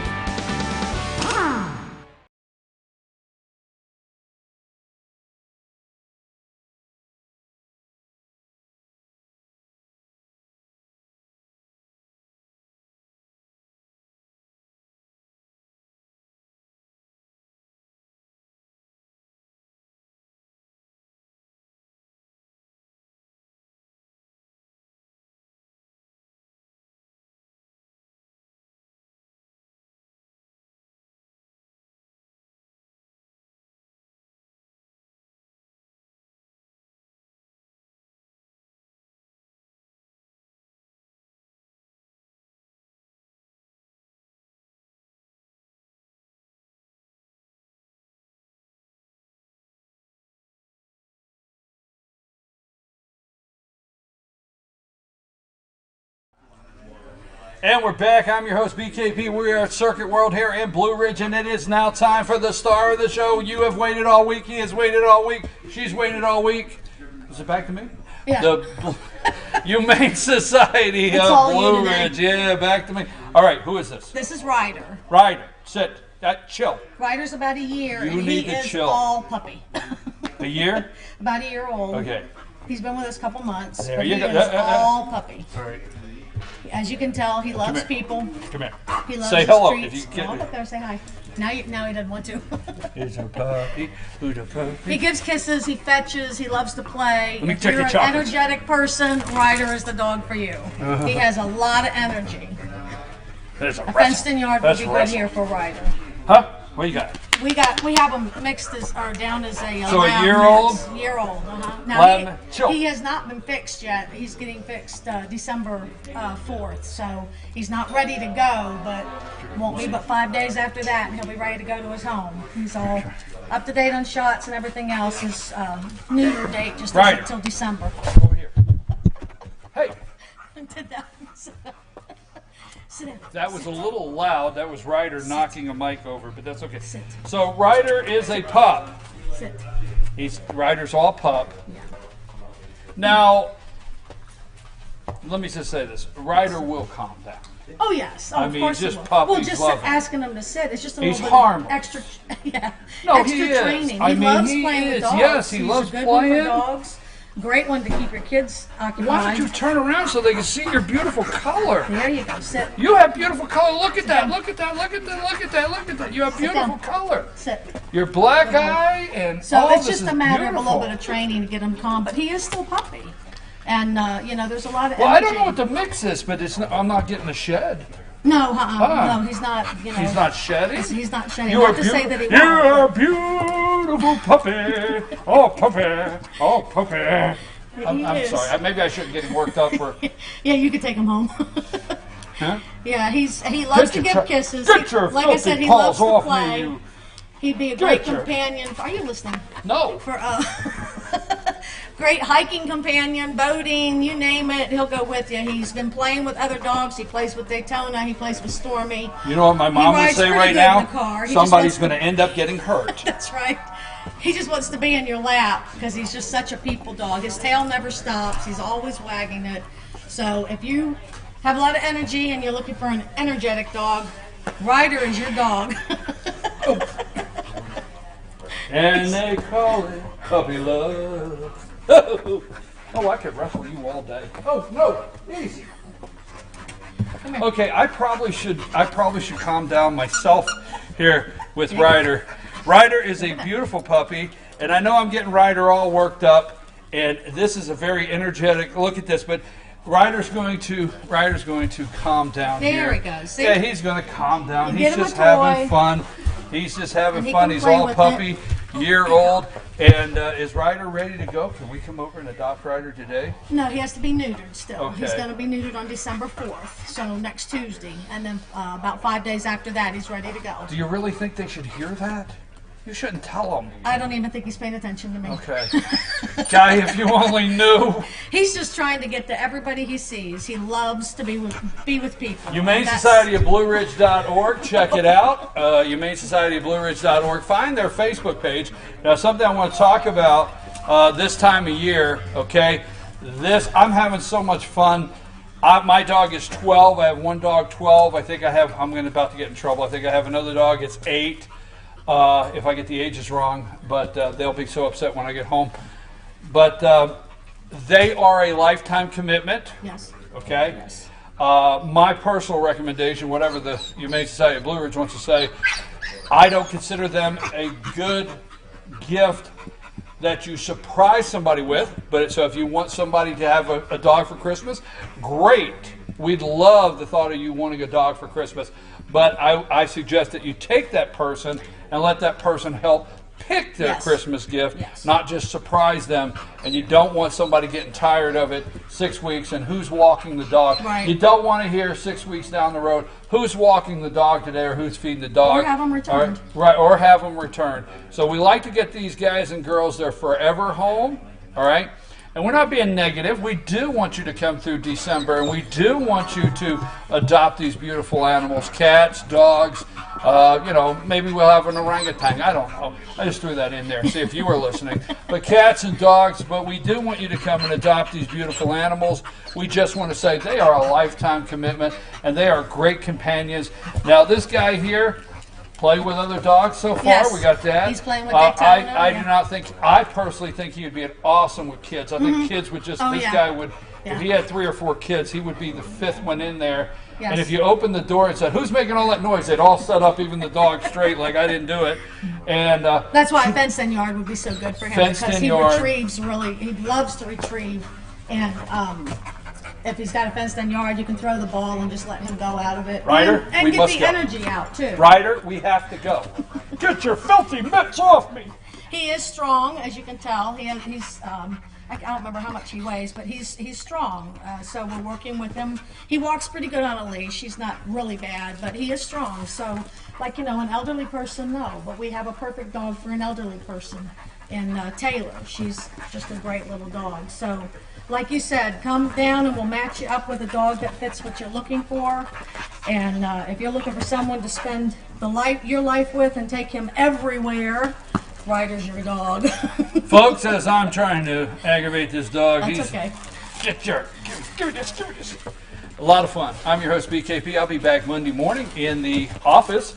And we're back. I'm your host, BKP. We are at Circuit World here in Blue Ridge, and it is now time for the star of the show. You have waited all week. He has waited all week. She's waited all week. Is it back to me? Yeah. The Humane Society It's all of you Blue today. Ridge. Yeah, back to me. All right, who is this? This is Ryder. Ryder. Sit. Chill. Ryder's about a year, You and need he to is chill. all puppy. A year? About a year old. Okay. He's been with us a couple months, There but you he go. is all puppy. All right. As you can tell, he loves here. people. Come here. He loves Say the hello streets. if you Come on get up there, say hi. Now he doesn't want to. Here's a puppy. Who's a puppy? He gives kisses, he fetches, he loves to play. Let me If check you're your an chocolates. energetic person, Ryder is the dog for you. Uh-huh. He has a lot of energy. There's a A fenced-in yard would That's be good wrestle. here for Ryder. Huh? What you got? We have him mixed as or down as a So a lab year-old? mix. Year-old. Uh-huh. Lab Now mix. Chill. he has not been fixed yet. He's getting fixed December 4th, so he's not ready to go. But won't be but 5 days after that, and he'll be ready to go to his home. He's all up to date on shots and everything else. His neuter date just Ryder. isn't until December. Over here. Hey. Did that. Sit down. That was a little loud. That was Ryder knocking a mic over, but that's okay. So Ryder is a pup. Sit. Ryder's all pup. Now, let me just say this: Ryder will calm down. Oh yes, I of mean, course just he will. puppies Well, just love him. asking him to sit. It's just a He's little bit harmless. extra. Yeah. No, extra he is. training. I He mean, loves he playing is. with dogs. Yes, he He's loves a good one playing. for dogs. Great one to keep your kids occupied. Why don't you turn around so they can see your beautiful color? There you go. Sit. You have beautiful color. Look at that. Look at that. Look at that. Look at that. Look at that. You have Sit beautiful down. color. Sit. Your black eye and So all it's this just is a matter of a beautiful. little bit of training to get him calm, but he is still puppy. And there's a lot of Well, I energy. don't know what the mix is, but it's not, I'm not getting a shed. No, Ah. no, he's not. He's not shedding? He's not shedding. You are Not to say that he You're a won't. beautiful puppy. Oh, puppy. Oh, puppy. I'm He is. sorry. Maybe I shouldn't get him worked up for. Yeah, you could take him home. Huh? Yeah, he loves to Get give your- kisses. get your Like I said, filthy he paws loves to off me, play. you- He'd be a Get great your- companion. Are you listening? No. For great hiking companion, boating, you name it, he'll go with you. He's been playing with other dogs. He plays with Daytona. He plays with Stormy. You know what my He mom would rides say pretty right good now? in the car. He just Somebody's wants going to end up getting hurt. That's right. He just wants to be in your lap because he's just such a people dog. His tail never stops. He's always wagging it. So if you have a lot of energy and you're looking for an energetic dog, Ryder is your dog. And they call it puppy love. Oh, I could wrestle you all day. Oh no, easy. Okay, I probably should calm down myself here with Ryder. Ryder is a beautiful puppy, and I know I'm getting Ryder all worked up, and this is a very energetic, look at this, but Ryder's going to calm down There here. he goes. See? Yeah, he's going to calm down. You He's get him a just having toy. fun. He's just having And he fun. can He's play all with puppy, year old. And is Ryder ready to go? Can we come over and adopt Ryder today? No, he has to be neutered still. He's Okay. going to be neutered on December 4th, so next Tuesday. And then about 5 days after that, he's ready to go. Do you really think they should hear that? You shouldn't tell them. I don't even think he's paying attention to me. Okay. Guy, if you only knew. He's just trying to get to everybody he sees. He loves to be with people. Humane And that's- Society of BlueRidge.org. Check it out. Humane Society of BlueRidge.org. Find their Facebook page. Now, something I want to talk about this time of year, okay? I'm having so much fun. My dog is 12. I have one dog, 12. I'm about to get in trouble. I think I have another dog. It's 8. If I get the ages wrong, but they'll be so upset when I get home. But they are a lifetime commitment. Yes. Okay. Yes. My personal recommendation, whatever the Humane Society of Blue Ridge wants to say, I don't consider them a good gift that you surprise somebody with. But so if you want somebody to have a dog for Christmas, great. We'd love the thought of you wanting a dog for Christmas. But I suggest that you take that person and let that person help pick their Christmas gift, not just surprise them. And you don't want somebody getting tired of it 6 weeks and who's walking the dog. Right. You don't want to hear 6 weeks down the road who's walking the dog today or who's feeding the dog. Or have them returned. Or have them returned. So we like to get these guys and girls their forever home, all right? And we're not being negative. We do want you to come through December, and we do want you to adopt these beautiful animals, cats, dogs. Maybe we'll have an orangutan. I don't know. I just threw that in there, see if you were listening. But cats and dogs, but we do want you to come and adopt these beautiful animals. We just want to say they are a lifetime commitment, and they are great companions. Now, this guy here, play with other dogs so far. Yes. We got that. He's playing with Daytona. I personally think he would be awesome with kids. I think kids would just, guy would, if he had 3 or 4 kids, he would be the 5th one in there. Yes. And if you open the door and said, who's making all that noise? They'd all set up, even the dog straight, like I didn't do it. And that's why a fenced-in yard would be so good for him, because he retrieves he loves to retrieve. And if he's got a fenced-in yard, you can throw the ball and just let him go out of it. Ryder, and we get must the go. energy out, too. Ryder, we have to go. Get your filthy mitts off me. He is strong, as you can tell. He's I don't remember how much he weighs, but he's strong. So we're working with him. He walks pretty good on a leash. He's not really bad, but he is strong. So, an elderly person, no. But we have a perfect dog for an elderly person in Taylor. She's just a great little dog. So, like you said, come down and we'll match you up with a dog that fits what you're looking for. And if you're looking for someone to spend your life with and take him everywhere, Ryder's your dog. Folks, as I'm trying to aggravate this dog, That's okay. Give me this. A lot of fun. I'm your host, BKP. I'll be back Monday morning in the office.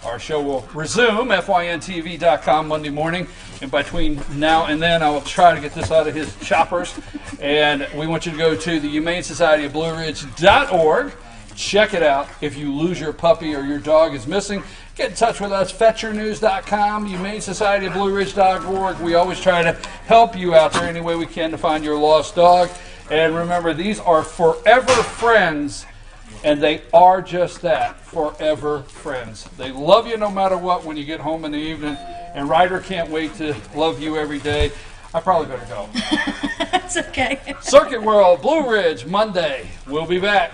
Our show will resume, fyntv.com Monday morning. And between now and then, I will try to get this out of his choppers. And we want you to go to the Humane Society of BlueRidge.org. Check it out. If you lose your puppy or your dog is missing, get in touch with us, FetcherNews.com, Humane Society of BlueRidge.org. We always try to help you out there any way we can to find your lost dog. And remember, these are forever friends, and they are just that, forever friends. They love you no matter what when you get home in the evening, and Ryder can't wait to love you every day. I probably better go. That's okay. Circuit World, Blue Ridge, Monday. We'll be back.